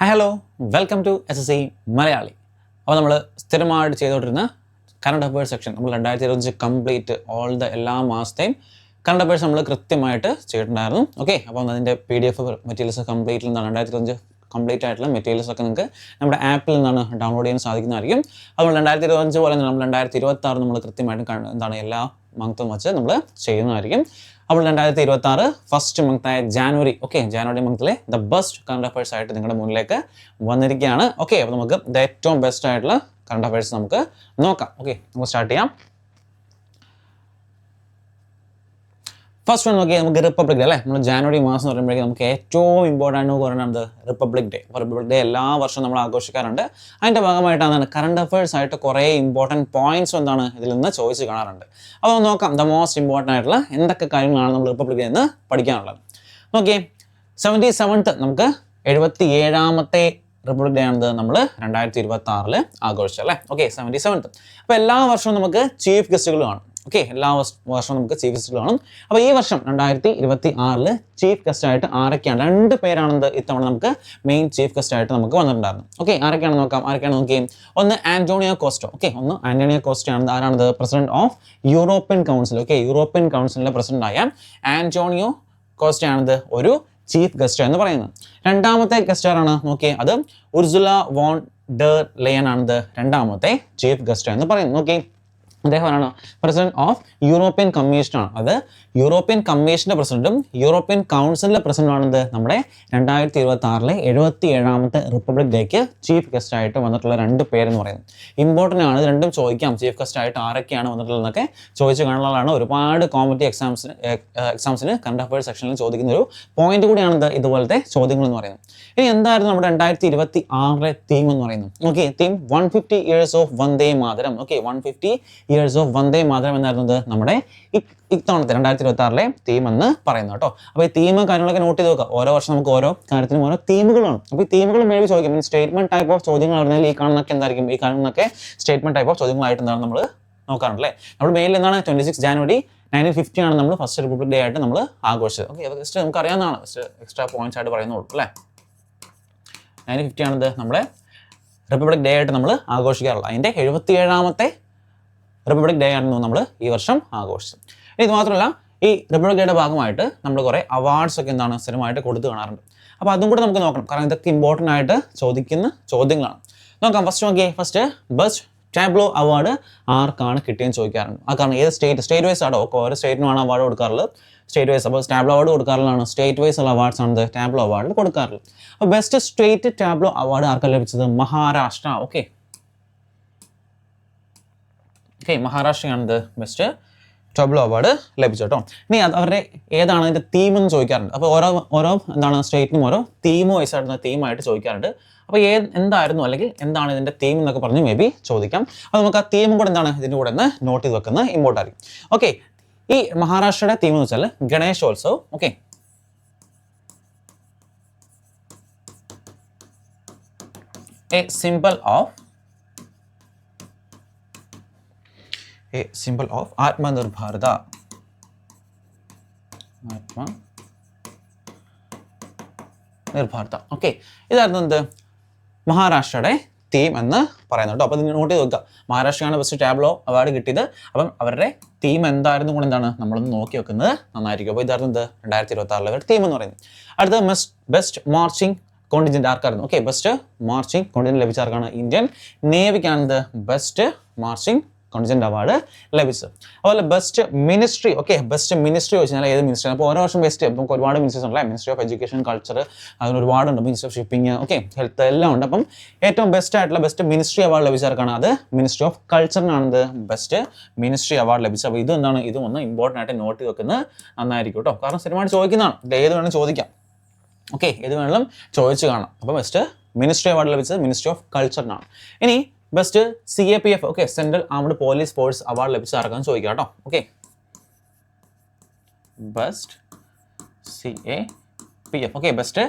Hi hello welcome to SSC Malayali. അപ്പോൾ നമ്മൾ സ്ഥിരമായിട്ട് ചെയ്തുകൊണ്ടിരുന്ന കറണ്ട് അഫയേഴ്സ് സെക്ഷൻ നമ്മൾ 2025 കംപ്ലീറ്റ് എല്ലാ മാസത്തെയും കറണ്ട് അഫയേഴ്സ് നമ്മൾ കൃത്യമായിട്ട് ചെയ്തിട്ടുണ്ടായിരുന്നു. ഓക്കെ, അപ്പോൾ അതിൻ്റെ PDF മെറ്റീരിയൽസ് കംപ്ലീറ്റിൽ നിന്നാണ് 2025 കംപ്ലീറ്റ് ആയിട്ടുള്ള മെറ്റീരിയൽസ് ഒക്കെ നിങ്ങൾക്ക് നമ്മുടെ ആപ്പിൽ നിന്നാണ് ഡൗൺലോഡ് ചെയ്യാൻ സാധിക്കുന്നതായിരിക്കും. അതുകൊണ്ട് 2025 പോലെ നമ്മൾ 2026 നമ്മൾ കൃത്യമായിട്ടും എല്ലാ മന്തും വെച്ച് നമ്മൾ ചെയ്യുന്നതായിരിക്കും. അപ്പോൾ 2026 ഫസ്റ്റ് മന്തായ ജാനുവരി, ജാനുവരി മന്തിലെ ദ ബെസ്റ്റ് കറണ്ട് അഫയേഴ്സ് ആയിട്ട് നിങ്ങളുടെ മുന്നിലേക്ക് വന്നിരിക്കുകയാണ്. ഓക്കെ, അപ്പോൾ നമുക്ക് ഏറ്റവും ബെസ്റ്റ് ആയിട്ടുള്ള കറണ്ട് അഫയേഴ്സ് നമുക്ക് നോക്കാം. ഓക്കെ, നമുക്ക് സ്റ്റാർട്ട് ചെയ്യാം. ഫസ്റ്റ് വൺ നോക്കിയാൽ നമുക്ക് റിപ്പബ്ലിക് ഡേ അല്ലേ. നമ്മൾ ജാനുവരി മാസം എന്ന് പറയുമ്പോഴേക്കും നമുക്ക് ഏറ്റവും ഇമ്പോർട്ടൻ്റ് എന്ന് പറയുന്നത് റിപ്പബ്ലിക് ഡേ. അപ്പോൾ റിപ്പബ്ലിക് ഡേ എല്ലാ വർഷവും നമ്മൾ ആഘോഷിക്കാറുണ്ട്. അതിൻ്റെ ഭാഗമായിട്ടാണ് കറണ്ട് അഫയേഴ്സ് ആയിട്ട് കുറേ ഇമ്പോർട്ടൻറ്റ് പോയിന്റ്സ് ഇതിൽ നിന്ന് ചോദിച്ച് കാണാറുണ്ട്. അപ്പോൾ നോക്കാം ദ മോസ്റ്റ് ഇമ്പോർട്ടൻ്റ് ആയിട്ടുള്ള എന്തൊക്കെ കാര്യങ്ങളാണ് നമ്മൾ റിപ്പബ്ലിക് ഡേ എന്ന് പഠിക്കാനുള്ളത്. നോക്കിയേ, 77th നമുക്ക് 77ാമത്തെ റിപ്പബ്ലിക് ഡേ ആണത് നമ്മൾ 2026 ആഘോഷിച്ചത് അല്ലേ. 77th. അപ്പോൾ എല്ലാ വർഷവും നമുക്ക് ചീഫ് ഗസ്റ്റുകൾ കാണും. എല്ലാ വർഷവും നമുക്ക് ചീഫ് ഗസ്റ്റുകൾ കാണും. അപ്പോൾ ഈ വർഷം 2026 ചീഫ് ഗസ്റ്റ് ആയിട്ട് ആരൊക്കെയാണ്? 2 പേരാണെന്ന് ഇത്തവണ നമുക്ക് മെയിൻ ചീഫ് ഗസ്റ്റ് ആയിട്ട് നമുക്ക് വന്നിട്ടുണ്ടായിരുന്നു. ആരൊക്കെയാണെന്ന് നോക്കാം. നോക്കിയും ഒന്ന് ആന്റോണിയോ കോസ്റ്റോ. ഒന്ന് ആന്റോണിയോ കോസ്റ്റോ ആണ്. ആരാണത്? President of European council. European കൗൺസിലിന്റെ പ്രസിഡന്റ് ആയ ആന്റോണിയോ കോസ്റ്റോ ആണത് ഒരു ചീഫ് ഗസ്റ്റ് എന്ന് പറയുന്നത്. രണ്ടാമത്തെ ഗസ്റ്റ് ആരാണ്? അത് ഉർസുല വോൺ ഡെർ ലെയൻ ആണത് രണ്ടാമത്തെ ചീഫ് ഗസ്റ്റ് എന്ന് പറയുന്നത്. അദ്ദേഹമാണ് പ്രസിഡന്റ് ഓഫ് യൂറോപ്യൻ കമ്മീഷനാണ്. അത് യൂറോപ്യൻ കമ്മീഷന്റെ പ്രസിഡന്റും യൂറോപ്യൻ കൗൺസിലിന്റെ പ്രസിഡന്റാണത് നമ്മുടെ 2026 77ാമത്തെ റിപ്പബ്ലിക് ഡേക്ക് ചീഫ് ഗസ്റ്റ് ആയിട്ട് വന്നിട്ടുള്ള 2 പേരെന്ന് പറയുന്നത്. ഇമ്പോർട്ടൻ്റ് ആണ്, ഇത് രണ്ടും ചോദിക്കാം. ചീഫ് ഗസ്റ്റ് ആയിട്ട് ആരൊക്കെയാണ് വന്നിട്ടുള്ളതെന്നൊക്കെ ചോദിച്ചു കാണാനുള്ളതാണ്. ഒരുപാട് കോമ്പറ്റീവ് എക്സാംസിന് കറണ്ട് അഫയേഴ്സ് സെക്ഷനിൽ ചോദിക്കുന്ന ഒരു പോയിന്റ് കൂടിയാണത് ഇതുപോലത്തെ ചോദ്യങ്ങൾ എന്ന് പറയുന്നത്. ഇനി എന്തായിരുന്നു നമ്മുടെ 2026 തീം എന്ന് പറയുന്നത്? Theme 150 years of Vande Mataram. 150 years of Vande Mataram എന്നായിരുന്നത് നമ്മുടെ ഇത്തവണത്തെ 2026 തീം എന്ന് പറയുന്നത് കേട്ടോ. അപ്പോൾ ഈ തീം കാര്യങ്ങളൊക്കെ നോട്ട് ചെയ്ത് നോക്കുക. ഓരോ വർഷം നമുക്ക് ഓരോ കാര്യത്തിനും ഓരോ തീമുകളാണ്. അപ്പോൾ ഈ തീമുകൾ മേബി ചോദിക്കും. സ്റ്റേറ്റ്മെന്റ് ടൈപ്പ് ഓഫ് ചോദ്യങ്ങൾ പറഞ്ഞാൽ ഈ കാണുന്നൊക്കെ എന്തായിരിക്കും? ഈ കാണുന്നൊക്കെ സ്റ്റേറ്റ്മെന്റ് ടൈപ്പ് ഓഫ് ചോദ്യങ്ങളായിട്ട് എന്താണ് നമ്മൾ നോക്കാറുണ്ടല്ലേ. നമ്മൾ മെയിനിൽ എന്താണ് 26 ജാനുവരി 1950 ആണ് നമ്മൾ ഫസ്റ്റ് റിപ്പബ്ലിക് ഡേ ആയിട്ട് നമ്മൾ ആഘോഷിച്ചത്. അത് ജസ്റ്റ് നമുക്ക് അറിയാവുന്നതാണ്. ജസ്റ്റ് എക്സ്ട്രാ പോയിന്റ്സ് ആയിട്ട് പറയുന്നുള്ളൂ അല്ലേ. 1950 ആണത് നമ്മുടെ റിപ്പബ്ലിക് ഡേ ആയിട്ട് നമ്മൾ ആഘോഷിക്കാറുള്ളത്. അതിൻ്റെ 77ാമത്തെ റിപ്പബ്ലിക് ഡേ ആയിരുന്നു നമ്മൾ ഈ വർഷം ആഘോഷിച്ചത്. ഇത് മാത്രമല്ല, ഈ റിപ്പബ്ലിക് ഡേയുടെ ഭാഗമായിട്ട് നമ്മൾ കുറേ അവാർഡ്സ് ഒക്കെ സ്ഥിരമായിട്ട് കൊടുത്തു കാണാറുണ്ട്. അപ്പോൾ അതും കൂടെ നമുക്ക് നോക്കണം, കാരണം ഇതൊക്കെ ഇമ്പോർട്ടൻ്റ് ആയിട്ട് ചോദിക്കുന്ന ചോദ്യങ്ങളാണ്. നോക്കാം. ഫസ്റ്റ് ബെസ്റ്റ് ടാബ്ലോ അവാർഡ് ആർക്കാണ് കിട്ടിയെന്ന് ചോദിക്കാറുണ്ട്. ആ കാരണം ഏത് സ്റ്റേറ്റ് വൈസ് ആണോ? ഓരോ സ്റ്റേറ്റിനുമാണ് അവാർഡ് കൊടുക്കാറുള്ളത്. State wise. അപ്പോൾ ടാബ്ലോ അവാർഡ് കൊടുക്കാറുള്ളതാണ് സ്റ്റേറ്റ് വൈസ് ഉള്ള അവാർഡ്സ് ആണ് ടാബ്ലോ അവാർഡിൽ കൊടുക്കാറുള്ളത്. അപ്പോൾ ബെസ്റ്റ് സ്റ്റേറ്റ് ടാബ്ലോ അവാർഡ് ആർക്കാണ് ലഭിച്ചത്? മഹാരാഷ്ട്ര. മഹാരാഷ്ട്രയാണിത് ബെസ്റ്റ് ടാബ്ലോ അവാർഡ് ലഭിച്ചു കേട്ടോ. ഇനി അവരുടെ ഏതാണ് അതിൻ്റെ തീം എന്ന് ചോദിക്കാറുണ്ട്. അപ്പോൾ ഓരോ സ്റ്റേറ്റിനും ഓരോ തീം വൈസ് ആയിട്ട് തീമായിട്ട് ചോദിക്കാറുണ്ട്. അപ്പോൾ എന്തായിരുന്നു അല്ലെങ്കിൽ എന്താണ് ഇതിൻ്റെ തീം എന്നൊക്കെ പറഞ്ഞ് മേ ബി ചോദിക്കാം. അപ്പോൾ നമുക്ക് ആ തീമും കൂടെ ഇതിൻ്റെ കൂടെ ഒന്ന് നോട്ട് ചെയ്ത് വെക്കുന്നത് ഇമ്പോർട്ടൻ്റ് ആയിരിക്കും. ഈ മഹാരാഷ്ട്രയുടെ തീം എന്ന് വെച്ചാൽ Ganeshotsav. A symbol of Atmanirbharta. ഇതായിരുന്നു എന്ത് മഹാരാഷ്ട്രയുടെ തീം എന്ന് പറയുന്നത് കേട്ടോ. അപ്പോൾ ഇത് നോട്ട് ചെയ്ത് വെക്കുക. മഹാരാഷ്ട്രയാണ് ബെസ്റ്റ് ടാബ്ലോ അവാർഡ് കിട്ടിയത്. അപ്പം അവരുടെ തീം എന്തായിരുന്നു കൂടെ നമ്മളൊന്ന് നോക്കി വെക്കുന്നത് നന്നായിരിക്കും. അപ്പോൾ ഇതായിരുന്നു 2026 തീം എന്ന് പറയുന്നത്. അടുത്ത ബെസ്റ്റ് മാർച്ചിങ് കോണ്ടിജന്റ് ആർക്കായിരുന്നു? ബെസ്റ്റ് മാർച്ചിങ് കോണ്ടിജന്റ് ലഭിച്ച ആർക്കാണ്? ഇന്ത്യൻ നേവിക്കാണ് ബെസ്റ്റ് മാർച്ചിങ് കോണ്ടിജന്റ് അവാർഡ് ലഭിച്ചത്. അതുപോലെ ബെസ്റ്റ് മിനിസ്ട്രി. ബെസ്റ്റ് മിനിസ്ട്രി വെച്ച് കഴിഞ്ഞാൽ ഏത് മിനിസ്ട്രി? അപ്പോൾ ഓരോ വർഷം ബെസ്റ്റ് നമുക്ക് ഒരുപാട് മിനിസ്ട്രീസ് ഉണ്ടല്ലേ. മിനിസ്ട്രി ഓഫ് എഡ്യൂക്കേഷൻ, കൾച്ചർ, അതിന് ഒരുപാടുണ്ട്. മിനിസ്ട്രി ഓഫ് ഷിപ്പിംഗ്, ഹെൽത്ത് എല്ലാം ഉണ്ട്. അപ്പം ഏറ്റവും ബെസ്റ്റ് ആയിട്ടുള്ള ബെസ്റ്റ് മിനിസ്ട്രി അവാർഡ് ലഭിച്ചവർക്കാണ് അത് മിനിസ്ട്രി ഓഫ് കൾച്ചറിനാണ് ബെസ്റ്റ് മിനിസ്ട്രി അവാർഡ് ലഭിച്ചത്. അപ്പോൾ ഇതും ഒന്ന് ഇമ്പോർട്ടൻ്റ് ആയിട്ട് നോട്ട് ചെയ്ത് വെക്കുന്നത് നന്നായിരിക്കും കേട്ടോ. കാരണം സ്ഥിരമായിട്ട് ചോദിക്കുന്നതാണ്. ഏത് വേണം ചോദിക്കാം. ഏത് വേണമെങ്കിലും ചോദിച്ചു കാണാം. അപ്പോൾ ബെസ്റ്റ് മിനിസ്ട്രി അവാർഡ് ലഭിച്ചത് മിനിസ്ട്രി ഓഫ് കൾച്ചറിനാണ്. ഇനി best CAPF central armed police force award ലഭിച്ച ആർക്കാന്ന് ചോദിക്കാം കേട്ടോ. Best CAPF best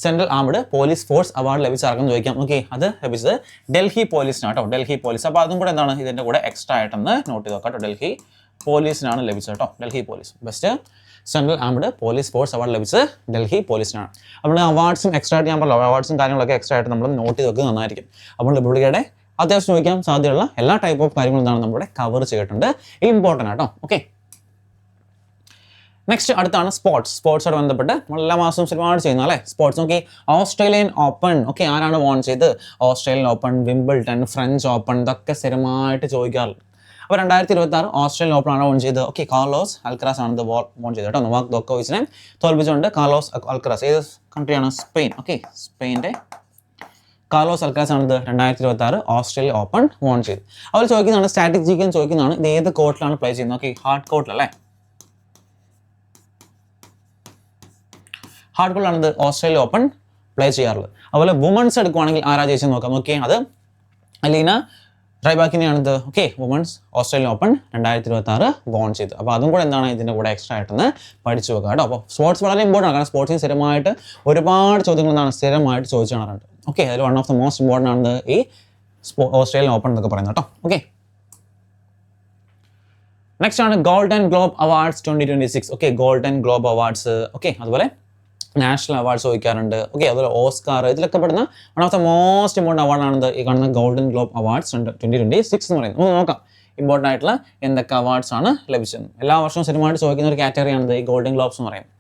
central armed police force award ലഭിച്ച ആർക്കാന്ന് ചോദിക്കാം. അത് ലഭിച്ചത് ഡൽഹി പോലീസിനാണ് കേട്ടോ. ഡൽഹി പോലീസ്. അപ്പോൾ അതും കൂടെ ഇതിൻ്റെ കൂടെ എക്സ്ട്രാ ആയിട്ടൊന്ന് നോട്ട് ചെയ്ത് നോക്കാം കേട്ടോ. ഡൽഹി പോലീസിനാണ് ലഭിച്ചത് കേട്ടോ. Delhi police best central armed police sports award ലഭിച്ചത് ഡൽഹി പോലീസിനാണ്. അപ്പോൾ അവാർഡ്സും എക്സ്ട്രാ ആയിട്ട് ഞാൻ പറഞ്ഞല്ലോ, അവാർഡ്സും കാര്യങ്ങളൊക്കെ എക്സ്ട്രാ ആയിട്ട് നമ്മൾ നോട്ട് ചെയ്ത് വെക്കുന്നത് നന്നായിരിക്കും. അപ്പോൾ റിപ്പബ്ലിക് ഡേയുടെ അത്യാവശ്യം ചോദിക്കാൻ സാധ്യതയുള്ള എല്ലാ ടൈപ്പ് ഓഫ് കാര്യങ്ങളും എന്താണ് നമ്മുടെ കവർ ചെയ്തിട്ടുണ്ട്. ഇമ്പോർട്ടൻ്റ് ആട്ടോ. ഓക്കെ, നെക്സ്റ്റ് അടുത്താണ് സ്പോർട്സോട് ബന്ധപ്പെട്ട് നമ്മൾ എല്ലാ മാസവും ഒരുപാട് ചെയ്യുന്ന അല്ലേ സ്പോർട്സ്. നോക്കി, ഓസ്ട്രേലിയൻ ഓപ്പൺ, ഓക്കെ, ആരാണ് വോൺ ചെയ്ത്? Australian Open, Wimbledon, French Open, ഇതൊക്കെ സ്ഥിരമായിട്ട് ചോദിക്കാറുണ്ട്. അപ്പോൾ 2026 ഓസ്ട്രേലിയൻ ഓപ്പൺ ആണ് വോൺ ചെയ്തത്. ഓക്കെ, കാർലോസ് അൽക്കറാസ് ആണ് വോൺ ചെയ്തത് കേട്ടോ. നൊവാക് ജോക്കോവിച്ചിനെ തോൽപ്പിച്ചുകൊണ്ട് കാർലോസ് അൽക്കറാസ്. ഏത് കൺട്രിയാണ്? സ്പെയിൻ. ഓക്കെ, സ്പെയിൻ്റെ കാർലോസ് അൽക്കറാസ് ആണ് 2026 ഓസ്ട്രേലിയ ഓപ്പൺ വോൺ ചെയ്ത്. അവർ ചോദിക്കുന്നതാണ് സ്ട്രാറ്റജിക്കൽ ചോദിക്കുന്നതാണ്, ഇത് ഏത് കോർട്ടിലാണ് പ്ലേ ചെയ്യുന്നത്? ഓക്കെ, ഹാർഡ് കോർട്ടിലല്ലേ, ഹാർഡ് കോർട്ടിലാണ് ഓസ്ട്രേലിയ ഓപ്പൺ പ്ലേ ചെയ്യാറുള്ളത്. അതുപോലെ വുമൺസ് എടുക്കുവാണെങ്കിൽ ആരാ ജയിച്ചെന്ന് നോക്കാം. ഓക്കെ, അത് അലീന റൈബാക്കിനെയാണിത്. Okay, women's Australian Open 2026 won ചെയ്ത്. അപ്പോൾ അതും കൂടെ എന്താണ് ഇതിൻ്റെ കൂടെ എക്സ്ട്രാ ആയിട്ടൊന്ന് പഠിച്ചു വെക്കുക കേട്ടോ. അപ്പോൾ സ്പോർട്സ് വളരെ ഇമ്പോർട്ടൻ്റ് ആണ്. കാരണം സ്പോർട്സിന് സ്ഥിരമായിട്ട് ഒരുപാട് ചോദ്യങ്ങൾ എന്താണ് സ്ഥിരമായിട്ട് ചോദിച്ചു കാണാറുണ്ട്. ഓക്കെ, അതിൽ one of the most important ആണ് ഈ ഓസ്ട്രേലിയൻ ഓപ്പൺ എന്നൊക്കെ പറയുന്നത് കേട്ടോ. ഓക്കെ, നെക്സ്റ്റ് ആണ് Golden Globe Awards 2026. Okay, Golden Globe Awards. Okay, അതുപോലെ നാഷണൽ അവാർഡ്സ് ചോദിക്കാറുണ്ട്. ഓക്കെ, അതുപോലെ ഓസ്കാർ, ഇതിലൊക്കെ പെടുന്ന one of the most important അവാർഡാണ് ഈ കാണുന്ന ഗോൾഡൻ ഗ്ലോബ് അവാർഡ്സ് 2026 എന്ന് പറയുന്നത്. നമുക്ക് നോക്കാം ഇമ്പോർട്ടൻ്റ് ആയിട്ടുള്ള എന്തൊക്കെ അവാർഡ്സ് ആണ് ലഭിച്ചത്. എല്ലാ വർഷവും സ്ഥിരമായിട്ട് ചോദിക്കുന്ന ഒരു കാറ്റഗറിയാണ് ഈ ഗോൾഡൻ ഗ്ലോബ്സ് എന്ന് പറയുന്നത്.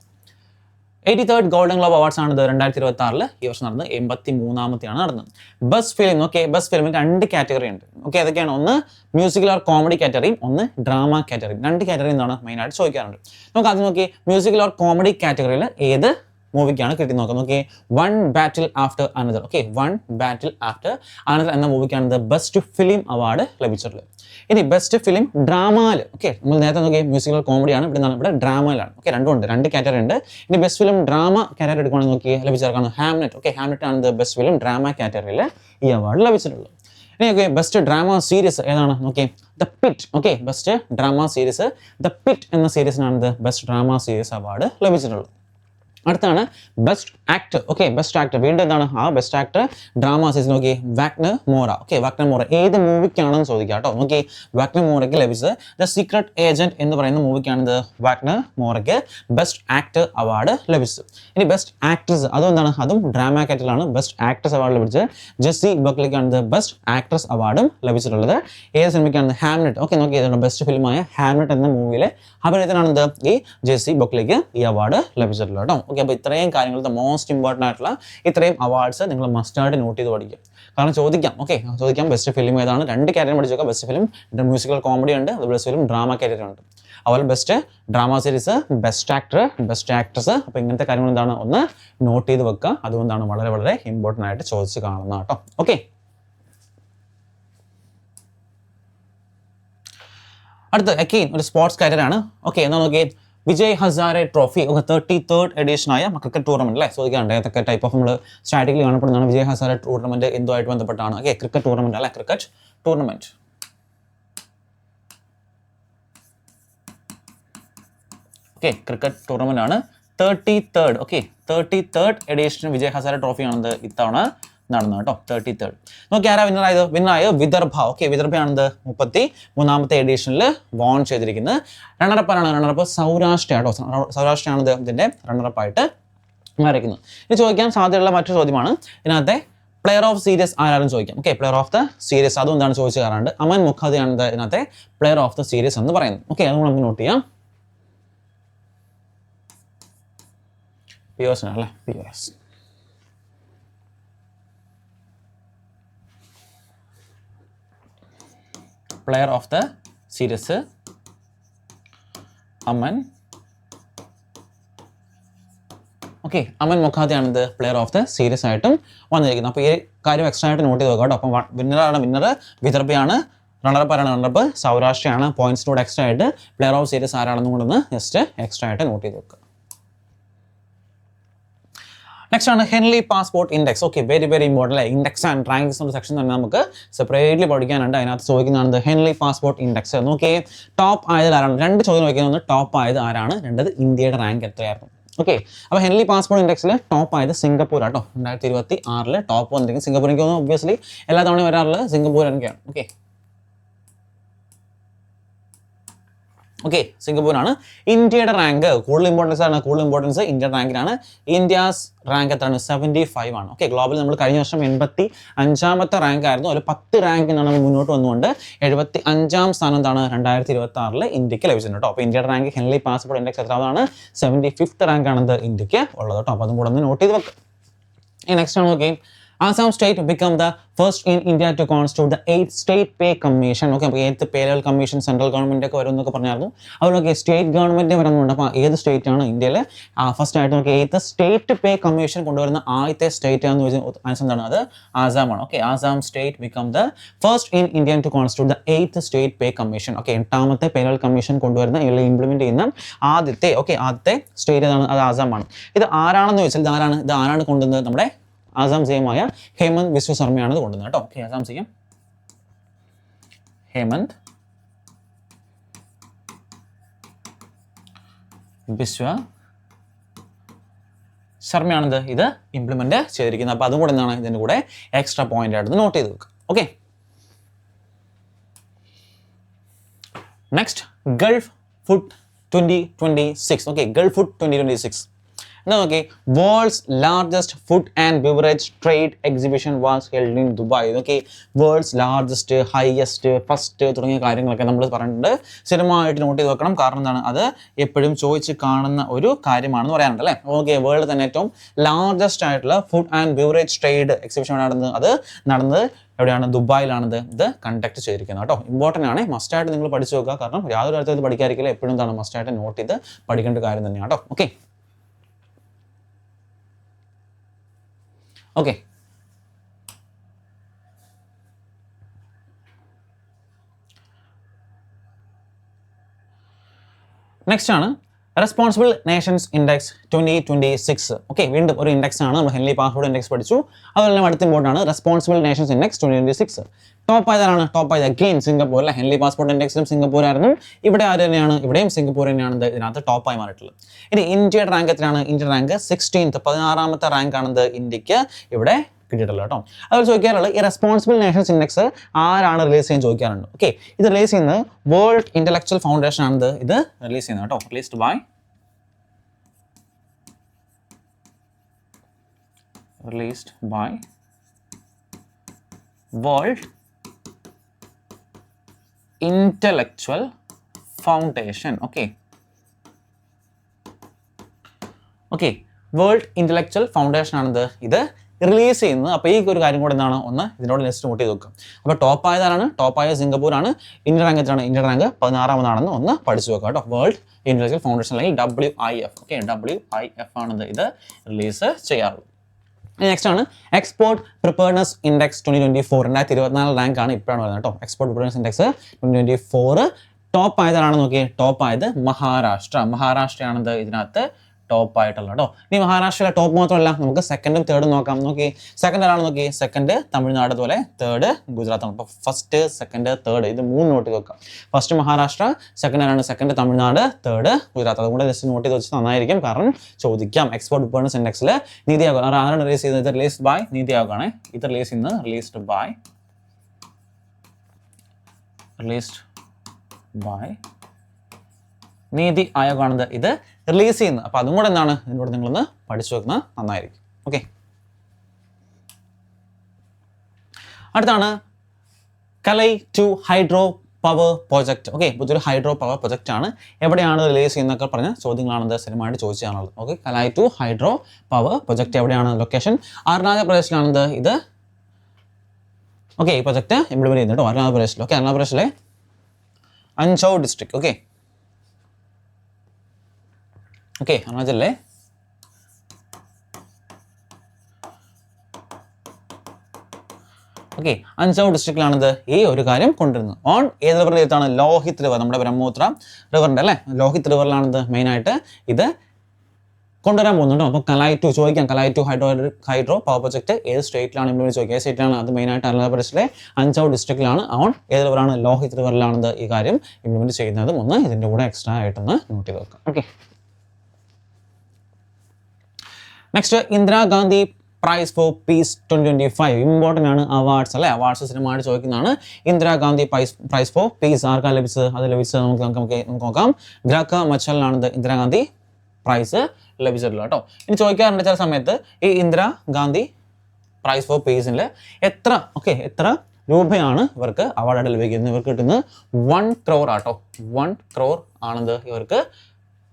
83rd ഗോൾഡൻ ഗ്ലോബ് അവാർഡ്സ് ആണ് 2026 ഈ വർഷം നടന്നത്. 83ാമത്തെയാണ് നടന്നത്. Best film. ഓക്കെ, ബെസ്റ്റ് ഫിലിമിന് 2 കാറ്റഗറി ഉണ്ട്. ഓക്കെ, അതൊക്കെയാണ് ഒന്ന് മ്യൂസിക്കൽ ഓർ കോമഡി കാറ്റഗറിയും ഒന്ന് ഡ്രാമ കാറ്റഗറിയും. 2 കാറ്റഗറി എന്താണ് മെയിനായിട്ട് ചോദിക്കാറുണ്ട്. നമുക്ക് ആദ്യം നോക്കി മ്യൂസിക്കൽ ഓർ കോമഡി കാറ്റഗറിയിൽ ഏത് മൂവിക്കാണ് കിട്ടി നോക്കാം. നോക്കി, വൺ ബാറ്റിൽ ആഫ്റ്റർ അനദർ. ഓക്കെ, വൺ ബാറ്റിൽ ആഫ്റ്റർ അനദർ എന്ന മൂവിക്കാണ് ബെസ്റ്റ് ഫിലിം അവാർഡ് ലഭിച്ചിട്ടുള്ളത്. ഇനി ബെസ്റ്റ് ഫിലിം ഡ്രാമയിൽ. ഓക്കെ, നമ്മൾ നേരത്തെ നോക്കി മ്യൂസിക്കൽ കോമഡിയാണ്, ഇവിടെ ഡ്രാമയിലാണ്. ഓക്കെ, രണ്ടും ഉണ്ട്, 2 കാറ്റഗറി ഉണ്ട്. ഇനി ബെസ്റ്റ് ഫിലിം ഡ്രാമ കാറ്റഗറി എടുക്കുകയാണെങ്കിൽ നോക്കി ലഭിച്ചിരിക്കുകയാണ് ഹാംലെറ്റ്. ഓക്കെ, ഹാംലെറ്റ് ആണ് ബെസ്റ്റ് ഫിലിം ഡ്രാമ കാറ്റഗറിയിൽ ഈ അവാർഡ് ലഭിച്ചിട്ടുള്ളത്. ഇനി ഓക്കെ, ബെസ്റ്റ് ഡ്രാമ സീരീസ് ഏതാണ്? നോക്കി, the Pitt. Okay, best drama series the Pitt എന്ന സീരീസിനാണ് ബെസ്റ്റ് ഡ്രാമ സീരീസ് അവാർഡ് ലഭിച്ചിട്ടുള്ളത്. അടുത്താണ് best actor. Okay, best actor വീണ്ടും എന്താണ് ആ ബെസ്റ്റ് ആക്ടർ ഡ്രാമ സീരീസ്. നോക്കി, Wagner Moura. Okay, Wagner Moura ഏത് മൂവിക്കാണെന്ന് ചോദിക്കുക കേട്ടോ. നോക്കി, വാഗ്നർ മോറയ്ക്ക് ലഭിച്ചത് ദ സീക്രട്ട് ഏജന്റ് എന്ന് പറയുന്ന മൂവിക്കാണ് വാഗ്നർ മോറയ്ക്ക് ബെസ്റ്റ് ആക്ടർ അവാർഡ് ലഭിച്ചത്. ഇനി ബെസ്റ്റ് ആക്ട്രസ് അതും ഡ്രാമ കാറ്റഗറിയിലാണ് ബെസ്റ്റ് ആക്ട്രസ് അവാർഡ് ലഭിച്ചത്. ജെസ്സി ബക്ലിക്കാണ് ബെസ്റ്റ് ആക്ട്രസ് അവാർഡും ലഭിച്ചിട്ടുള്ളത്. ഏത് സിനിമയ്ക്കാണ്? ഹാംലെറ്റ്. ഓക്കെ, നോക്കി, ബെസ്റ്റ് ഫിലിമായ ഹാംലെറ്റ് എന്ന മൂവിയിലെ അഭിനയത്തിനാണ് ഈ ജെസ്സി ബക്ലിക്ക് ഈ അവാർഡ് ലഭിച്ചിട്ടുള്ളത് കേട്ടോ. ഓക്കെ, അപ്പോൾ ഇത്രയും കാര്യങ്ങൾ മോസ്റ്റ് ഇമ്പോർട്ടൻ്റ് ആയിട്ടുള്ള ഇത്രയും അവാർഡ്സ് നിങ്ങൾ മസ്റ്റായിട്ട് നോട്ട് ചെയ്ത് പഠിക്കുക. കാരണം ചോദിക്കാം. ഓക്കെ, ചോദിക്കാം ബെസ്റ്റ് ഫിലിം ഏതാണ്? 2 കാറ്റഗറി പഠിച്ചു നോക്കാം. ബെസ്റ്റ് ഫിലിം മ്യൂസിക്കൽ കോമഡി ഉണ്ട്, ബെസ്റ്റ് ഫിലിം ഡ്രാമ കാറ്റഗറി ഉണ്ട്. അതുപോലെ best drama series, best actor, best actress. അപ്പോൾ ഇങ്ങനത്തെ കാര്യങ്ങൾ എന്താണ് ഒന്ന് നോട്ട് ചെയ്ത് വെക്കുക. അതുകൊണ്ടാണ് വളരെ വളരെ ഇമ്പോർട്ടൻ്റ് ആയിട്ട് ചോദിച്ച് കാണുന്നത് കേട്ടോ. ഓക്കെ, അടുത്ത അഗെയിൻ ഒരു സ്പോർട്സ് കാറ്റഗറി ആണ്. ഓക്കെ, എന്നാൽ നോക്കി, വിജയ് ഹസാരെ ട്രോഫി. 33rd എഡിഷനായ ക്രിക്കറ്റ് ടൂർണമെന്റ് അല്ലേ ചോദിക്കാറുണ്ട്. ഏതൊക്കെ ടൈപ്പ് ഓഫ് നമ്മൾ സ്ട്രാറ്റജിയിൽ കാണപ്പെടുന്നതാണ്. വിജയ് ഹസാരെ ടൂർണമെന്റ് എന്തുമായിട്ട് ബന്ധപ്പെട്ടാണ്? ഓക്കെ, ക്രിക്കറ്റ് ടൂർണമെന്റ് അല്ലേ, cricket tournament. Okay, cricket tournament ആണ് 33rd. Okay, 33rd edition Vijay Hazare trophy ആണത് ഇത്തവണ നടന്നു കേട്ടോ. 33rd. നോക്കി, ആരാ വിന്നറായത്? വിദർഭ. ഓക്കെ, വിദർഭയാണത് 33ാമത്തെ എഡിഷനിൽ വോൺ ചെയ്തിരിക്കുന്നത്. റണ്ണറപ്പ് സൗരാഷ്ട്ര കേട്ടോ. സൗരാഷ്ട്രയാണ് ഇതിൻ്റെ റണ്ണറപ്പായിട്ട് മാറിയിരിക്കുന്നത്. ഇനി ചോദിക്കാൻ സാധ്യതയുള്ള മറ്റൊരു ചോദ്യമാണ് ഇതിനകത്തെ പ്ലെയർ ഓഫ് സീരീസ് ആരാരും ചോദിക്കാം. Okay, player of the series അതും എന്താണ് ചോദിച്ചു കാണാറുണ്ട്. അമൻ മുഖർജിയാണ് ഇതിനകത്തെ പ്ലെയർ ഓഫ് ദ സീരീസ് എന്ന് പറയുന്നത്. ഓക്കെ, അതുകൊണ്ട് നമുക്ക് നോട്ട് ചെയ്യാം. POS അല്ലേ, POS. Player of the series Aman. Okay, Aman മുഖർജിയാണ് പ്ലെയർ ഓഫ് ദ സീരീസ് ആയിട്ടും വന്നിരിക്കുന്നത്. അപ്പോൾ ഈ കാര്യം എക്സ്ട്രാ ആയിട്ട് നോട്ട് ചെയ്ത് വെക്കാം കേട്ടോ. അപ്പം വിന്നർ വിദർഭയാണ്, റണ്ണറപ്പ് സൗരാഷ്ട്രയാണ്. പോയിന്റ്സിനോട് എക്സ്ട്രാ ആയിട്ട് പ്ലെയർ ഓഫ് സീരീസ് ആരാണെന്നും കൂടെ ഒന്ന് ജസ്റ്റ് എക്സ്ട്രാ ആയിട്ട് നോട്ട് ചെയ്ത് വെക്കുക. നെക്സ്റ്റ് ആണ് Henley passport index. Okay, very very important അല്ലേ. ഇൻഡെക്സ് ആൻഡ് റാങ്കിങ്സ് എന്ന സെക്ഷൻ തന്നെ നമുക്ക് സെപ്പറേറ്റ്ലി പഠിക്കാനുണ്ട്. അതിനകത്ത് ചോദിക്കുന്നതാണ് ഹെൻലി പാസ്പോർട്ട് ഇൻഡെക്സ്. നോക്കിയേ, ടോപ്പ് ആയത് ആരാണ്? 2 ചോദ്യം ചോദിക്കുന്നത്. ടോപ്പ് ആയത് ആരാണ്? 2 ഇന്ത്യയുടെ റാങ്ക് എത്രയായിരുന്നു? ഓക്കെ, അപ്പോൾ ഹെൻലി പാസ്പോർട്ട് ഇൻഡെക്സിൽ ടോപ്പ് ആയത് സിംഗപ്പൂർ ആട്ടോ. 2026 ടോപ്പ് വന്നിരിക്കുന്നത് സിംഗപ്പൂർ. എനിക്ക് തോന്നുന്നു ഒബ്വിയസ്ലി എല്ലാ തവണയും വരാറുള്ളത് സിംഗപ്പൂർ ഒക്കെയാണ്. ഓക്കെ, ഓക്കെ, സിംഗപ്പൂരാണ്. ഇന്ത്യയുടെ റാങ്ക് കൂടുതൽ ഇമ്പോർട്ടൻസ് ആണ്, കൂടുതൽ ഇമ്പോർട്ടൻസ് ഇന്ത്യൻ റാങ്കിനാണ്. ഇന്ത്യാസ് റാങ്ക് എത്രയാണ്? 75 ആണ്. ഓക്കെ, ഗ്ലോബൽ നമ്മൾ കഴിഞ്ഞ വർഷം 85ാമത്തെ റാങ്ക് ആയിരുന്നു. ഒരു 10 റാങ്കിനാണ് നമ്മൾ മുന്നോട്ട് വന്നുകൊണ്ട് 75ാം സ്ഥാനം എന്താണ് 2026 ഇന്ത്യക്ക് ലഭിച്ചിട്ടുണ്ട് കേട്ടോ. അപ്പോൾ ഇന്ത്യയുടെ റാങ്ക് ഹെൻലി പാസ്പോർട്ട് ഇൻഡെക്സ് എത്രയാണ്? 75th റാങ്ക് ആണത് ഇന്ത്യക്ക് ഉള്ളത് കേട്ടോ. അപ്പോൾ അതും കൂടെ ഒന്ന് നോട്ട് ചെയ്ത് വെക്കാം. നെക്സ്റ്റ് ആണ് okay, Assam state become the first in India to constitute the 8th state pay commission. Okay, അപ്പോൾ 8th payroll commission central government ഒക്കെ വരും എന്നൊക്കെ പറഞ്ഞായിരുന്നു. അതുപോലെ സ്റ്റേറ്റ് ഗവൺമെന്റ് വരുന്നുണ്ട്. അപ്പോൾ ഏത് സ്റ്റേറ്റ് ആണ് ഇന്ത്യയിൽ ഫസ്റ്റ് ആയിട്ട് നോക്കി 8th സ്റ്റേറ്റ് പേ കമ്മീഷൻ കൊണ്ടുവരുന്ന ആദ്യത്തെ സ്റ്റേറ്റ് എന്ന് ചോദിച്ചാൽ ആൻസർ എന്താണ്? അത് ആസാം ആണ്. Okay, Assam state become the first in India to constitute the 8th state pay commission. Okay, 8ാമത്തെ പേരോൾ കമ്മീഷൻ കൊണ്ടുവരുന്ന അല്ലെങ്കിൽ ഇംപ്ലിമെന്റ് ചെയ്യുന്ന ആദ്യത്തെ സ്റ്റേറ്റ് ഏതാണ്? അത് ആസാം ആണ്. ഇത് ആരാണെന്ന് ചോദിച്ചാൽ ഇത് ആരാണ് കൊണ്ടുവന്നത്? നമ്മുടെ ആസാം സി എം ആയ ഹേമന്ത് ബിശ്വ ശർമ്മയാണ് ഇത് കൊണ്ടുവന്നത് കേട്ടോ. Okay, Assam C M Himanta Biswa ശർമ്മയാണിത് ഇത് ഇംപ്ലിമെന്റ് ചെയ്തിരിക്കുന്നത്. അപ്പോൾ അതും കൂടെ എന്താണ് ഇതിൻ്റെ കൂടെ എക്സ്ട്രാ പോയിന്റ് ആയിട്ട് നോട്ട് ചെയ്ത് വെക്കുക. Okay, next Gulf food 2026. Okay, Gulf food 2026 എന്താ നോക്കി? World's largest food and beverage trade exhibition was held in Dubai. Okay, world's largest, highest, first തുടങ്ങിയ കാര്യങ്ങളൊക്കെ നമ്മൾ പറഞ്ഞിട്ടുണ്ട്. സ്ഥിരമായിട്ട് നോട്ട് ചെയ്ത് വെക്കണം. കാരണം എന്താണ്? അത് എപ്പോഴും ചോദിച്ച് കാണുന്ന ഒരു കാര്യമാണെന്ന് പറയാനുണ്ട് അല്ലേ. ഓക്കെ, വേൾഡ് തന്നെ ഏറ്റവും ലാർജസ്റ്റ് ആയിട്ടുള്ള food and beverage trade exhibition നടന്നത് എവിടെയാണ്? ദുബായിലാണിത് ഇത് കണ്ടക്ട് ചെയ്തിരിക്കുന്നത് കേട്ടോ. ഇമ്പോർട്ടൻ്റ് ആണ്, മസ്റ്റായിട്ട് നിങ്ങൾ പഠിച്ചു വെക്കുക. കാരണം യാതൊരു തരത്തിൽ ഇത് പഠിക്കാതിരിക്കില്ല, എപ്പോഴും എന്താണ് മസ്റ്റായിട്ട് നോട്ട് ചെയ്ത് പഠിക്കേണ്ട കാര്യം തന്നെയാണ് കേട്ടോ. ഓക്കെ ഓക്കെ, നെക്സ്റ്റ് ആണ് റെസ്പോൺസിബിൾ നേഷൻസ് ഇൻഡെക്സ് 2026. ഓക്കെ, വീണ്ടും ഒരു ഇൻഡെക്സ് ആണ്. നമ്മൾ ഹെൻലി പാസ്പോർട്ട് ഇൻഡെക്സ് പഠിച്ചു. അതുപോലെ തന്നെ അടുത്ത ഇമ്പോർട്ടൻ്റ് ആണ് റെസ്പോൺസിബിൾ നേഷൻസ് ഇൻഡെക്സ് 2026. ടോപ്പ് ആയതാണ്? ടോപ്പ് ആയത് അഗെയിൻ സിംഗപ്പൂർ അല്ലെ. ഹെൻലി പാസ്പോർട്ട് ഇൻഡെക്സിലും സിംഗപ്പൂർ ആയിരുന്നു. ഇവിടെ ആര് തന്നെയാണ്? ഇവിടെയും സിംഗപ്പൂർ തന്നെയാണ് ഇതിനകത്ത് ടോപ്പായി മാറിയിട്ടുള്ളത്. ഇനി ഇന്ത്യയുടെ റാങ്ക് എത്രയാണ്? ഇന്ത്യയുടെ റാങ്ക് 16th 16ാമത്തെ റാങ്ക് ആണത് ഇന്ത്യക്ക് ഇവിടെ കിട്ടിയിട്ടുള്ളത് കേട്ടോ. അതുപോലെ ചോദിക്കാറുള്ളത് ഈ റെസ്പോൺസിബിൾ നേഷൻസ് ഇൻഡെക്സ് ആരാണ് റിലീസ് ചെയ്യാൻ ചോദിക്കാറുണ്ട്. ഓക്കെ, ഇത് റിലീസ് ചെയ്യുന്നത് വേൾഡ് ഇന്റലക്ച്വൽ ഫൗണ്ടേഷൻ ആണ് ഇത് റിലീസ് ചെയ്യുന്നത് കേട്ടോ. Released by World Intellectual Foundation. Okay, World Intellectual Foundation ആണിത് ഇത് റിലീസ് ചെയ്യുന്നത്. അപ്പോൾ ഈ ഒരു കാര്യം കൂടെ എന്താണ് ഒന്ന് ഇതിനോട് നെക്സ്റ്റ് നോട്ട് ചെയ്ത് വെക്കുക. അപ്പോൾ ടോപ്പ് ആയതാണ്? ടോപ്പായ സിംഗപ്പൂർ ആണ്. ഇന്ത്യൻ റാങ്ക് എത്രയാണ്? ഇന്ത്യൻ റാങ്ക് 16ാമതാണെന്ന് ഒന്ന് പഠിച്ചു വെക്കുക കേട്ടോ. വേൾഡ് ഇന്റലക്ച്വൽ ഫൗണ്ടേഷൻ അല്ലെങ്കിൽ WIF. ഓക്കെ, WIF ആണിത് ഇത് റിലീസ് ചെയ്യാറുള്ളത്. നെക്സ്റ്റ് ആണ് എക്സ്പോർട്ട് പ്രിപ്പയർനെസ് ഇൻഡെക്സ് 2024. 2024 റാങ്ക് ആണ് ഇപ്പോഴാണ് വരുന്നത് കേട്ടോ. എക്സ്പോർട്ട് പ്രിപ്പയർനെസ് ഇൻഡെക്സ് 2024 ടോപ്പ് ആയതാണ് നോക്കി. ടോപ്പ് ആയത് മഹാരാഷ്ട്രയാണിത് ഇതിനകത്ത് ടോപ്പ് ആയിട്ടുള്ള കേട്ടോ. ഇനി മഹാരാഷ്ട്രയിലെ ടോപ്പ് മാത്രമല്ല, നമുക്ക് സെക്കൻഡും തേർഡും നോക്കാം. നോക്കി, സെക്കൻഡ് ആരാണ് നോക്കി? സെക്കൻഡ് തമിഴ്നാട്, അതുപോലെ തേർഡ് ഗുജറാത്താണ്. അപ്പോൾ ഫസ്റ്റ്, സെക്കൻഡ്, തേർഡ് ഇത് 3 നോട്ട് ചെയ്ത് വെക്കാം. ഫസ്റ്റ് മഹാരാഷ്ട്ര, സെക്കൻഡ് ആരാണ്? Second Tamil Nadu, third Gujarat. അതുകൊണ്ട് ജസ്റ്റ് നോട്ട് ചെയ്ത് വെച്ച് നന്നായിരിക്കും, കാരണം ചോദിക്കാം. എക്സ്പോർട്ട് പ്രിപ്പയർനെസ് ഇൻഡെക്സിൽ നീതി ആയോഗ് ആരാണ് റിലീസ് ചെയ്തത്? ഇത് റിലീസ്ഡ് ബൈ നീതി ആയോഗ് ആണ്. ഇത് റിലീസ്ഡ് ബൈ നീതി ആയോഗ് ആണിത് ഇത് റിലീസ് ചെയ്യുന്നത്. അപ്പോൾ അതും കൂടെ എന്താണ് ഇതിനോട് നിങ്ങളൊന്ന് പഠിച്ചു വെക്കുന്നത് നന്നായിരിക്കും. ഓക്കെ, അടുത്താണ് Kalai 2 hydro power project. Okay, ഇതൊരു ഹൈഡ്രോ പവർ പ്രൊജക്റ്റ് ആണ്. എവിടെയാണ് റിലീസ് ചെയ്യുന്നതൊക്കെ പറഞ്ഞ ചോദ്യങ്ങളാണ് സ്ഥിരമായിട്ട് ചോദിച്ചാണുള്ളത്. Okay, Kalai 2 hydro power project എവിടെയാണ്? ലൊക്കേഷൻ അരുണാചൽ പ്രദേശിലാണിത് ഇത്. ഓക്കെ, ഈ പ്രൊജക്റ്റ് ഇംപ്ലിമെന്റ് ചെയ്യുന്നത് കേട്ടോ അരുണാചൽ പ്രദേശിൽ. ഓക്കെ, അരുണാചൽ പ്രദേശിലെ അഞ്ചൗ ഡിസ്ട്രിക്ട്. ഓക്കെ, അരുണാചലിലെ അഞ്ചൗ ഡിസ്ട്രിക്റ്റിലാണിത് ഈ ഒരു കാര്യം കൊണ്ടുവരുന്നത്. ഓൺ ഏത് റിവറിൻ്റെ അടുത്താണ്? ലോഹിത് റിവർ, നമ്മുടെ ബ്രഹ്മപുത്ര റിവറിൻ്റെ അല്ലേ, ലോഹിത് റിവറിലാണിത് മെയിനായിട്ട് ഇത് കൊണ്ടുവരാൻ പോകുന്നുണ്ടോ. അപ്പോൾ കലായ് 2 ചോദിക്കാം. കലായ് 2 ഹൈഡ്രോ പവർ പ്രൊജക്ട് ഏത് സ്റ്റേറ്റിലാണ് ഇംപ്ലിമെന്റ് ചോദിക്കുക? ഏത് സ്റ്റേറ്റിലാണ്? അത് മെയിനായിട്ട് അരുണാചൽ പ്രദേശിലെ അഞ്ചൗ ഡിസ്ട്രിക്റ്റിലാണ്. ഓൺ ഏത് റിവറാണ്? ലോഹിത് റിവറിലാണിത് ഈ കാര്യം ഇംപ്ലിമെന്റ് ചെയ്യുന്നതും ഒന്ന് ഇതിൻ്റെ കൂടെ എക്സ്ട്രാ ആയിട്ടൊന്ന് നോട്ട് ചെയ്ത് വെക്കാം. Okay, next Indira Gandhi prize for peace 2025. Important ആണ് അവാർഡ്സ് അല്ലേ, അവാർഡ്സ് സ്ഥിരമായിട്ട് ചോദിക്കുന്നതാണ്. ഇന്ദിരാഗാന്ധി പ്രൈസ് ഫോർ പീസ് ആർക്കാണ് ലഭിച്ചത്? അത് ലഭിച്ചത് നമുക്ക് നോക്കാം, ഗ്രേക്ക മച്ചലിനാണ് ഇന്ദിരാഗാന്ധി പ്രൈസ് ലഭിച്ചിട്ടുള്ളത് കേട്ടോ. ഇനി ചോദിക്കാറുണ്ട് ചില സമയത്ത് ഈ ഇന്ദിരാഗാന്ധി പ്രൈസ് ഫോർ പീസിൽ എത്ര രൂപയാണ് ഇവർക്ക് അവാർഡായിട്ട് ലഭിക്കുന്നത്? ഇവർക്ക് കിട്ടുന്നത് 1 crore ആട്ടോ. 1 crore ആണെന്ന് ഇവർക്ക്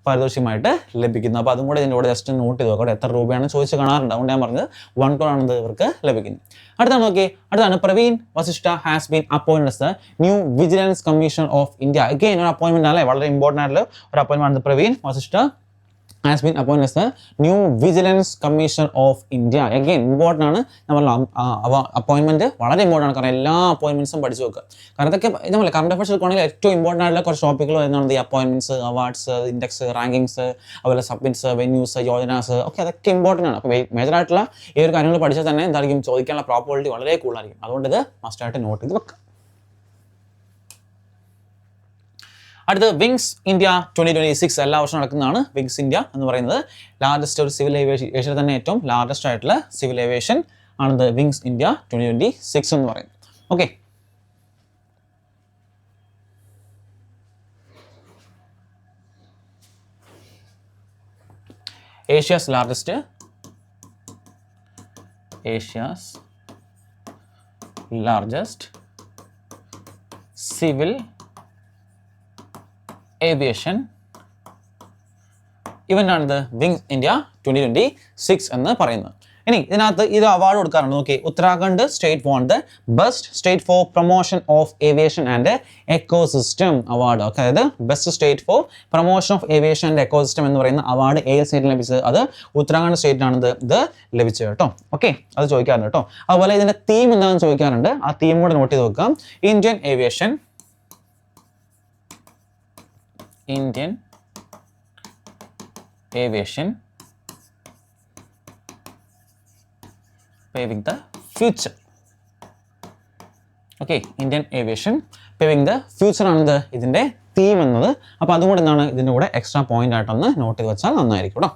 പാരിതോഷികമായിട്ട് ലഭിക്കുന്നത്. അപ്പോൾ അതും കൂടെ ഇതിൻ്റെ കൂടെ ജസ്റ്റ് നോട്ട് ചെയ്ത് നോക്കാം. എത്ര രൂപയാണ് ചോദിച്ച് കാണാറുണ്ട്, അതുകൊണ്ട് ഞാൻ പറഞ്ഞത് 1 crore ആണെന്ന് ഇവർക്ക് ലഭിക്കുന്നത്. അടുത്താണ് Praveen Vashishtha has been appointed as the new vigilance commission of India. Again ഒരു അപ്പോയിൻമെന്റ് അല്ലേ, വളരെ ഇമ്പോർട്ടൻ്റ് ആയിട്ടുള്ള ഒരു അപ്പോയിൻമെന്റ് ആണ്. Praveen Vasishtha has been appointed as the new Vigilance Commission of India. Again important ആണ്. നമ്മൾ അപ്പോയിൻമെന്റ് വളരെ ഇമ്പോർട്ടൻ്റ് ആണ്, കാരണം എല്ലാ അപ്പോയിൻമെന്റ്സും പഠിച്ചു വെക്കുക. കാരണം ഇതൊക്കെ നമ്മൾ കറണ്ട് അഫയേഴ്സ് എടുക്കുകയാണെങ്കിൽ ഏറ്റവും ഇമ്പോർട്ടൻ്റ് ആയിട്ടുള്ള കുറച്ച് ടോപ്പിക്കുകൾ വരുന്നതാണ് ഈ അപ്പോയിൻമെന്റ്സ്, അവാർഡ്സ്, ഇൻഡെക്സ്, റാങ്കിങ്സ്, അതുപോലെ സബ്മിറ്റ്സ്, വെന്യൂസ്, യോജനാസ്, ഒക്കെ അതൊക്കെ ഇമ്പോർട്ടൻ്റ് ആണ്. അപ്പോൾ മേജറായിട്ടുള്ള ഈ ഒരു കാര്യങ്ങൾ പഠിച്ചാൽ തന്നെ എന്തായിരിക്കും ചോദിക്കാനുള്ള പ്രോബബിലിറ്റി വളരെ കൂടുതലായിരിക്കും. അതുകൊണ്ട് ഇത് മസ്റ്റായിട്ട് നോട്ട് ചെയ്ത് വെക്കുക. അടുത്ത് വിങ്സ് ഇന്ത്യ 2026 എല്ലാ വർഷവും നടക്കുന്നതാണ്. വിങ്സ് ഇന്ത്യ എന്ന് പറയുന്നത് ലാർജസ്റ്റ് ഒരു സിവിൽ ഏവിയേഷൻ, ഏഷ്യയിൽ തന്നെ ഏറ്റവും ലാർജസ്റ്റ് ആയിട്ടുള്ള സിവിൽ ഏവിയേഷൻ ആണിത് വിങ്സ് ഇന്ത്യ 2026 എന്ന് പറയുന്നത്. Okay, Asia's largest civil aviation event ആണിത് വിങ്സ് ഇന്ത്യ 2026 എന്ന് പറയുന്നത്. ഇനി ഇതിനകത്ത് ഇത് അവാർഡ് കൊടുക്കാറുണ്ട്. നോക്കി, Uttarakhand state won the best state for promotion of aviation and ecosystem award. അതായത് best state for promotion of aviation and ecosystem എന്ന് പറയുന്ന അവാർഡ് ഏത് സ്റ്റേറ്റിന് ലഭിച്ചത്? അത് ഉത്തരാഖണ്ഡ് സ്റ്റേറ്റിനാണ് ഇത് ലഭിച്ചത് കേട്ടോ. ഓക്കെ, അത് ചോദിക്കാറുണ്ട് കേട്ടോ. അതുപോലെ ഇതിന്റെ തീം എന്താണെന്ന് ചോദിക്കാറുണ്ട്. ആ തീം കൂടെ നോട്ട് ചെയ്ത് നോക്കാം. Indian aviation paving the future. Okay, Indian aviation paving the future ആണ് ഇതിന്റെ തീം എന്നത്. അപ്പോൾ അതുകൊണ്ട് എന്താണ് ഇതിൻ്റെ കൂടെ എക്സ്ട്രാ പോയിന്റ് ആയിട്ടൊന്ന് നോട്ട് ചെയ്ത് വെച്ചാൽ നന്നായിരിക്കും കേട്ടോ.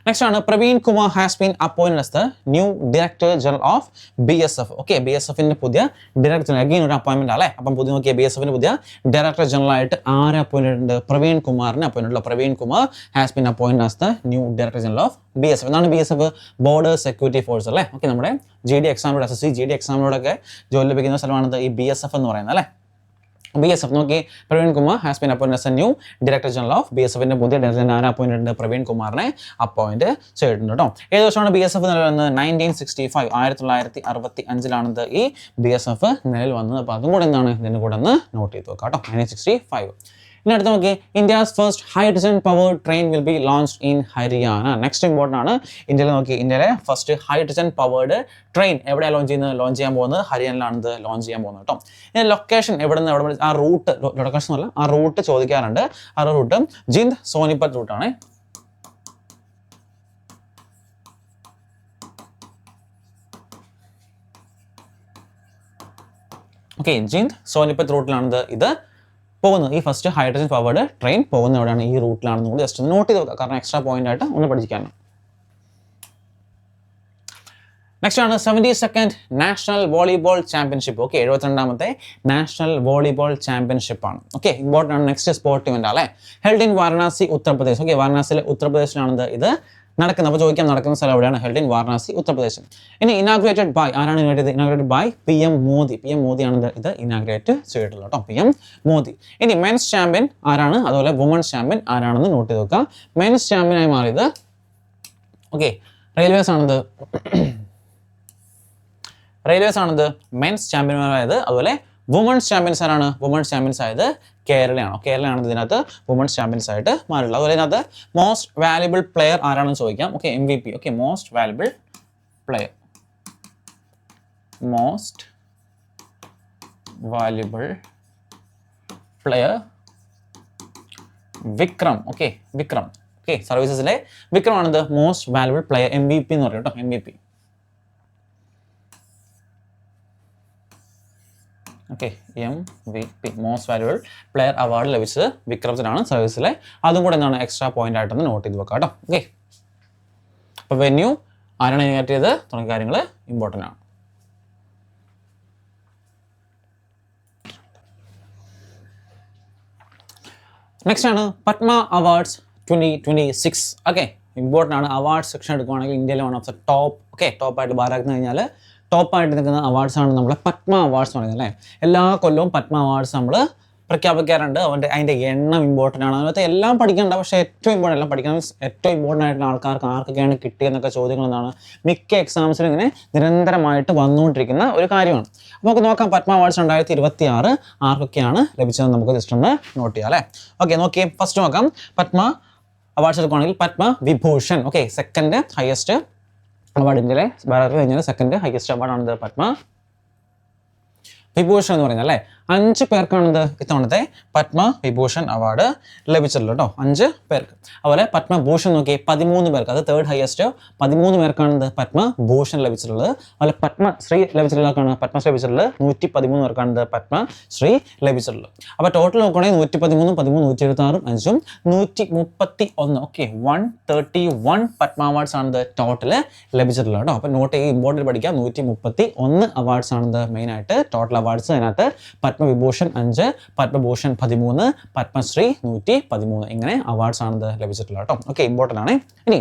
നെക്സ്റ്റ് ആണ് Praveen Kumar has been appointed as the new director general of BSF. Okay, BSFന്റെ പുതിയ ഡയറക്ടർ ജനറൽ, അഗെയിൻ ഒരു അപ്പോയിന്റ്മെന്റ് അല്ലേ. അപ്പം പുതിയ നോക്കിയ BSFന്റെ പുതിയ ഡയറക്ടർ ജനറൽ ആയിട്ട് ആരെ അപ്പോയിന്റഡ് ഉണ്ട്? പ്രവീൺ കുമാറിനെ appointed. Praveen Kumar has been appointed as the new director general of BSF. എന്താണ് BSF? ബോർഡർ സെക്യൂരിറ്റി ഫോഴ്സ് അല്ലേ. ഓക്കെ, നമ്മുടെ GD എക്സാമിലൂടെ SSC GD എക്സാമിലൂടെയൊക്കെ ജോലി ലഭിക്കുന്ന സ്ഥലമാണത് ഈ BSF എന്ന് പറയുന്നത് അല്ലേ. BSF നോക്കി, Praveen Kumar has been appointed as a new director general of BSFന്റെ പുതിയ ഡയറക്ടർ ആരെ അപ്പോയിന്റഡ് ഉണ്ട്? പ്രവീൺ കുമാറിനെ അപ്പോയിന്റ് ചെയ്തിട്ടുണ്ട് കേട്ടോ. ഏത് വർഷമാണ് BSF നിലവിൽ വന്നത്? 1965 1965 ഈ BSF നിലവിൽ വന്നത്. അപ്പോൾ അതും കൂടെ എന്താണ് ഇതിൻ്റെ കൂടെ ഒന്ന് നോട്ട് ചെയ്ത് വെക്കാം കേട്ടോ. 1965. ഇനി അടുത്ത് നോക്കി, India's first hydrogen power train will be launched in Haryana. Next important ആണ്. ഇന്ത്യയിലെ ഫസ്റ്റ് ഹൈഡ്രജൻ പവേർഡ് ട്രെയിൻ എവിടെയാണ് ലോഞ്ച് ചെയ്യാൻ പോകുന്നത്? ഹരിയാനയിലാണ് ലോഞ്ച് ചെയ്യാൻ പോകുന്നത് കേട്ടോ. ഇനി ലൊക്കേഷൻ എവിടെ നിന്ന് ആ റൂട്ട്, ലൊക്കേഷൻ അല്ല, ആ റൂട്ട് ചോദിക്കാറുണ്ട്. ആ റൂട്ട് ജിന്ദ് സോനിപത്ത് റൂട്ടാണ്. ഓക്കെ, ജിന്ദ് സോനിപത്ത് റൂട്ടിലാണ് ഇത് പോകുന്നത്. ഈ ഫസ്റ്റ് ഹൈഡ്രജൻ പവേർഡ് ട്രെയിൻ പോകുന്ന എവിടെയാണ്? ഈ റൂട്ടിലാണെന്ന് കൂടി ജസ്റ്റ് നോട്ട് ചെയ്ത് വെക്കുക, കാരണം എക്സ്ട്രാ പോയിന്റ് ആയിട്ട് ഒന്ന് പഠിക്കാനാണ്. നെക്സ്റ്റ് ആണ് 72nd national volleyball championship. Okay, 72ാമത്തെ നാഷണൽ വോളിബോൾ ചാമ്പ്യൻഷിപ്പ് ആണ്. ഓക്കെ, ഇമ്പോർട്ടൻ്റ് ആണ്. നെക്സ്റ്റ് സ്പോർട്ട് ഇവന്റ് അല്ലേ. Held in Varanasi Uttar Pradesh. Okay, വാരണാസിയിലെ ഉത്തർപ്രദേശിലാണ് ഇത് നടക്കുന്നത്. അപ്പോൾ ചോദിക്കാൻ നടക്കുന്ന സ്ഥലം എവിടെയാണ്? Held in Varanasi Uttar Pradesh. ഇനി ഇനാഗ്രേറ്റഡ് ബൈ ആരാണ്? Inaugurated by PM Modi. PM മോദിയാണ് ഇത് ഇനാഗ്രേറ്റ് ചെയ്തിട്ടുള്ളത് കേട്ടോ. PM മോദി. ഇനി മെൻസ് ചാമ്പ്യൻ ആരാണ്? അതുപോലെ വുമൻസ് ചാമ്പ്യൻ ആരാണെന്ന് നോട്ട് ചെയ്ത് നോക്കാം. മെൻസ് ചാമ്പ്യനായി മാറിയത് ഓക്കെ റെയിൽവേസ് ആണത്. മെൻസ് ചാമ്പ്യന്മാരായത്. അതുപോലെ വുമൻസ് ചാമ്പ്യൻസ് ആരാണ്? വുമൻസ് ചാമ്പ്യൻസ് ആയത് കേരളയാണ്. കേരളയാണ് ഇതിനകത്ത് വുമൻസ് ചാമ്പ്യൻസ് ആയിട്ട് മാറിയുള്ളത്. അതുപോലെ ഇതിനകത്ത് മോസ്റ്റ് വാല്യുബിൾ പ്ലെയർ ആരാണെന്ന് ചോദിക്കാം. Okay, MVP. Okay, most valuable player. Vikram. Okay, Vikram. Okay, സർവീസസിലെ വിക്രമാണിത് മോസ്റ്റ് വാല്യുബിൾ പ്ലെയർ, MVP എന്ന് പറയും കേട്ടോ. MVP. Okay, MVP most valuable player award ലഭിച്ചത് വിക്രമത്തിനാണ് സർവീസിലെ. അതും കൂടെ എന്താണ് എക്സ്ട്രാ പോയിന്റ് ആയിട്ടൊന്ന് നോട്ട് ചെയ്ത് വെക്കാം കേട്ടോ. ഓക്കെ, അപ്പോൾ വെന്യൂ ആരാണ് ഇൻവൈറ്റ് ചെയ്തത് തുടങ്ങിയ കാര്യങ്ങൾ ഇമ്പോർട്ടൻ്റ് ആണ്. നെക്സ്റ്റ് ആണ് പത്മ അവാർഡ്സ് 2026. ഓക്കെ, ഇമ്പോർട്ടൻ്റ് ആണ്. അവാർഡ് സെക്ഷൻ എടുക്കുകയാണെങ്കിൽ ഇന്ത്യയിലെ വൺ ഓഫ് ദ ടോപ്പായിട്ട് ഭാരത് കഴിഞ്ഞാൽ ടോപ്പായിട്ട് നിൽക്കുന്ന അവാർഡ്സാണ് നമ്മളെ പത്മ അവാർഡ്സ് പറയുന്നത് അല്ലേ. എല്ലാ കൊല്ലവും പത്മ അവാർഡ്സ് നമ്മൾ പ്രഖ്യാപിക്കാറുണ്ട്. അതിൻ്റെ എണ്ണം ഇമ്പോർട്ടൻ്റ് ആണ്. അതിനകത്ത് എല്ലാം പഠിക്കേണ്ട, പക്ഷേ ഏറ്റവും ഇമ്പോർട്ടൻ്റ് എല്ലാം പഠിക്കാൻ ഏറ്റവും ഇമ്പോർട്ടൻ്റ് ആയിട്ടുള്ള ആൾക്കാർക്ക് ആർക്കൊക്കെയാണ് കിട്ടിയെന്നൊക്കെ ചോദ്യങ്ങൾ എന്നാണ് മിക്ക എക്സാംസിലും ഇങ്ങനെ നിരന്തരമായിട്ട് വന്നുകൊണ്ടിരിക്കുന്ന ഒരു കാര്യമാണ്. നമുക്ക് നോക്കാം പത്മ അവാർഡ്സ് 2026 ആർക്കൊക്കെയാണ് ലഭിച്ചതെന്ന് നമുക്ക് ജസ്റ്റ് ഒന്ന് നോട്ട് ചെയ്യാം അല്ലേ. ഓക്കെ, നോക്കിയേ. ഫസ്റ്റ് നോക്കാം. പത്മ അവാർഡ്സ് എടുക്കുകയാണെങ്കിൽ Padma Vibhushan. Okay, second highest award ഇന്ത്യയിലെ ഭാരത് കഴിഞ്ഞാൽ സെക്കൻഡ് ഹയസ്റ്റ് അവാർഡാണിത് പത്മ വിഭൂഷൺ എന്ന് പറയുന്നത് അല്ലേ. 5 പേർക്കാണിത് ഇത്തവണത്തെ പത്മ വിഭൂഷൺ അവാർഡ് ലഭിച്ചിട്ടുള്ളത് കേട്ടോ, 5 പേർക്ക്. അതുപോലെ പത്മഭൂഷൺ നോക്കി 13 പേർക്ക്, അത് തേർഡ് ഹയസ്റ്റ്. 13 പേർക്കാണിത് പത്മഭൂഷൺ ലഭിച്ചിട്ടുള്ളത്. അതുപോലെ പത്മശ്രീ ലഭിച്ചിട്ടുള്ളവർക്കാണ് പത്മശ്രീ ലഭിച്ചിട്ടുള്ളത്. 113 പേർക്കാണിത് പത്മശ്രീ ലഭിച്ചിട്ടുള്ളത്. അപ്പോൾ ടോട്ടൽ നോക്കുകയാണെങ്കിൽ 113, 13, 176, 5ഉം 131. ഓക്കെ, 131 പത്മ അവാർഡ്സ് ആണിത് ടോട്ടൽ ലഭിച്ചിട്ടുള്ളത് കേട്ടോ. അപ്പോൾ നോട്ട് ചെയ്യുക, ഇമ്പോർട്ടൻ്റ് പഠിക്കാം. 131 അവാർഡ്സ് ആണിത് മെയിനായിട്ട് ടോട്ടൽ അവാർഡ്സ്. അതിനകത്ത് പത്മവിഭൂഷൺ 5, പത്മഭൂഷൺ 13, പത്മശ്രീ 113 ഇങ്ങനെ അവാർഡ്സ് ആണിത് ലഭിച്ചിട്ടുള്ളത് കേട്ടോ. ഓക്കെ, ഇമ്പോർട്ടൻ്റ് ആണ്. ഇനി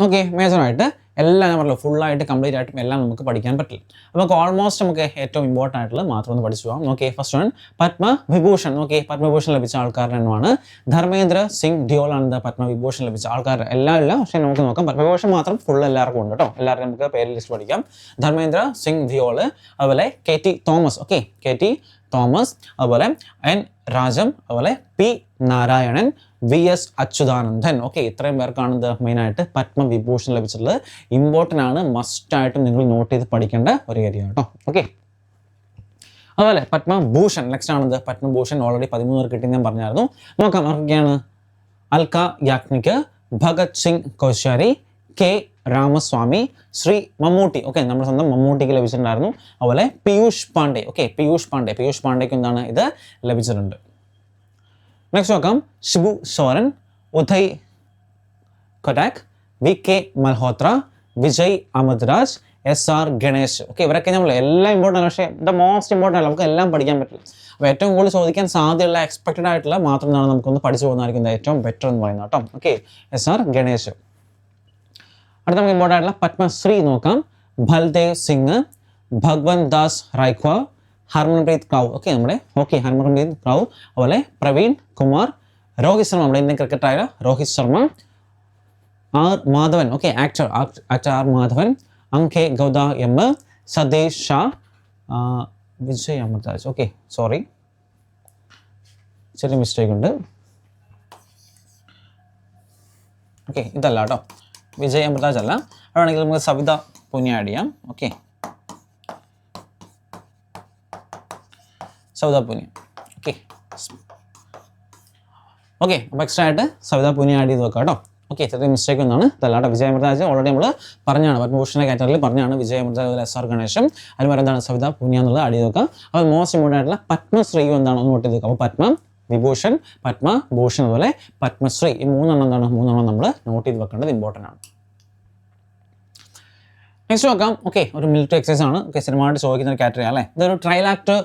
നോക്കിയേ, മേജറായിട്ട് എല്ലാം ഞാൻ പറഞ്ഞല്ലോ, ഫുള്ളായിട്ട് കംപ്ലീറ്റ് ആയിട്ടും എല്ലാം നമുക്ക് പഠിക്കാൻ പറ്റില്ല. നമുക്ക് ഓൾമോസ്റ്റ് നമുക്ക് ഏറ്റവും ഇമ്പോർട്ടൻ്റ് ആയിട്ടുള്ളത് മാത്രം ഒന്ന് പഠിച്ചു പോകാം. നോക്കിയേ, ഫസ്റ്റ് വൺ പത്മവിഭൂഷൺ. നോക്കിയേ, പത്മഭൂഷൺ ലഭിച്ച ആൾക്കാരുടെ എണ്ണമാണ് ധർമ്മേന്ദ്ര സിംഗ് ഡിയോൾ ആണ് പത്മവിഭൂഷൺ ലഭിച്ച ആൾക്കാരുടെ എല്ലാം ഇല്ല, പക്ഷേ നമുക്ക് നോക്കാം. പത്മഭൂഷൺ മാത്രം ഫുൾ എല്ലാവർക്കും ഉണ്ട് കേട്ടോ. എല്ലാവർക്കും നമുക്ക് പേര് ലിസ്റ്റ് പഠിക്കാം. ധർമ്മേന്ദ്ര സിംഗ് ഡിയോൾ, അതുപോലെ KT Thomas. Okay, KT Thomas, അതുപോലെ N രാജം, അതുപോലെ P Narayanan, VS Achuthanandan. Okay, ഇത്രയും പേർക്കാണ് ഇത് മെയിനായിട്ട് പത്മവിഭൂഷൺ ലഭിച്ചിട്ടുള്ളത്. ഇമ്പോർട്ടൻ്റ് ആണ്, മസ്റ്റായിട്ടും നിങ്ങൾ നോട്ട് ചെയ്ത് പഠിക്കേണ്ട ഒരു ഏരിയ കേട്ടോ. ഓക്കെ, അതുപോലെ പത്മഭൂഷൺ നെക്സ്റ്റ് ആണിത്. പത്മഭൂഷൺ ഓൾറെഡി 13 പേർക്ക് കിട്ടി ഞാൻ പറഞ്ഞായിരുന്നു. നോക്കാം ആർക്കൊക്കെയാണ്. അൽക്ക യാഗ്നിക്, ഭഗത് സിംഗ് കോശ്യാരി, K രാമസ്വാമി, ശ്രീ മമ്മൂട്ടി. ഓക്കെ, നമ്മുടെ സ്വന്തം മമ്മൂട്ടിക്ക് ലഭിച്ചിട്ടുണ്ടായിരുന്നു. അതുപോലെ പീയൂഷ് പാണ്ഡെ. ഓക്കെ, പീയൂഷ് പാണ്ഡെക്ക് എന്താണ് ഇത് ലഭിച്ചിട്ടുണ്ട്. നെക്സ്റ്റ് നോക്കാം. Shibu Soren, Uday Kotak, VK Malhotra, Vijay Amritraj, SR Ganesh. Okay, ഇവരൊക്കെ നമ്മൾ എല്ലാം ഇമ്പോർട്ടൻ്റ്, പക്ഷേ ദ മോസ്റ്റ് ഇമ്പോർട്ടൻ്റ് നമുക്ക് എല്ലാം പഠിക്കാൻ പറ്റില്ല. അപ്പോൾ ഏറ്റവും കൂടുതൽ ചോദിക്കാൻ സാധ്യതയുള്ള എക്സ്പെക്റ്റഡ് ആയിട്ടുള്ള മാത്രം നമുക്കൊന്ന് പഠിച്ചു പോകുന്നതായിരിക്കും ഏറ്റവും ബെറ്റർ എന്ന് പറയുന്നത് കേട്ടോ. Okay, SR Ganesh. അടുത്ത നമുക്ക് ഇമ്പോർട്ടൻ്റ് ആയിട്ടുള്ള പത്മശ്രീ നോക്കാം. ബൽദേവ് സിംഗ്, ഭഗവന്ത് ദാസ് റൈഖ്വ, ഹർമൻപ്രീത് കൗർ. ഓക്കെ, ഹർമൻപ്രീത് കൗർ, അതുപോലെ പ്രവീൺ കുമാർ, രോഹിത് ശർമ്മ, നമ്മുടെ ഇന്ത്യൻ ക്രിക്കറ്റായ Rohit Sharma, R Madhavan. Okay, actor R Madhavan, Anke Gowda M, Satish Shah, Vijay Amritraj. Okay, sorry, ചെറിയ മിസ്റ്റേക്ക് ഉണ്ട്. ഓക്കെ, ഇതല്ല കേട്ടോ, വിജയ് അമൃതാജ് അല്ല. അതാണെങ്കിൽ നമുക്ക് സവിത പുനിയ ആഡ് ചെയ്യാം. ഓക്കെ, സവിത പുനിയ. ഓക്കെ, അപ്പോൾ എക്സ്ട്രാ ആയിട്ട് സവിത പുനിയ ആഡ് ചെയ്ത് വെക്കാം കേട്ടോ. ഓക്കെ, ചെറിയ മിസ്റ്റേക്ക് ഒന്നാണ്. ഇതല്ലാട്ടോ, വിജയ് അമൃതാജ് ഓൾറെഡി നമ്മൾ പറഞ്ഞാണ്, പത്മഭൂഷണ കാറ്റഗറിയിൽ പറഞ്ഞാണ്. വിജയ് അമൃതാജ്, SR ഗണേശം, അതുപോലെ എന്താണ് സവിത പുനിയ എന്നുള്ളത് ആഡ് ചെയ്ത് വെക്കാം. അപ്പോൾ മോസ്റ്റ് ഇമ്പോർട്ടൻ്റ് ആയിട്ടുള്ള പത്മശ്രീയും എന്താണ് ഒന്ന് നോട്ട് ചെയ്ത് വെക്കാം. അപ്പോൾ പത്മവിഭൂഷൺ, പത്മഭൂഷൺ, അതുപോലെ പത്മശ്രീ, ഈ മൂന്നെണ്ണം നമ്മൾ നോട്ട് ചെയ്ത് വെക്കേണ്ടത് ഇമ്പോർട്ടൻ്റ് ആണ്. നെക്സ്റ്റ് നോക്കാം. ഓക്കെ, ഒരു മിലിറ്ററി എക്സസൈസ് ആണ്. ഓക്കെ, സ്ഥിരമായിട്ട് ചോദിക്കുന്ന ഒരു കാറ്റഗറി അല്ലേ. ഇതൊരു ട്രൈലാക്ടർ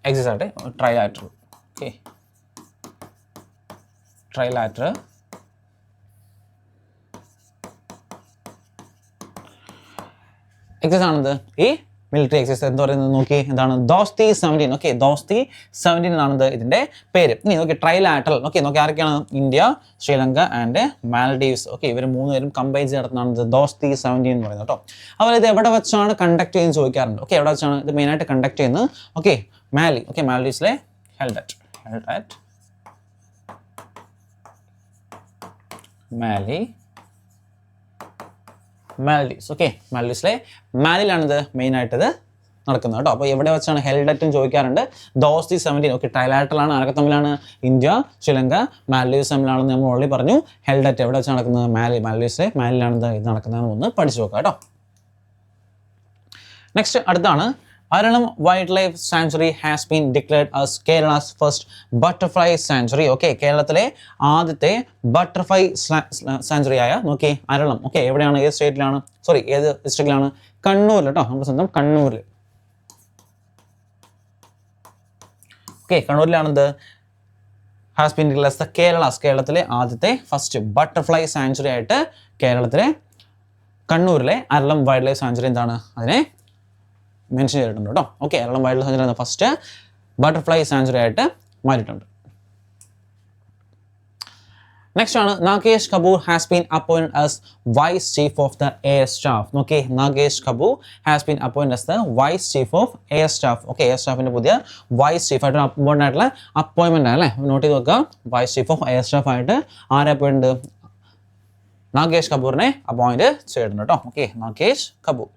എക്സസൈസ് ആട്ടെ. ട്രൈലാറ്റർ. ഓക്കെ, ട്രൈലാറ്റർ എക്സസൈസ് ആണിത്. ഈ മിലിറ്ററി എക്സസൈസ് എന്താ പറയുന്നത് നോക്കി, എന്താണ് ദോസ്തി 17. ഓക്കെ, ദോസ്തി 17 എന്നാണിത് ഇതിൻ്റെ പേര്. ഇനി നോക്കി ട്രൈലാറ്ററൽ. ഓക്കെ, നോക്കി ആരൊക്കെയാണ്? India, Sri Lanka and Maldives. Okay, ഇവർ 3 പേരും കമ്പൈൻ ചെയ്ത് നടത്തുന്നതാണ് ദോസ്തി 17 എന്ന് പറയുന്നത് കേട്ടോ. അതുപോലെ ഇത് എവിടെ വെച്ചാണ് കണ്ടക്ട് ചെയ്യുന്നത് ചോദിക്കാറുണ്ട്. ഓക്കെ, എവിടെ വെച്ചാണ് ഇത് മെയിനായിട്ട് കണ്ടക്ട് ചെയ്യുന്നത്? ഓക്കെ, മാലി. ഓക്കെ, മാൽഡീവ്സിലെ held at മാൽഡീവ്സ്. ഓക്കെ, മാൽഡീവ്സിലെ മാലിലാണിത് മെയിനായിട്ടത് നടക്കുന്നത് കേട്ടോ. അപ്പോൾ എവിടെ വെച്ചാണ് ഹെൽഡറ്റും ചോദിക്കാറുണ്ട്. ദോസ്തി 17. ഓക്കെ, ട്രൈലാറ്ററലാണ്. ആരൊക്കെ തമ്മിലാണ്? ഇന്ത്യ, ശ്രീലങ്ക, മാൽഡീവ്സ് തമ്മിലാണെന്ന് നമ്മൾ ഓൾറെഡി പറഞ്ഞു. ഹെൽഡറ്റ് എവിടെ വെച്ചാണ് നടക്കുന്നത്? മാൽഡീവ്സിലെ മാലിലാണ് ഇത് നടക്കുന്നതെന്ന് ഒന്ന് പഠിച്ചു നോക്കാം കേട്ടോ. നെക്സ്റ്റ് അടുത്താണ് Aralam Wildlife Sanctuary has been declared as Kerala's first butterfly sanctuary. Okay, കേരളത്തിലെ ആദ്യത്തെ ബട്ടർഫ്ലൈ സാങ്ച്വറി ആയ നോക്കി അരളം. ഓക്കെ, എവിടെയാണ്, ഏത് സ്റ്റേറ്റിലാണ്, സോറി ഏത് ഡിസ്ട്രിക്റ്റിലാണ്? കണ്ണൂരിൽ കേട്ടോ, നമ്മുടെ സ്വന്തം കണ്ണൂരിൽ. ഓക്കെ, കണ്ണൂരിലാണെന്ത് has been declared as the കേരളത്തിലെ ആദ്യത്തെ ഫസ്റ്റ് ബട്ടർഫ്ലൈ സാങ്ച്വറി ആയിട്ട് കേരളത്തിലെ കണ്ണൂരിലെ അരളം വൈൽഡ് ലൈഫ് സാങ്ച്വറി എന്താണ് അതിനെ മെൻഷൻ ചെയ്തിട്ടുണ്ട് കേട്ടോ. Okay, Aralam wild life sanctuary first butterfly sanctuary ആയിട്ട് മാറിയിട്ടുണ്ട്. നെക്സ്റ്റ് ആണ് Nagesh Kapoor has been appointed as vice chief of the air staff. Okay, Nagesh Kapoor has been appointed as the vice chief of air staff. Okay, air സ്റ്റാഫിന്റെ പുതിയ vice chief ആയിട്ട് important ആയിട്ടുള്ള അപ്പോയിൻമെന്റ് ആണ് അല്ലേ, note ചെയ്ത് നോക്കുക. Vice chief of air staff ആയിട്ട് ആരെ അപ്പോയിന്റ്? നാഗേഷ് കപൂറിനെ അപ്പോയിന്റ് ചെയ്തിട്ടുണ്ട് കേട്ടോ. ഓക്കെ, നാഗേഷ് കപൂർ.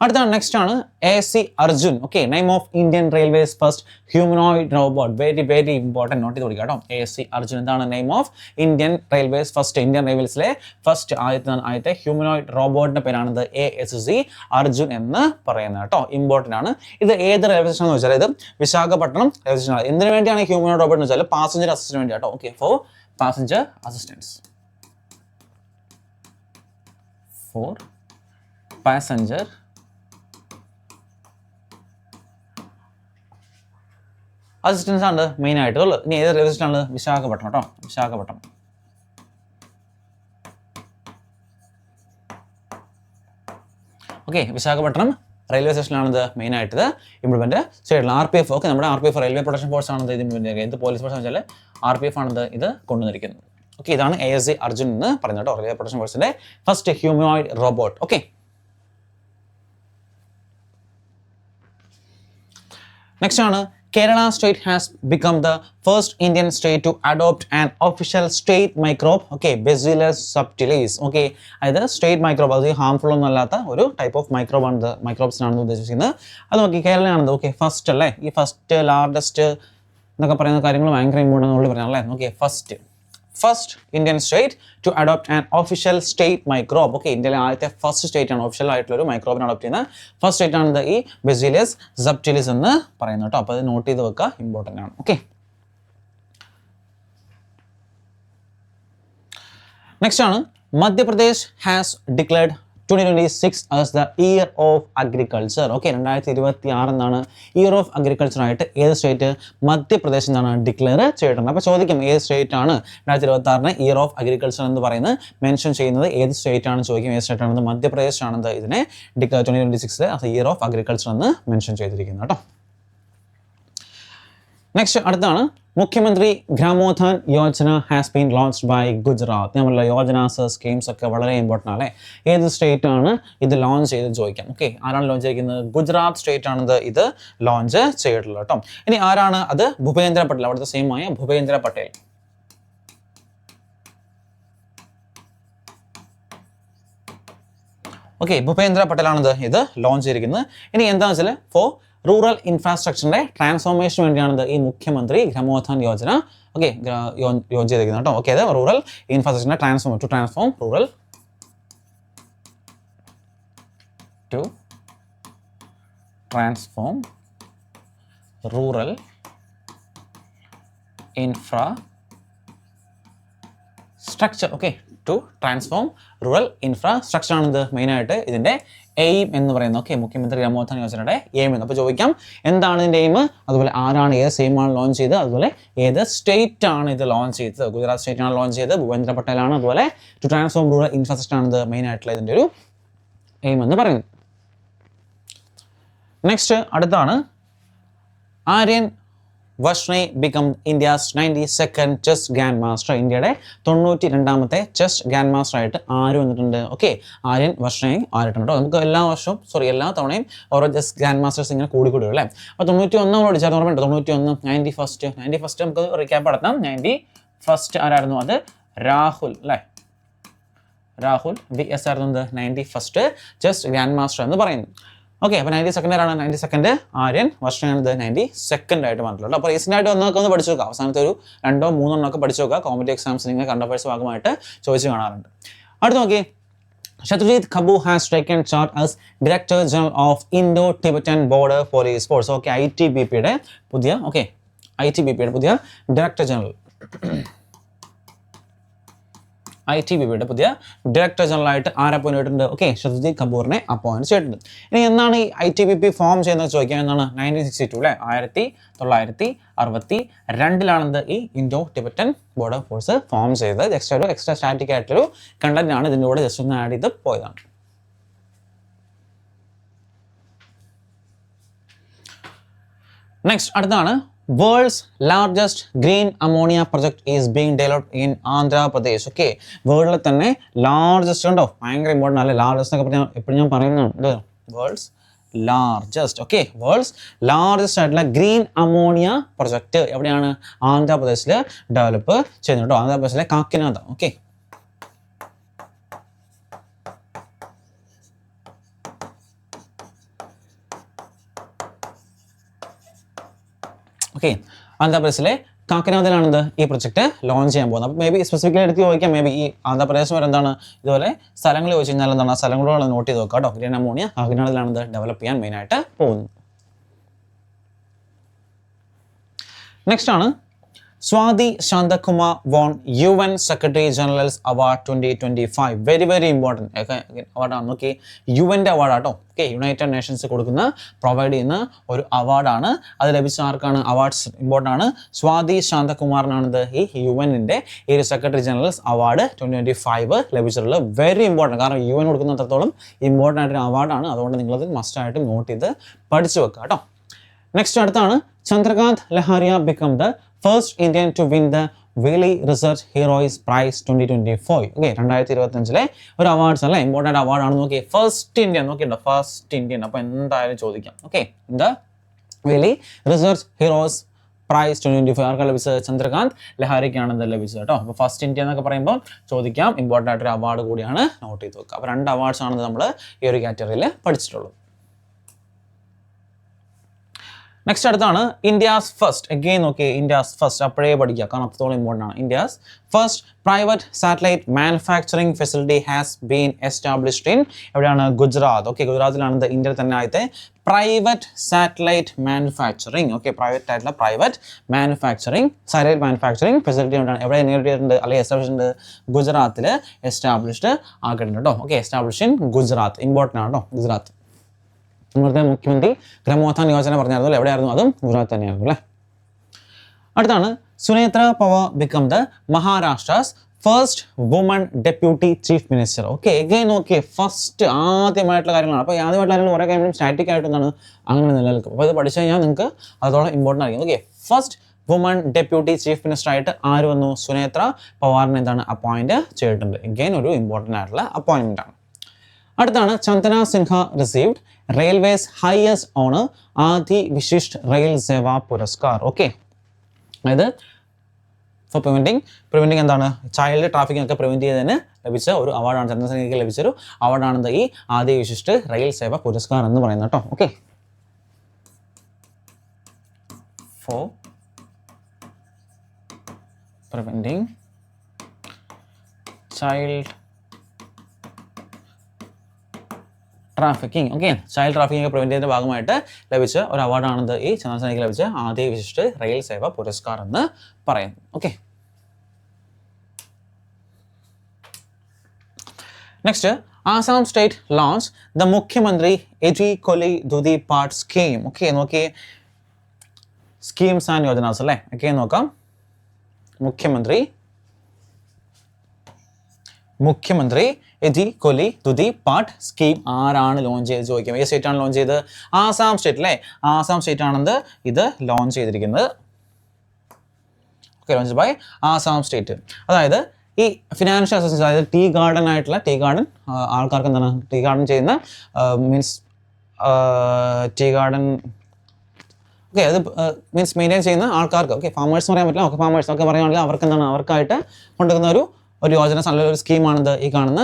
അടുത്താണ് നെക്സ്റ്റ് ആണ് AC Arjun. Okay, name of Indian railways first humanoid robot. Very important, note ചെയ്ത് കൊടുക്കുക കേട്ടോ. AC അർജുൻ എന്താണ് name of Indian railways first, Indian റെയിൽവേസിലെ ഫസ്റ്റ് ആദ്യത്തെ ഹ്യൂമനോയിഡ് റോബോട്ടിന്റെ പേരാണിത് ASC അർജുൻ എന്ന് പറയുന്നത് കേട്ടോ. ഇമ്പോർട്ടൻ്റ് ആണ്. ഇത് ഏത് റെയിൽവേ സ്റ്റേഷൻ എന്ന് വെച്ചാൽ ഇത് വിശാഖപട്ടണം റെയിൽവേ സ്റ്റേഷൻ ആണ്. എന്തിനു വേണ്ടിയാണ് ഹ്യൂമനോയിഡ് റോബോട്ട് എന്ന് വെച്ചാൽ പാസഞ്ചർ അസിസ്റ്റന്റ് വേണ്ടി കേട്ടോ. Okay, for passenger assistance, for passenger assistance ആണ് മെയിൻ ആയിട്ടുള്ളത്. ഇനി ഏത് റെയിൽവേ സ്റ്റേഷനാണ്? വിശാഖപട്ടണം കേട്ടോ, വിശാഖപട്ടണം. ഓക്കെ, വിശാഖപട്ടണം റെയിൽവേ സ്റ്റേഷനാണിത് മെയിൻ ആയിട്ട് ഇംപ്ലിമെന്റ് ചെയ്തിട്ടുള്ള. RPF. ഓക്കെ, നമ്മുടെ RPF റെയിൽവേ പ്രൊട്ടക്ഷൻ ഫോഴ്സ് ആണത് ഇത് ഇംപ്ലിമെന്റ് ചെയ്യുക. എന്ത് പോലീസ് ഫോഴ്സ് എന്ന് വെച്ചാൽ RPF ആണത് ഇത് കൊണ്ടുവന്നിരിക്കുന്നത്. ഓക്കെ, ഇതാണ് ASC അർജുൻ എന്ന് പറയുന്നത് കേട്ടോ, റെയിൽവേ പ്രൊട്ടക്ഷൻ ഫോഴ്സിന്റെ first humanoid robot. Okay, next ആണ് Kerala state has become the first Indian state to adopt an official state microbe. Okay, Bacillus subtilis. Okay, അതായത് സ്റ്റേറ്റ് മൈക്രോബ്, അത് ഹാംഫുൾ ഒന്നും അല്ലാത്ത ഒരു ടൈപ്പ് ഓഫ് മൈക്രോബ് ആണ്, microbes ആണ് ഉദ്ദേശിക്കുന്നത്. അത് നോക്കി കേരളയാണത്. ഓക്കെ, ഫസ്റ്റ് അല്ലേ, ഈ ഫസ്റ്റ് ലാർജസ്റ്റ് എന്നൊക്കെ പറയുന്ന കാര്യങ്ങൾ ഭയങ്കര ഇമ്പോർട്ടൻ്റ് ഉള്ളിൽ പറയാം അല്ലേ. Okay, first Indian state to adopt an official state microbe. Okay, ഇന്ത്യയിലെ ആദ്യത്തെ ഫസ്റ്റ് സ്റ്റേറ്റ് ആണ് ഒഫീഷ്യൽ ആയിട്ടുള്ള ഒരു മൈക്രോബിനെ അഡോപ്റ്റ് ചെയ്യുന്ന ഫസ്റ്റ് സ്റ്റേറ്റ് ആണ് ഈ ബെസിലിയസ് സബ്റ്റിലിസ് എന്ന് പറയുന്നത് കേട്ടോ. അപ്പോൾ അത് നോട്ട് ചെയ്ത് വെക്കുക, ഇമ്പോർട്ടൻ്റ് ആണ്. ഓക്കെ, നെക്സ്റ്റ് ആണ് Madhya Pradesh has declared 2026 as the year of agriculture. Okay, 2026 എന്നാണ് ഇയർ ഓഫ് അഗ്രികൾച്ചർ ആയിട്ട് ഏത് സ്റ്റേറ്റ്? മധ്യപ്രദേശ് എന്നാണ് ഡിക്ലെയർ ചെയ്തിട്ടുണ്ട്. അപ്പോൾ ചോദിക്കും ഏത് സ്റ്റേറ്റ് ആണ് 2026 ഇയർ ഓഫ് അഗ്രികൾച്ചർ എന്ന് പറയുന്നത് മെൻഷൻ ചെയ്യുന്നത് ഏത് സ്റ്റേറ്റ് ആണ് ചോദിക്കും. ഏത് സ്റ്റേറ്റ് ആണെന്ന്? മധ്യപ്രദേശ് ആണെന്ന് ഇതിനെ 2026 as ഇയർ ഓഫ് അഗ്രികൾച്ചർ എന്ന് മെൻഷൻ ചെയ്തിരിക്കുന്നത് കേട്ടോ. നെക്സ്റ്റ് അടുത്താണ് Mukhyamantri Gramotthan Yojana has been launched by Gujarat. നമ്മളുടെ യോജനാസ് സ്കീംസ് ഒക്കെ വളരെ ഇമ്പോർട്ടൻ്റ് ആണ് അല്ലേ. ഏത് സ്റ്റേറ്റ് ആണ് ഇത് ലോഞ്ച് ചെയ്ത് ചോദിക്കാം. ഓക്കെ, ആരാണ് ലോഞ്ച് ചെയ്തിരിക്കുന്നത്? ഗുജറാത്ത് സ്റ്റേറ്റ് ആണ് ഇത് ലോഞ്ച് ചെയ്തിട്ടുള്ളത് കേട്ടോ. ഇനി ആരാണ് അത്? ഭൂപേന്ദ്ര പട്ടേൽ, അവിടുത്തെ സെയിം ആയ ഭൂപേന്ദ്ര പട്ടേൽ. ഓക്കെ, ഭൂപേന്ദ്ര പട്ടേലാണിത് ഇത് ലോഞ്ച് ചെയ്തിരിക്കുന്നത്. ഇനി എന്താണെന്ന് വെച്ചാൽ ഫോർ റൂറൽ ഇൻഫ്രാസ്ട്രക്ചറിന്റെ ട്രാൻസ്ഫോർമേഷന് വേണ്ടിയാണ് ഈ മുഖ്യമന്ത്രി ഗ്രാമോദ്ധാൻ യോജന ഓക്കെ ലോഞ്ച് ചെയ്തിരിക്കുന്നത് കേട്ടോ. ഓക്കെ, അത് റൂറൽ ഇൻഫ്രാസ്ട്രക്ചറിനെ transform rural to transform rural infrastructure. Okay, to transform rural infrastructure ആണിത് മെയിനായിട്ട് ഇതിൻ്റെ എയിം എന്ന് പറയുന്നത്. ഓക്കെ, മുഖ്യമന്ത്രി ഗ്രാമോദ്ധാൻ യോജനയുടെ എയിം എന്ന്. അപ്പോൾ ചോദിക്കാം എന്താണ് ഇതിൻ്റെ എയിം, അതുപോലെ ആരാണ്, ഏത് സെയിമാണ് ലോഞ്ച് ചെയ്തത്, അതുപോലെ ഏത് സ്റ്റേറ്റ് ആണ് ഇത് ലോഞ്ച് ചെയ്തത്. ഗുജറാത്ത് സ്റ്റേറ്റ് ആണ് ലോഞ്ച് ചെയ്തത്, ഭൂപേന്ദ്ര പട്ടേലാണ്. അതുപോലെ ടു ട്രാൻസ്ഫോം റൂറൽ ഇൻഫ്രാസ്ട്രക്ചർ ആണ് ഇത് മെയിൻ ആയിട്ടുള്ള ഇതിൻ്റെ ഒരു എയിം എന്ന് പറയുന്നത്. നെക്സ്റ്റ് അടുത്താണ് Aryan Varshney become India's 92nd chess grand master. ഇന്ത്യയുടെ 92ാമത്തെ ചെസ് ഗ്രാൻഡ് മാസ്റ്റർ ആയിട്ട് ആര് വന്നിട്ടുണ്ട്? ഓക്കെ, ആര്യൻ വർഷ്ണെ ആയിട്ടുണ്ട്. നമുക്ക് എല്ലാ തവണയും ഓരോ ചെസ് ഗ്രാൻഡ് മാസ്റ്റേഴ്സ് ഇങ്ങനെ കൂടി അല്ലേ. അപ്പോൾ 91 നമ്മൾ പഠിച്ചാൽ ഓർമ്മയുണ്ട്. 91 നമുക്ക് റീക്യാപ്പ് നടത്താം. 91 ആരായിരുന്നു? അത് രാഹുൽ അല്ലേ. രാഹുൽ VS ആയിരുന്നു 91 ചെസ് ഗ്രാൻഡ് മാസ്റ്റർ എന്ന് പറയുന്നത്. ഓക്കെ, അപ്പോൾ 92nd ആണ്. 92nd ആര്യൻ വർഷമാണ് 92nd ആയിട്ട് വന്നിട്ടുള്ളത്. അപ്പോൾ റീസെൻ്റ് ആയിട്ട് ഒന്നൊക്കെ ഒന്ന് പഠിച്ചു നോക്കുക. അവസാനത്തെ ഒരു 2-3 ഒക്കെ പഠിച്ചു നോക്കുക. കോമ്പറ്റീവ് എക്സാംസ് നിങ്ങൾ കറണ്ട് അഫയേഴ്സ് ഭാഗമായിട്ട് ചോദിച്ചു കാണാറുണ്ട്. അടുത്ത് നോക്കി Shatrajit Kapoor has taken charge as Director General of Indo-Tibetan Border Police Force. Okay, ITBP-യുടെ പുതിയ ITBP-യുടെ പുതിയ ഡയറക്ടർ ജനറൽ ITBP-യുടെ പുതിയ ഡയറക്ടർ ജനറൽ ആയിട്ട് ആരെ അപ്പോയിന്റ് ചെയ്തിട്ടുണ്ട്? ഓക്കെ, ഷത്രജിത് കപൂറിനെ അപ്പോയിന്റ് ചെയ്തിട്ടുണ്ട്. ഇനി എന്നാണ് ഈ ITBP ഫോം ചെയ്യുന്നത് ചോദിക്കാം. എന്നാണ് 1962 അല്ലേ, 1962 ഈ Indo Tibetan border force form ചെയ്തത്. ജസ്റ്റ് ഒരു എക്സ്ട്രാ സ്റ്റാറ്റിക് ആയിട്ടൊരു കണ്ടന്റ് ആണ് ഇതിൻ്റെ കൂടെ ജസ്റ്റ് ഒന്ന് ആഡ് ചെയ്ത് പോയതാണ്. നെക്സ്റ്റ് അടുത്താണ് world's largest green ammonia project is being developed in Andhra Pradesh. Okay, വേൾഡിലെ തന്നെ ലാർജസ്റ്റ് ഉണ്ടോ, ഭയങ്കര ഇമ്പോർട്ടൻ്റ് അല്ലേ ലാർജസ്റ്റ് ഒക്കെ പറഞ്ഞാൽ എപ്പോഴും ഞാൻ പറയുന്നുണ്ട്. World's largest, okay, world's largest ആയിട്ടുള്ള ഗ്രീൻ അമോണിയ പ്രൊജക്ട് എവിടെയാണ്? ആന്ധ്രാപ്രദേശിൽ ഡെവലപ്പ് ചെയ്യുന്നുണ്ടോ, ആന്ധ്രാപ്രദേശിലെ കാക്കിനാഥ. ഓക്കെ, ആന്ധ്രാപ്രദേശിലെ കാക്കിനാഥിലാണെന്ത് ഈ പ്രൊജക്ട് ലോഞ്ച് ചെയ്യാൻ പോകുന്നത്. അപ്പോൾ മേ ബി സ്പെസിഫിക്കലി എടുത്ത് ചോദിക്കാം, മേ ബി ഈ ആന്ധ്രാപ്രദേശ് വരെ എന്താണ് ഇതുപോലെ സ്ഥലങ്ങൾ ചോദിച്ചു കഴിഞ്ഞാൽ എന്താണ് ആ സ്ഥലങ്ങളോട് നോട്ട് ചെയ്ത് നോക്കാം കേട്ടോ. ഗ്രീൻ അമോണിയ കാക്കിനാഥിലാണെന്ത് ഡെവലപ്പ് ചെയ്യാൻ മെയിനായിട്ട് പോകുന്നത്. നെക്സ്റ്റ് ആണ് Swati Shanthakumar won UN Secretary General's Award 2025. Very important അവാർഡാണ്. നോക്കി, UN-ൻ്റെ അവാർഡാട്ടോ. ഓക്കെ, യുണൈറ്റഡ് നേഷൻസ് കൊടുക്കുന്ന പ്രൊവൈഡ് ചെയ്യുന്ന ഒരു അവാർഡാണ്. അത് ലഭിച്ച ആർക്കാണ്? അവാർഡ്സ് ഇമ്പോർട്ടൻ്റ് ആണ്. സ്വാതി ശാന്തകുമാറിനാണിത് ഈ UN-ൻ്റെ ഈ ഒരു സെക്രട്ടറി ജനറൽസ് അവാർഡ് 2025 ലഭിച്ചിട്ടുള്ളത്. വെരി ഇമ്പോർട്ടൻറ്റ്, കാരണം UN കൊടുക്കുന്നത്രത്തോളം ഇമ്പോർട്ടൻ്റ് ആയിട്ടൊരു അവാർഡാണ്. അതുകൊണ്ട് നിങ്ങളത് മസ്റ്റായിട്ട് നോട്ട് ചെയ്ത് പഠിച്ചു വെക്കുക കേട്ടോ. നെക്സ്റ്റ് അടുത്താണ് Chandrakant Lahariya become the first Indian to win the Valley research heroes prize 2024. Okay, 2025 ഒരു അവാർഡ്സ് അല്ലേ, ഇമ്പോർട്ടൻ്റ് അവാർഡാണ്. നോക്കി, ഫസ്റ്റ് ഇന്ത്യൻ നോക്കിയിട്ടുണ്ടോ, ഫസ്റ്റ് ഇന്ത്യൻ. അപ്പോൾ എന്തായാലും ചോദിക്കാം. Okay, the Valley research heroes prize 2025 ആർക്കാണ് ലഭിച്ചത്? ചന്ദ്രകാന്ത് ലഹാരിക്കാണ് ഇത് ലഭിച്ചത് കേട്ടോ. അപ്പോൾ ഫസ്റ്റ് ഇന്ത്യ എന്നൊക്കെ പറയുമ്പോൾ ചോദിക്കാം, ഇമ്പോർട്ടൻ്റ് ആയിട്ടൊരു അവാർഡ് കൂടിയാണ്, നോട്ട് ചെയ്ത് വെക്കുക. അപ്പോൾ 2 അവാർഡ്സ് ആണ് നമ്മൾ ഈ ഒരു കാറ്റഗറിയിൽ പഠിച്ചിട്ടുള്ളത്. നെക്സ്റ്റ് അടുത്താണ് ഇന്ത്യാസ് ഫസ്റ്റ്. അഗെയിൻ നോക്കി, ഇന്ത്യാസ് ഫസ്റ്റ് അപ്പോഴേ പഠിക്കുക, കാരണം അത്രത്തോളം ഇമ്പോർട്ടൻ്റ് ആണ്. India's first private satellite manufacturing facility has been established in എവിടെയാണ്? ഗുജറാത്ത്. ഓക്കെ, ഗുജറാത്തിലാണ് ഇന്ത്യയിൽ തന്നെ ആദ്യത്തെ private satellite manufacturing. Okay, private ആയിട്ടുള്ള private manufacturing satellite manufacturing facility ഉണ്ടാണ് എവിടെ നേടിയിട്ടുണ്ട് അല്ലെങ്കിൽ എസ്റ്റാബ്ലിഷ് ഉണ്ട്? ഗുജറാത്തിൽ എസ്റ്റാബ്ലിഷ്ഡ് ആക്കിയിട്ടുണ്ട് കേട്ടോ. Okay, establish in Gujarat, important ആണ് കേട്ടോ ഗുജറാത്ത്. ഇവിടുത്തെ മുഖ്യമന്ത്രി ഗ്രമോത്ഥാൻ യോജന പറഞ്ഞായിരുന്നു, എവിടെയായിരുന്നു? അതും ഗുജറാത്ത് തന്നെയായിരുന്നു അല്ലേ. അടുത്താണ് Sunetra Pawar become the Maharashtra's first woman deputy chief minister. Okay, again നോക്കിയേ, ഫസ്റ്റ് ആദ്യമായിട്ടുള്ള കാര്യങ്ങളാണ്. അപ്പോൾ ആദ്യമായിട്ടുള്ള കാര്യങ്ങൾ കുറേ കാര്യങ്ങളും സ്റ്റാറ്റിക് ആയിട്ടൊന്നാണ് അങ്ങനെ നിലനിൽക്കും. അപ്പോൾ ഇത് പഠിച്ചു കഴിഞ്ഞാൽ നിങ്ങൾക്ക് അതോളം ഇമ്പോർട്ടൻ്റ് ആയിരിക്കും. Okay, first woman deputy chief minister ആയിട്ട് ആര് വന്നു? സുനേത്ര പവാറിനെ എന്താണ് അപ്പോയിന്റ് ചെയ്തിട്ടുണ്ട്. എഗെയിൻ ഒരു ഇമ്പോർട്ടൻ്റ് ആയിട്ടുള്ള അപ്പോയിൻമെൻ്റ് ആണ്. അടുത്താണ് Chandana Sinha received railways highest honour Ati Vishisht Rail Seva Puraskar. Okay, അതായത് ഫോർ പ്രിവെൻറ്റിങ് എന്താണ് ചൈൽഡ് ട്രാഫിക്കിംഗ് ഒക്കെ പ്രിവെൻറ്റ് ചെയ്തതിന് ലഭിച്ച ഒരു അവാർഡാണ്. ചന്ദന സിൻഹയ്ക്ക് ലഭിച്ചൊരു അവാർഡാണ് ഈ ആദി വിശിഷ്ട് റെയിൽ സേവാ പുരസ്കാർ എന്ന് പറയുന്നത് കേട്ടോ. Okay, for preventing child trafficking. Okay, child trafficking ഒക്കെ പ്രിവെൻറ്റ് ചെയ്തതിൻ്റെ ഭാഗമായിട്ട് ലഭിച്ച ഒരു അവാർഡാണിത് ഈ ചന്ദന സിൻഹയ്ക്ക് ലഭിച്ച ആദ്യ വിശിഷ്ട് റെയിൽ സേവാ പുരസ്കാർ എന്ന് പറയുന്നു. Okay, next Assam state launch the മുഖ്യമന്ത്രി എജി കൊലി ദുദി പാട്ട് സ്കീം. ഓക്കെ, നോക്കിയേ, സ്കീംസ് ആൻഡ് യോജനാസ് അല്ലേ. ഓക്കെ, നോക്കാം. മുഖ്യമന്ത്രി എജി കൊലി ദുദി പാട്ട് സ്കീം ആരാണ് ലോഞ്ച് ചെയ്ത് ചോദിക്കാം. ഏത് സ്റ്റേറ്റ് ആണ് ലോഞ്ച് ചെയ്തത്? ആസാം സ്റ്റേറ്റ് അല്ലേ. ആസാം സ്റ്റേറ്റ് ആണെന്ന് ഇത് ലോഞ്ച് ചെയ്തിരിക്കുന്നത്. Okay, launch by Assam state. അതായത് ഈ ഫിനാൻഷ്യൽ അസിസ്റ്റൻസ്, അതായത് ടീ ഗാർഡൻ ആൾക്കാർക്ക് എന്താണ് ടീ ഗാർഡൻ ചെയ്യുന്ന മീൻസ് ടീ ഗാർഡൻ ഓക്കെ, അത് മീൻസ് മെയിൻറ്റെയിൻ ചെയ്യുന്ന ആൾക്കാർക്ക്. ഓക്കെ, ഫാമേഴ്സ് പറയാൻ പറ്റില്ല, ഒക്കെ ഫാമേഴ്സ് ഒക്കെ പറയുകയാണെങ്കിൽ അവർക്ക് എന്താണ് അവർക്കായിട്ട് കൊണ്ടുവരുന്ന ഒരു യോജന, നല്ലൊരു സ്കീമാണിത് ഈ കാണുന്ന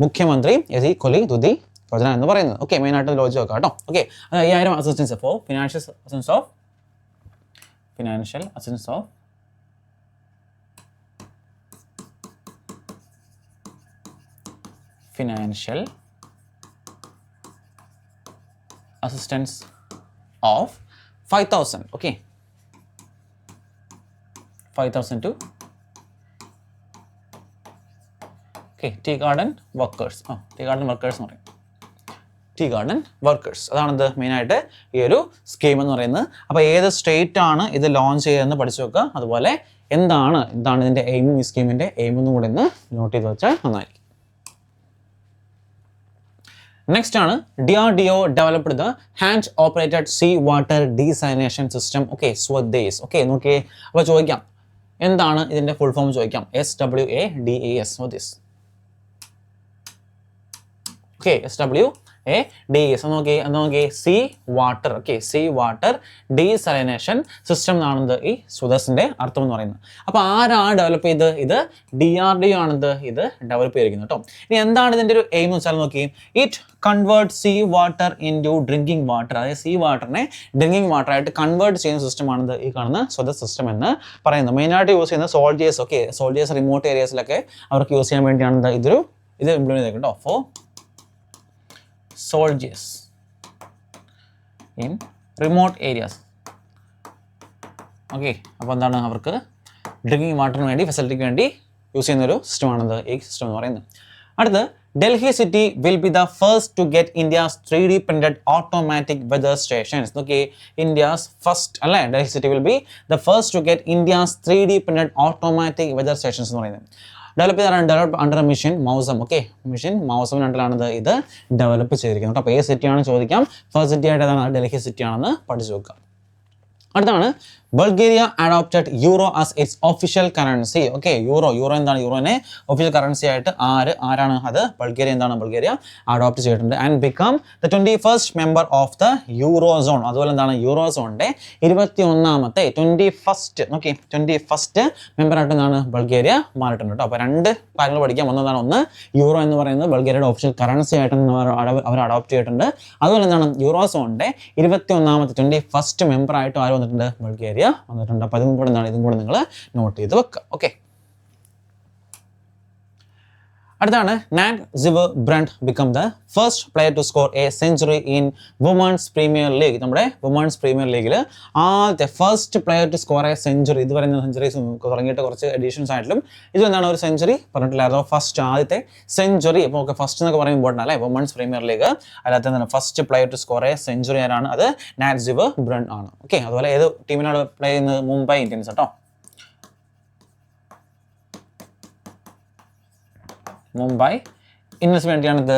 മുഖ്യമന്ത്രി എജി കൊലി ദുദി യോജന എന്ന് പറയുന്നത്. ഓക്കെ, മെയിനായിട്ട് ലോഞ്ച് വെക്കാം കേട്ടോ. Okay, 5000 assistance for financial assistance of 50 financial assistance of 5,000. Okay, 5,000 to tea garden workers. Tea garden workers എന്ന് പറയും. ടീ ഗാർഡൻ വർക്കേഴ്സ്, അതാണ് മെയിനായിട്ട് ഈ ഒരു സ്കീം എന്ന് പറയുന്നത്. അപ്പോൾ ഏത് സ്റ്റേറ്റ് ആണ് ഇത് ലോഞ്ച് ചെയ്തതെന്ന് പഠിച്ചു വെക്കുക. അതുപോലെ എന്താണ് ഇതിൻ്റെ എയിമും, ഈ സ്കീമിൻ്റെ എയിമെന്നും കൂടെ ഒന്ന് നോട്ട് ചെയ്ത് വെച്ചാൽ നന്നായിരിക്കും. നെക്സ്റ്റ് ആണ് DRDO developed the hand operated sea water desalination system. Okay, Swadesh. Okay, നോക്കിയേ. അപ്പോൾ ചോദിക്കാം എന്താണ് ഇതിൻ്റെ ഫുൾ ഫോം ചോദിക്കാം. SWADES സ്വദേശ്. ഓക്കെ, SWADES നോക്കിയേ. Sea water. Okay, sea water desalination system എന്നാണ് ഈ സ്വദേശിൻ്റെ അർത്ഥം എന്ന് പറയുന്നത്. അപ്പോൾ ആരാണ് ഡെവലപ്പ് ചെയ്തത്? ഇത് DRDO ആണിത് ഇത് ഡെവലപ്പ് ചെയ്തിരിക്കുന്നത് കേട്ടോ. ഇനി എന്താണ് ഇതിൻ്റെ ഒരു എയിം എന്ന് വെച്ചാൽ നോക്കി, it convert sea water into drinking water. അതായത് സീ വാട്ടറിനെ ഡ്രിങ്കിങ് വാട്ടർ ആയിട്ട് കൺവേർട്ട് ചെയ്യുന്ന സിസ്റ്റമാണിത് ഈ കാണുന്ന സ്വദേശ് സിസ്റ്റം എന്ന് പറയുന്നത്. മെയിനായിട്ട് യൂസ് ചെയ്യുന്ന സോൾജേഴ്സ്. ഓക്കെ, സോൾജേഴ്സ് റിമോട്ട് ഏരിയാസിലൊക്കെ അവർക്ക് യൂസ് ചെയ്യാൻ വേണ്ടിയാണ് ഇത് ഇംപ്ലിമെന്റ് ചെയ്തത് കേട്ടോ. For soldiers in remote areas. Okay, അപ്പോൾ എന്താണ് അവർക്ക് ഡ്രിങ്കിങ് വാട്ടറിന് വേണ്ടി, ഫെസിലിറ്റിക്ക് വേണ്ടി യൂസ് ചെയ്യുന്നൊരു സിസ്റ്റമാണിത് ഈ സിസ്റ്റം എന്ന് പറയുന്നത്. അടുത്ത്, Delhi city will be the first to get India's 3D printed automatic weather stations. Okay, India's first, അല്ലേ, Delhi city will be the first to get India's 3D printed automatic weather stations എന്ന് പറയുന്നത്. Develop under mission Mausam. Okay, mission മൗസമിന് അണ്ടറിലാണ് ഇത് develop ചെയ്തിരിക്കുന്നത്. അപ്പോൾ ഏത് സിറ്റിയാണ് ചോദിക്കാം. ഫസ്റ്റ് സിറ്റി ആയിട്ട് ഏതാണ്? ഡൽഹി സിറ്റി ആണെന്ന് പഠിച്ചു വെക്കുക. അടുത്താണ് Bulgaria adopted euro as it's official currency. Okay, euro എന്താണ്? യൂറോനെ ഒഫീഷ്യൽ കറൻസി ആയിട്ട് ആരാണ് അത്? ബൾഗേറിയ. എന്താണ്? ബൾഗേറിയ അഡോപ്റ്റ് ചെയ്തിട്ടുണ്ട്. And become the 21st member of the euro zone. അതുപോലെ എന്താണ്? യൂറോ സോണിന്റെ 21ാമത്തെ 21st മെമ്പറായിട്ട് എന്താണ്? ബൾഗേറിയ മാറിയിട്ടുണ്ട് കേട്ടോ. അപ്പോൾ രണ്ട് കാര്യങ്ങൾ പഠിക്കാം. ഒന്ന് യൂറോ എന്ന് പറയുന്നത് ബൾഗേറിയയുടെ ഒഫീഷ്യൽ കറൻസി ആയിട്ട് അവർ അഡോപ്റ്റ് ചെയ്തിട്ടുണ്ട്. അതുപോലെ എന്താണ്? യൂറോ സോണിന്റെ 21ാമത്തെ 21st മെമ്പറായിട്ട് ആര് വന്നിട്ടുണ്ട്? ബൾഗേറിയ വന്നിട്ടുണ്ട്. അപ്പോൾ ഇതും കൂടെ നിങ്ങൾ നോട്ട് ചെയ്ത് വെക്കുക. ഓക്കെ, അടുത്താണ് Nat Sciver Brunt become the first player to score a century in women's premier league. നമ്മുടെ വുമൺസ് പ്രീമിയർ ലീഗിൽ ആദ്യത്തെ first player to score a century. ഇത് പറയുന്ന സെഞ്ചുറീസ് തുടങ്ങിയിട്ട് കുറച്ച് എഡിഷൻസ് ആയിട്ടും ഇത് എന്താണ് ഒരു സെഞ്ചുറി പറഞ്ഞിട്ടില്ലായിരുന്നു. ഫസ്റ്റ് ആദ്യത്തെ സെഞ്ചുറി. ഇപ്പോൾ ഓക്കെ, ഫസ്റ്റ് എന്നൊക്കെ പറയുമ്പോൾ ഇമ്പോർട്ടൻ്റ് അല്ലേ. വുമൺസ് പ്രീമിയർ ലീഗ് അതിനകത്ത് എന്താണ് first player to score a century ആരാണ്? അത് നാറ്റ് സിവർബ്രണ്ട് ആണ്. ഓക്കെ, അതുപോലെ ഏത് ടീമിനാണ് പ്ലേ ചെയ്യുന്നത്? മുംബൈ ഇന്ത്യൻസ് കേട്ടോ. മുംബൈ ഇന്ത്യൻസ് വേണ്ടിയാണ് ഇത്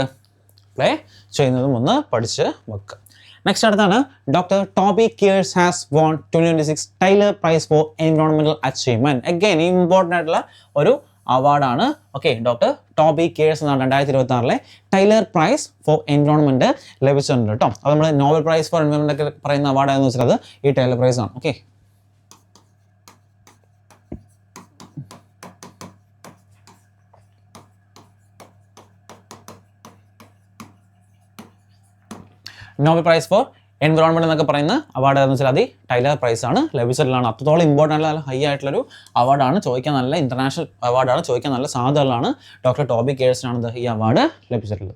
പ്ലേ ചെയ്യുന്നതും ഒന്ന് പഠിച്ച് വെക്കുക. നെക്സ്റ്റ് അടുത്താണ് doctor Toby Kiers has won 2026 Tyler prize for എൻവയോൺമെന്റൽ അച്ചീവ്മെന്റ്. അഗൈൻ ഇമ്പോർട്ടൻ്റ് ആയിട്ടുള്ള ഒരു അവാർഡാണ്. ഓക്കെ, ഡോക്ടർ ടോബി കിയേഴ്സ് എന്നാണ് 2026 ടൈലർ പ്രൈസ് ഫോർ എൻവയോൺമെന്റ് ലഭിച്ചിട്ടുണ്ട് കേട്ടോ. അത് നമ്മൾ നോബൽ പ്രൈസ് ഫോർ എൻവയോൺമെന്റ് ഒക്കെ പറയുന്ന അവാർഡാണെന്ന് വെച്ചാൽ അത് ഈ ടൈലർ പ്രൈസ് ആണ്. Okay, Nobel prize four environment എന്നൊക്കെ പറയുന്ന അവാർഡ് എന്ന് വെച്ചാൽ അത് ടൈലർ പ്രൈസ് ആണ് ലഭിച്ചിട്ടുള്ളതാണ്. അത്രത്തോളം ഇമ്പോർട്ടൻ്റ് ആയിട്ടുള്ള ഹൈ ആയിട്ടുള്ളൊരു അവാർഡാണ്. ചോദിക്കാൻ നല്ല ഇന്റർനാഷണൽ അവാർഡാണ്. ചോദിക്കാൻ നല്ല സാധ്യതകളാണ്. ഡോക്ടർ ടോബി കിയേഴ്സിനാണ് ഈ അവാർഡ് ലഭിച്ചിട്ടുള്ളത്.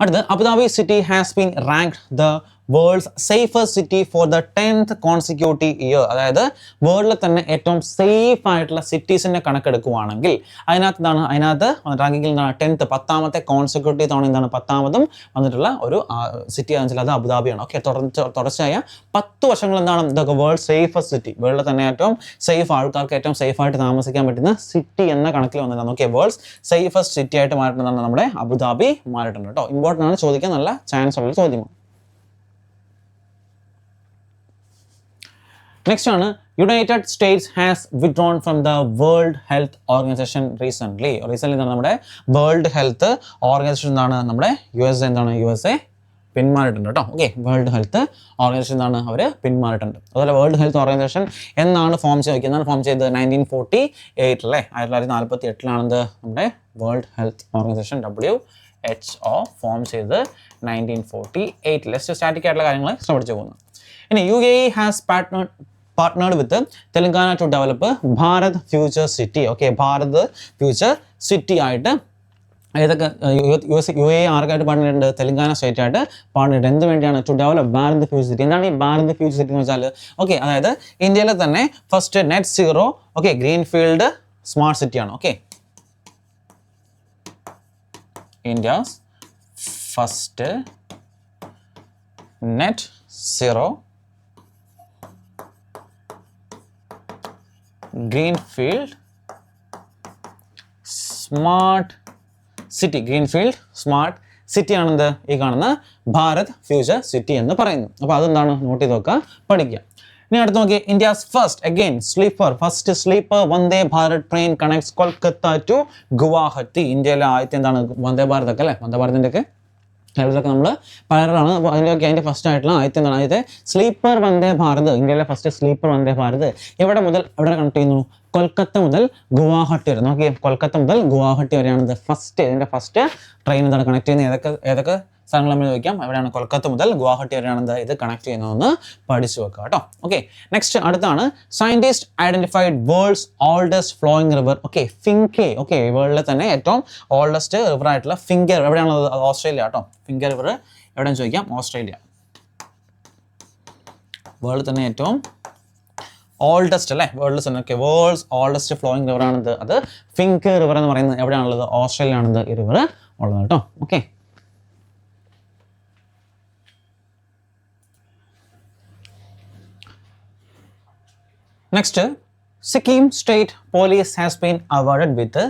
അടുത്ത്, Abu Dhabi city has been ranked the world's safest city for the 10th consecutive year. അതായത് വേൾഡിൽ തന്നെ ഏറ്റവും സേഫ് ആയിട്ടുള്ള സിറ്റീസിന്റെ കണക്കെടുക്കുകയാണെങ്കിൽ അതിനകത്ത് റാങ്കിങ്ങിൽ 10th 10ാമത്തെ കോൺസിക്യൂട്ടീവ് തവണ എന്താണ് 10ാമതും വന്നിട്ടുള്ള ഒരു സിറ്റി എന്ന് വെച്ചാൽ അത് അബുദാബിയാണ്. ഓക്കെ, തുടർച്ചയായ 10 വർഷങ്ങൾ എന്താണ് ഇതൊക്കെ വേൾഡ് സേഫസ്റ്റ് സിറ്റി, വേൾഡിൽ തന്നെ ഏറ്റവും സേഫ്, ആൾക്കാർക്ക് ഏറ്റവും സേഫ് ആയിട്ട് താമസിക്കാൻ പറ്റുന്ന സിറ്റി എന്ന കണക്കിൽ വന്നിട്ടാണ്. ഓക്കെ, വേൾഡ്സ് സേഫസ്റ്റ് സിറ്റി ആയിട്ട് മാറിയിട്ടുണ്ടെന്നാണ് നമ്മുടെ അബുദാബി മാറിയിട്ടുണ്ട് കേട്ടോ. ഇമ്പോർട്ടൻ്റ് ആണ്, ചോദിക്കാൻ നല്ല ചാൻസ് ഉള്ള ചോദ്യമാണ്. നെക്സ്റ്റ് ആണ് United States has withdrawn from the world health organisation recently എന്താണ് നമ്മുടെ വേൾഡ് ഹെൽത്ത് ഓർഗനൈസേഷൻ എന്താണ് നമ്മുടെ USA പിന്മാറിയിട്ടുണ്ട് കേട്ടോ. ഓക്കെ, വേൾഡ് ഹെൽത്ത് ഓർഗനൈസേഷൻ എന്താണ് അവർ പിന്മാറിയിട്ടുണ്ട്. അതുപോലെ വേൾഡ് ഹെൽത്ത് ഓർഗനൈസേഷൻ എന്നാണ് ഫോം ചെയ്തത് 1948 അല്ലേ, 1948 നമ്മുടെ world health organisation WHO form ചെയ്തത് 1948. സ്റ്റാറ്റിക് ആയിട്ടുള്ള കാര്യങ്ങൾ പഠിച്ചു പോകുന്നു. ഇനി UAE has partnered partnered with Telangana to develop Bharat Future City. Okay, Bharat Future City ആയിട്ട് ഏതൊക്കെ UAE ആർക്കായിട്ട് പാർട്ണറുണ്ട്? തെലങ്കാന സ്റ്റേറ്റ് ആയിട്ട് പാർട്ണറുണ്ട്. എന്ത് വേണ്ടിയാണ്? To develop Bharat future city. എന്താണ് ഈ ഭാരത് ഫ്യൂച്ചർ സിറ്റി എന്ന് വെച്ചാൽ? ഓക്കെ, അതായത് ഇന്ത്യയിലെ തന്നെ first net zero green field smart സിറ്റിയാണ്. Okay, India's first net zero green field smart city. Greenfield smart city ആണെന്ത് ഈ കാണുന്ന ഭാരത് ഫ്യൂച്ചർ സിറ്റി എന്ന് പറയുന്നു. അപ്പോൾ അതെന്താണ്? നോട്ട് ചെയ്ത് നോക്കുക, പഠിക്കുക. ഇനി അടുത്ത് നോക്കി, India's first sleeper Vande Bharat train connects Kolkata to Guwahati. ഇന്ത്യയിലെ ആദ്യത്തെ എന്താണ്? വന്ദേ ഭാരത് ഒക്കെ അല്ലേ? വന്ദേ ഭാരതിൻ്റെ ഒക്കെ കേരളത്തിലൊക്കെ നമ്മൾ പലരാണ്. അപ്പോൾ അതിൻ്റെ ഫസ്റ്റ് ആയിട്ടുള്ള ആദ്യത്തെ സ്ലീപ്പർ വന്ദേ ഭാരത്, ഇന്ത്യയിലെ ഫസ്റ്റ് സ്ലീപ്പർ വന്ദേ ഭാരത് എവിടെ കണക്ട് ചെയ്യുന്നു? കൊൽക്കത്ത മുതൽ ഗുവാഹട്ടി വരെ. നോക്കിയേ, കൊൽക്കത്ത മുതൽ ഗുവാഹട്ടി വരെയാണ് ഇതിൻ്റെ ഫസ്റ്റ് ട്രെയിൻ എന്താണ് കണക്ട് ചെയ്യുന്നത്? ഏതൊക്കെ സ്ഥലങ്ങൾ നമ്മൾ ചോദിക്കാം. എവിടെയാണ്? കൊൽക്കത്ത മുതൽ ഗുവാഹട്ടി വരെയാണ് ഇത് കണക്ട് ചെയ്യുന്നതെന്ന് പഠിച്ചു വെക്കുക കേട്ടോ. ഓക്കെ, നെക്സ്റ്റ് അടുത്താണ്, scientist identified world's oldest flowing river. Okay, Finke. Okay, വേൾഡിലെ തന്നെ ഏറ്റവും ഓൾഡസ്റ്റ് റിവർ ആയിട്ടുള്ള ഫിങ്കെ എവിടെയാണുള്ളത്? ഓസ്ട്രേലിയ കേട്ടോ. ഫിങ്കെ റിവർ എവിടെയെന്ന് ചോദിക്കാം, ഓസ്ട്രേലിയ. വേൾഡിൽ തന്നെ ഏറ്റവും ഓൾഡസ്റ്റ് അല്ലേ? വേൾഡിൽ തന്നെ വേൾഡ്സ് ഓൾഡസ്റ്റ് ഫ്ലോയിങ് റിവർ ആണിത്. അത് ഫിങ്കെ റിവർ എന്ന് പറയുന്നത് എവിടെയാണുള്ളത്? ഓസ്ട്രേലിയ ആണിത് ഈ റിവർ ഉള്ളത് കേട്ടോ. Okay, next, Sikkim State Police has been awarded with the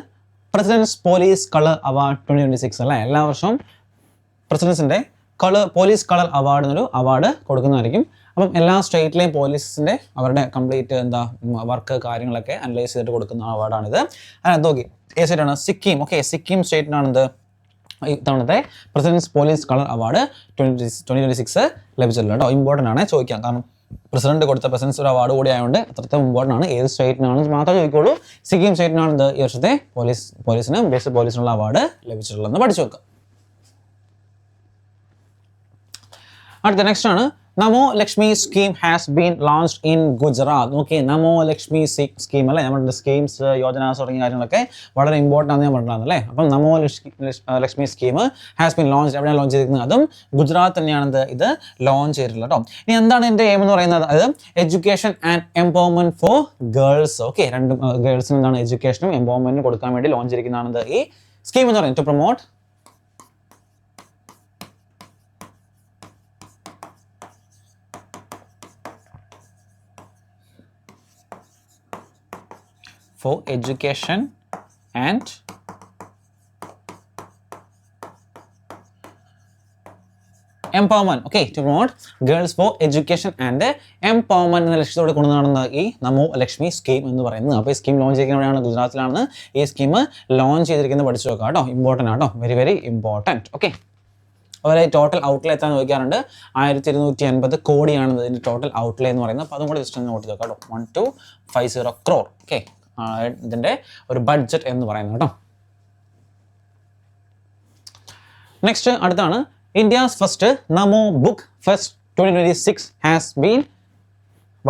President's Police Color Award 2026. അല്ലേ? എല്ലാ വർഷവും പ്രസിഡൻസിൻ്റെ പോലീസ് കളർ അവാർഡ് എന്നൊരു അവാർഡ് കൊടുക്കുന്നതായിരിക്കും. അപ്പം എല്ലാ സ്റ്റേറ്റിലെയും പോലീസിൻ്റെ അവരുടെ കംപ്ലീറ്റ് വർക്ക് കാര്യങ്ങളൊക്കെ അനലൈസ് ചെയ്തിട്ട് കൊടുക്കുന്ന അവാർഡാണിത്. അതിനകത്ത് നോക്കി, ഏത് സ്റ്റേറ്റാണ്? സിക്കിം. ഓക്കെ, സിക്കിം സ്റ്റേറ്റിനാണിത് ഇത്തവണത്തെ പ്രസിഡൻസ് പോലീസ് കളർ അവാർഡ് 2026 ലഭിച്ചിട്ടുള്ളത് കേട്ടോ. ഇമ്പോർട്ടൻ്റ് ആണ്, ചോദിക്കാം. കാരണം പ്രസിഡന്റ് കൊടുത്ത പ്രസിഡൻസ് ഒരു അവാർഡ് കൂടി ആയതുകൊണ്ട് അത്രത്തോളം ഇമ്പോർട്ടൻ്റ് ആണ്. ഏത് സ്റ്റേറ്റിനാണ് മാത്രമേ ചോദിക്കുള്ളൂ. സിക്കിം സ്റ്റേറ്റിനാണ് ഇത് ഈ വർഷത്തെ പോലീസിന് ബെസ്റ്റ് പോലീസിനുള്ള അവാർഡ് ലഭിച്ചിട്ടുള്ളതെന്ന് പഠിച്ചു വെക്കുക. അടുത്ത നെക്സ്റ്റ് ആണ്, Namo Lakshmi scheme has been launched in Gujarat. Okay, Namo Lakshmi scheme അല്ലേ? നമ്മുടെ സ്കീംസ്, യോജനാസ് തുടങ്ങിയ കാര്യങ്ങളൊക്കെ വളരെ ഇമ്പോർട്ടൻ്റ് ആണെന്ന് ഞാൻ പറഞ്ഞതാണ് അല്ലേ? അപ്പം Namo Lakshmi scheme has been launch. എവിടെയാണ് ലോഞ്ച് ചെയ്തിരിക്കുന്നത്? അതും ഗുജറാത്ത് തന്നെയാണ് ഇത് ലോഞ്ച് ചെയ്തിട്ടുള്ളത് കേട്ടോ. ഇനി എന്താണ് എൻ്റെ എയിം എന്ന് പറയുന്നത്? അത് education and empowerment for girls. Okay, രണ്ട് ഗേൾസിന് എന്താണ് എഡ്യൂക്കേഷനും എംപവർമെൻറ്റും കൊടുക്കാൻ വേണ്ടി ലോഞ്ച് ചെയ്തിരിക്കുന്നതാണ് ഈ സ്കീം എന്ന് പറയുന്നത്. To promote for education and empowerment. Okay, to promote girls for education and empowerment എന്ന ലക്ഷ്യത്തോടെ കൊണ്ടുവന്നാണ് ഈ നമോ ലക്ഷ്മി സ്കീം എന്ന് പറയുന്നത്. അപ്പോൾ ഈ സ്കീം ലോഞ്ച് ചെയ്തിരിക്കുന്നതാണ് ഗുജറാത്തിലാണ് ഈ സ്കീം ലോഞ്ച് ചെയ്തിരിക്കുന്നത്. പഠിച്ചു വെക്കാം കേട്ടോ, ഇമ്പോർട്ടൻ്റ് ആട്ടോ, വെരി വെരി ഇമ്പോർട്ടൻറ്റ്. ഓക്കെ, അതുപോലെ ടോട്ടൽ ഔട്ട്ലേ എത്താൻ ചോദിക്കാറുണ്ട്. 1280 കോടിയാണ് ഇതിൻ്റെ ടോട്ടൽ ഔട്ട്ലേ എന്ന് പറയുന്നത്. അപ്പോൾ അതും കൂടി ജസ്റ്റ് ഒന്ന് നോട്ട് ചെയ്ത് കേട്ടോ. 1250 crore. ഓക്കെ, ഇതിൻ്റെ ഒരു ബഡ്ജറ്റ് എന്ന് പറയുന്നത് കേട്ടോ. നെക്സ്റ്റ് അടുത്താണ്, India's first Namo book fest 2026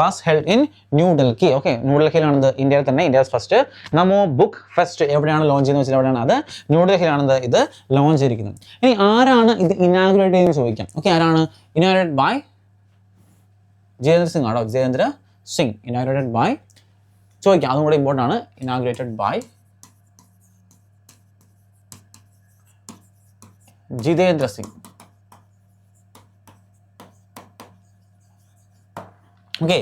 was held in New Delhi. Okay, ന്യൂഡൽഹിയിലാണത്. ഇന്ത്യയിൽ തന്നെ India's first Namo book fest എവിടെയാണ് ലോഞ്ച് ചെയ്യുന്നത് വെച്ചാൽ എവിടെയാണ്? അത് ന്യൂഡൽഹിയിലാണത് ഇത് ലോഞ്ച് ചെയ്തിരിക്കുന്നത്. ഇനി ആരാണ് ഇത് ഇനാഗുറേറ്റ് ചെയ്യുന്നത് ചോദിക്കാം. ഓക്കെ, ആരാണ്? ഇനാഗുറേറ്റ് ബൈ ജിതേന്ദ്ര സിംഗ് ആണോ? ജിതേന്ദ്ര സിംഗ്. ഇനാഗുറേറ്റഡ് ബൈ ചോദിക്കാം, അതും കൂടെ ഇമ്പോർട്ടൻ്റ് ആണ്. Inaugurated by Jitendra Singh. Okay,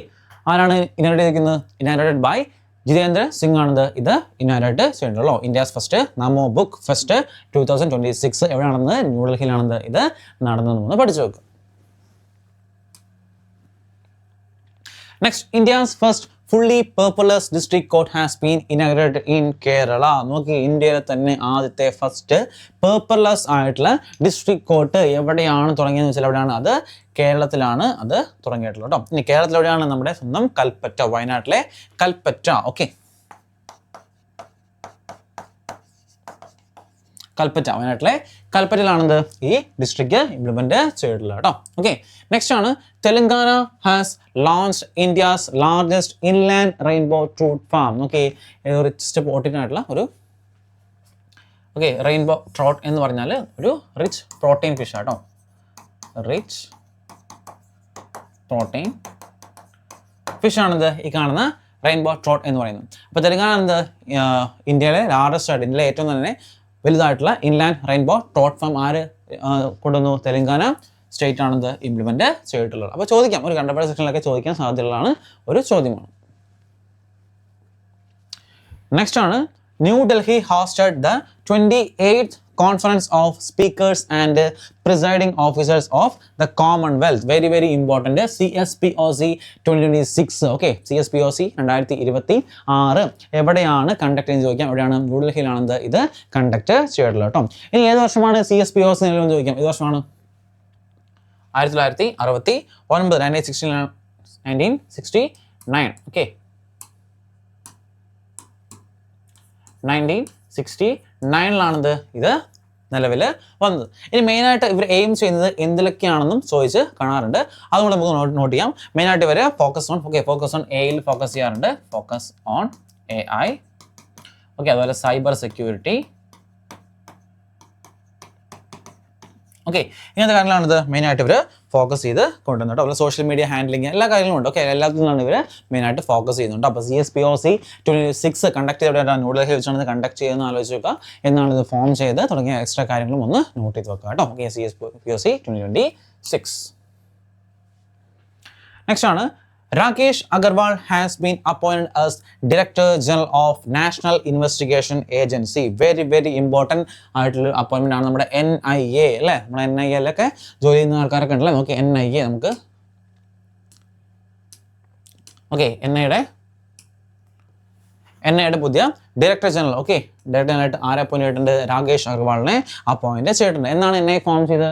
ആരാണ് ഇനാഗുറേറ്റ് ചെയ്തിരിക്കുന്നത്? ഇനാഗുറേറ്റഡ് ബൈ ജിതേന്ദ്ര സിംഗ് ആണത് ഇത് ഇനാഗുറേറ്റ് ചെയ്തിട്ടുള്ളൂ. India's first Namo book fest 2026 എവിടെയാണെന്ന്? ന്യൂഡൽഹിയിലാണത് ഇത് നടന്നതെന്ന് പഠിച്ചു വെക്കുക. Next, India's first fully paperless district court has been inaugurated in Kerala. നോക്കി, ഇന്ത്യയിലെ തന്നെ ആദ്യത്തെ ഫസ്റ്റ് പേപ്പർലെസ് ആയിട്ടുള്ള ഡിസ്ട്രിക്ട് കോർട്ട് എവിടെയാണ് തുടങ്ങിയെന്ന് വെച്ചാൽ എവിടെയാണ്? അത് കേരളത്തിലാണ് അത് തുടങ്ങിയിട്ടുള്ളത് കേട്ടോ. ഇനി കേരളത്തിൽ എവിടെയാണ്? നമ്മുടെ സ്വന്തം കൽപ്പറ്റ, വയനാട്ടിലെ കൽപ്പറ്റ. ഓക്കെ, കൽപ്പറ്റ, വയനാട്ടിലെ കൽപ്പറ്റയിലാണെന്ത് ഈ ഡിസ്ട്രിക്റ്റ് ഇംപ്ലിമെൻറ്റ് ചെയ്തിട്ടുള്ളത് കേട്ടോ. ഓക്കെ, നെക്സ്റ്റ് ആണ് Telangana has launched India's largest inland rainbow truth farm. Okay, richest protein ആയിട്ടുള്ള ഒരു റെയിൻബോ ട്രോട്ട് എന്ന് പറഞ്ഞാൽ ഒരു റിച്ച് പ്രോട്ടീൻ ഫിഷ് ആട്ടോ. റിച്ച് പ്രോട്ടീൻ ഫിഷ് ആണിത് ഈ കാണുന്ന റെയിൻബോ ട്രോട്ട് എന്ന് പറയുന്നത്. അപ്പോൾ തെലങ്കാന എന്ത് ഇന്ത്യയിലെ ലാർജസ്റ്റ് ആയിട്ട്, ഇന്ത്യയിലെ ഏറ്റവും തന്നെ വലുതായിട്ടുള്ള ഇൻലാൻഡ് റെയിൻബോ ട്രോട്ട് ഫാം ആര് കൊണ്ടുവന്നു? തെലങ്കാന സ്റ്റേറ്റ് ആണിത് ഇംപ്ലിമെൻറ്റ് ചെയ്തിട്ടുള്ളത്. അപ്പോൾ ചോദിക്കാം, ഒരു കണ്ടംപററി സെക്ഷനിലൊക്കെ ചോദിക്കാൻ സാധ്യതയുള്ളതാണ് ഒരു ചോദ്യമാണ്. നെക്സ്റ്റ് ആണ് new Delhi hosted the 28th Conference of Speakers and Presiding Officers of the Commonwealth. Very very important. CSPOC 2026. Okay, CSPOC 2026 എവിടെയാണ് കണ്ടക്ട് ചെയ്യുന്നത് ചോദിക്കാം. എവിടെയാണ്? ന്യൂഡൽഹിയിലാണ് ഇത് കണ്ടക്ട് ചെയ്തിട്ടുള്ളത് കേട്ടോ. ഇനി ഏത് വർഷമാണ് CSPOC നിലവിൽ ചോദിക്കാം. ഏത് വർഷമാണ്? 1969, 1969. ഓക്കെ, 1969 ഇത് നിലവിൽ വന്നത്. ഇനി മെയിനായിട്ട് ഇവർ എയിം ചെയ്യുന്നത് എന്തിലൊക്കെയാണെന്നും ചോദിച്ച് കാണാറുണ്ട്. അതുകൊണ്ട് നമുക്ക് നോട്ട് ചെയ്യാം. മെയിനായിട്ട് ഇവർ ഫോക്കസ് ഓൺ എയിൽ ഫോക്കസ് ചെയ്യാറുണ്ട്. Focus on AI. ഓക്കെ, അതുപോലെ സൈബർ സെക്യൂരിറ്റി. ഓക്കെ, ഇങ്ങനത്തെ കാര്യങ്ങളാണിത് മെയിനായിട്ട് ഇവർ ഫോക്കസ് ചെയ്ത് കൊണ്ടുവന്നത്. അതുപോലെ സോഷ്യൽ മീഡിയ ഹാൻഡ്ലിങ് എല്ലാ കാര്യങ്ങളും ഉണ്ട്. ഓക്കെ, എല്ലാത്തിനാണ് ഇവർ മെയിനായിട്ട് ഫോക്കസ് ചെയ്യുന്നുണ്ട്. അപ്പോൾ CSPOC 2026 കണ്ടക്ട് ചെയ്തിട്ട് ന്യൂഡൽഹി വെച്ചാണ് കണ്ടക്ട് ചെയ്യുന്നത് ആലോചിച്ച് വെക്കുക. എന്നാണ് ഇത് ഫോം ചെയ്ത് തുടങ്ങിയ എക്സ്ട്രാ കാര്യങ്ങളും ഒന്ന് നോട്ട് ചെയ്ത് വെക്കുക കേട്ടോ. Okay, CSPOC 2026. നെക്സ്റ്റ് ആണ് Rakesh Agarwal has been appointed as Director General of National Investigation Agency. Very very important ആയിട്ടുള്ള അപ്പോയിൻമെന്റ് ആണ്. നമ്മുടെ NIA അല്ലേ, നമ്മുടെ NIA-ലൊക്കെ ജോലി ചെയ്യുന്ന ആൾക്കാരൊക്കെ ഉണ്ടല്ലേ. നോക്കി NIA നമുക്ക് NIA-യുടെ പുതിയ director general. Okay, director general ആയിട്ട് ആരെ അപ്പോയിന്റ് ചെയ്തിട്ടുണ്ട്? രാകേഷ് അഗർവാളിനെ അപ്പോയിന്റ് ചെയ്തിട്ടുണ്ട്. എന്നാണ് NIA ഫോം ചെയ്തത്?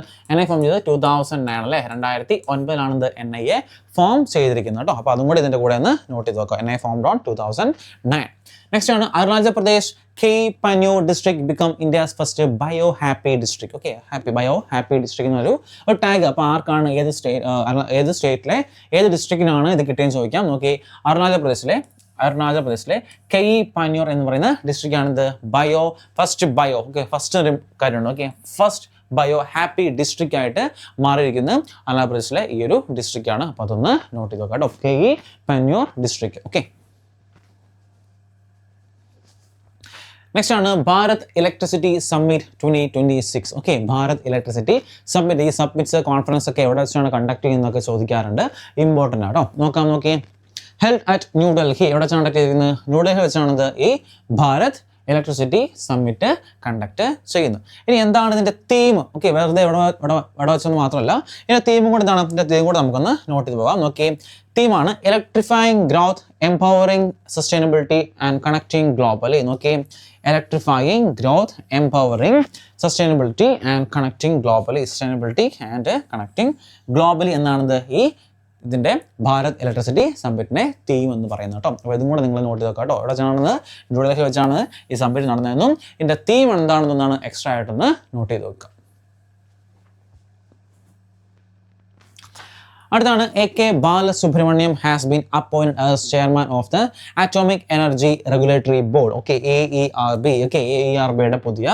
2009 അല്ലേ, 2009 NIA ഫോം ചെയ്തിരിക്കുന്നത് കേട്ടോ. അപ്പോൾ അതും കൂടി ഇതിൻ്റെ കൂടെ ഒന്ന് നോട്ട് ചെയ്ത് നോക്കാം. NIA formed on 2009. നെക്സ്റ്റ് ആണ് Arunachal Pradesh Keipanyu district become India's first bio happy district. Okay, bio happy district എന്നൊരു ടാഗ്. അപ്പോൾ ആർക്കാണ്, ഏത് സ്റ്റേറ്റിലെ ഏത് ഡിസ്ട്രിക്റ്റിനാണ് ഇത് കിട്ടിയെന്ന് ചോദിക്കാം. നോക്കി, അരുണാചൽ പ്രദേശിലെ കെയ്പാന്യൂർ എന്ന് പറയുന്ന ഡിസ്ട്രിക്റ്റ് ആണിത് ഫസ്റ്റ് ഒരു കാര്യമുണ്ട്. Okay, first bio happy district ആയിട്ട് മാറിയിരിക്കുന്നത് അരുണാചൽ പ്രദേശിലെ ഈ ഒരു ഡിസ്ട്രിക്റ്റ് ആണ്. അപ്പോൾ അതൊന്ന് നോട്ട് ചെയ്ത് നോക്കാം കേട്ടോ. കെയ്പാന്യൂർ ഡിസ്ട്രിക്റ്റ്. ഓക്കെ, നെക്സ്റ്റ് ആണ് Bharat electricity summit 2026. Okay, Bharat electricity summit. ഈ സബ്മിറ്റ്സ് കോൺഫറൻസ് ഒക്കെ എവിടെ വെച്ചാണ് കണ്ടക്ട് ചെയ്യുന്നതൊക്കെ ചോദിക്കാറുണ്ട്. ഇമ്പോർട്ടൻ്റ് ആട്ടോ. നോക്കി ഹെൽഡ് അറ്റ് ന്യൂഡൽഹി. എവിടെ വെച്ചാണ് കണ്ടക്ട് ചെയ്തിരുന്നത്? ന്യൂഡൽഹി വെച്ചാണ് ഈ ഭാരത് ഇലക്ട്രിസിറ്റി സമ്മിറ്റ് കണ്ടക്ട് ചെയ്യുന്നത്. ഇനി എന്താണ് ഇതിൻ്റെ തീം? ഓക്കെ, വെറുതെ ഇവിടെ വെച്ചെന്ന് മാത്രമല്ല, ഇതിൻ്റെ തീമും കൂടെ എന്താണ്? ഇതിൻ്റെ തീം കൂടെ നമുക്കൊന്ന് നോട്ട് ചെയ്ത് പോകാം. നോക്കി, തീമാണ് electrifying growth, empowering sustainability and connecting globally. നോക്കി, electrifying growth, empowering sustainability and connecting globally. Sustainability and connecting globally എന്നാണിത് ഈ ഇതിൻ്റെ ഭാരത് ഇലക്ട്രിസിറ്റി സമ്മിറ്റിനെ തീം എന്ന് പറയുന്നത് കേട്ടോ. അപ്പോൾ ഇതും കൂടെ നിങ്ങൾ നോട്ട് ചെയ്ത് വെക്കാം കേട്ടോ. എവിടെ വെച്ചാണ്? ന്യൂഡൽഹി വെച്ചാണ് ഈ സമ്മിറ്റ് നടന്നതെന്നും ഇതിൻ്റെ തീം എന്താണെന്നാണ് എക്സ്ട്രാ ആയിട്ടൊന്ന് നോട്ട് ചെയ്ത് വെക്കുക. അടുത്താണ് AK Balasubramaniam has been appointed as chairman of the Atomic Energy Regulatory Board. Okay, AERB. Okay, AERBയുടെ പുതിയ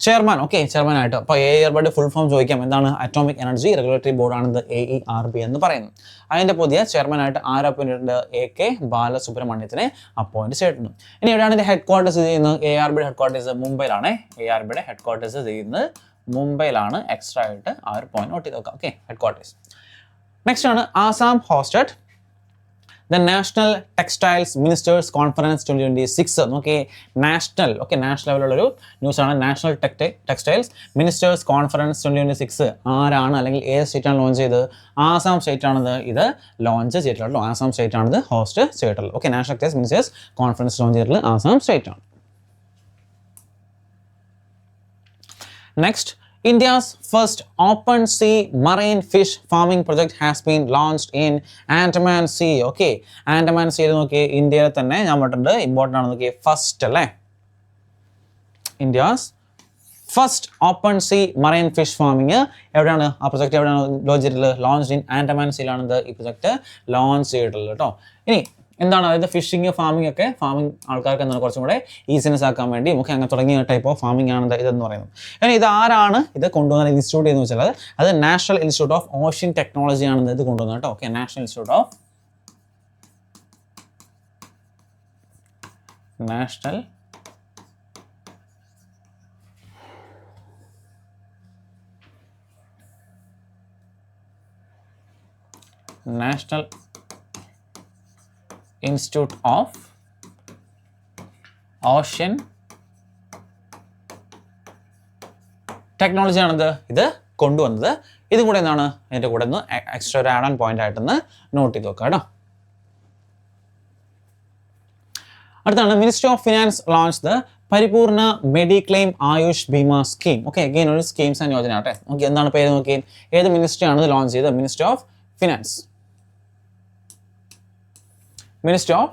ചെയർമാൻ. ഓക്കെ, ചെയർമാൻ ആയിട്ട്. അപ്പോൾ AERBയുടെ ഫുൾ ഫോം ചോദിക്കാം. എന്താണ്? അറ്റോമിക് എനർജി റെഗുലേറ്ററി ബോർഡാണിത് AERB എന്ന് പറയുന്നത്. അതിൻ്റെ പുതിയ ചെയർമാനായിട്ട് ആരെ അപ്പോയിന്റ് ചെയ്തിട്ടുണ്ട്? AK ബാലസുബ്രഹ്മണ്യത്തിനെ അപ്പോയിന്റ് ചെയ്തിട്ടുണ്ട്. ഇനി എവിടെയാണ് ഇതിൻ്റെ ഹെഡ് ക്വാർട്ടേഴ്സ് ചെയ്യുന്നത്? AERBയുടെ ഹെഡ് ക്വാർട്ടേഴ്സ് മുംബൈയിലാണ്. AERBയുടെ ഹെഡ് ക്വാർട്ടേഴ്സ് ചെയ്യുന്നത് മുംബൈയിലാണ്. എക്സ്ട്രാ ആയിട്ട് ആ ഒരു പോയിന്റ് നോട്ട് ചെയ്ത് നോക്കാം. Okay, head quarters. നെക്സ്റ്റ് ആണ് Assam hosted the national textiles ministers conference 2026. നോക്കി, നാഷണൽ ലെവലുള്ളൊരു ന്യൂസാണ്. നാഷണൽ ടെക്സ്റ്റൈൽസ് മിനിസ്റ്റേഴ്സ് കോൺഫറൻസ് 2026 ആരാണ്, അല്ലെങ്കിൽ ഏത് സ്റ്റേറ്റാണ് ലോഞ്ച് ചെയ്തത്? ആസാം സ്റ്റേറ്റ് ആണിത് ഇത് ലോഞ്ച് ചെയ്തിട്ടുള്ളൂ. ആസാം സ്റ്റേറ്റ് ആണിത് ഹോസ്റ്റ് ചെയ്തിട്ടുള്ളത്. Okay, national textiles ministers conference launch ചെയ്തിട്ടുള്ളത് ആസാം സ്റ്റേറ്റ് ആണ്. Next, India's first open sea marine fish farming project has been launched in Andaman Sea. Okay, Andaman Sea നോക്കി, ഇന്ത്യയിൽ തന്നെ ഞാൻ പറഞ്ഞിട്ടുണ്ട്. ഇമ്പോർട്ടൻ്റ് ആണ്. നോക്കി, ഫസ്റ്റ് അല്ലേ, India's first open sea marine fish farming എവിടെയാണ് ആ പ്രൊജക്ട് എവിടെയാണ് ലോഞ്ച് ചെയ്തിട്ടുള്ളത്? ലോഞ്ച് ഇൻ ആൻഡമാൻ സീലാണ് ഈ പ്രൊജക്ട് ലോഞ്ച് ചെയ്തിട്ടുള്ളത് കേട്ടോ. ഇനി എന്താണ് അതായത് ഫിഷിങ് ഫാമിംഗ് ഒക്കെ ഫാമിംഗ് ആൾക്കാർക്ക് എന്താണ് കുറച്ചും കൂടെ ഈസിനെസ് ആക്കാൻ വേണ്ടി നമുക്ക് അങ്ങനെ തുടങ്ങിയ ടൈപ്പ് ഓഫ് ഫാമിംഗ് ആണ് ഇതെന്ന് പറയുന്നത്. ഇനി ഇത് ആരാണ് ഇത് കൊണ്ടുവന്ന ഇൻസ്റ്റിറ്റ്യൂട്ട് എന്ന് വെച്ചാൽ അത് national institute of ocean technology ആണ് ഇത് കൊണ്ടുവന്നത് കേട്ടോ. Okay, national institute of national institute of ocean technology ആണിത് ഇത് കൊണ്ടുവന്നത്. ഇതും കൂടെ എന്താണ് അതിൻ്റെ കൂടെ ഒന്ന് എക്സ്ട്രാ ഒരു ആഡ് ഓൺ പോയിന്റ് ആയിട്ടൊന്ന് നോട്ട് ചെയ്ത് വെക്കാം കേട്ടോ. അടുത്താണ് ministry of finance launch the Paripurna mediclaim Ayush Bima scheme. Okay, again ഒരു സ്കീംസ് ആൻഡ് യോജന ആട്ടെ. ഓക്കെ, എന്താണ് പേര് നോക്കി, ഏത് മിനിസ്ട്രി ആണ് ഇത് ലോഞ്ച് ചെയ്തത്? Ministry of finance. Ministry of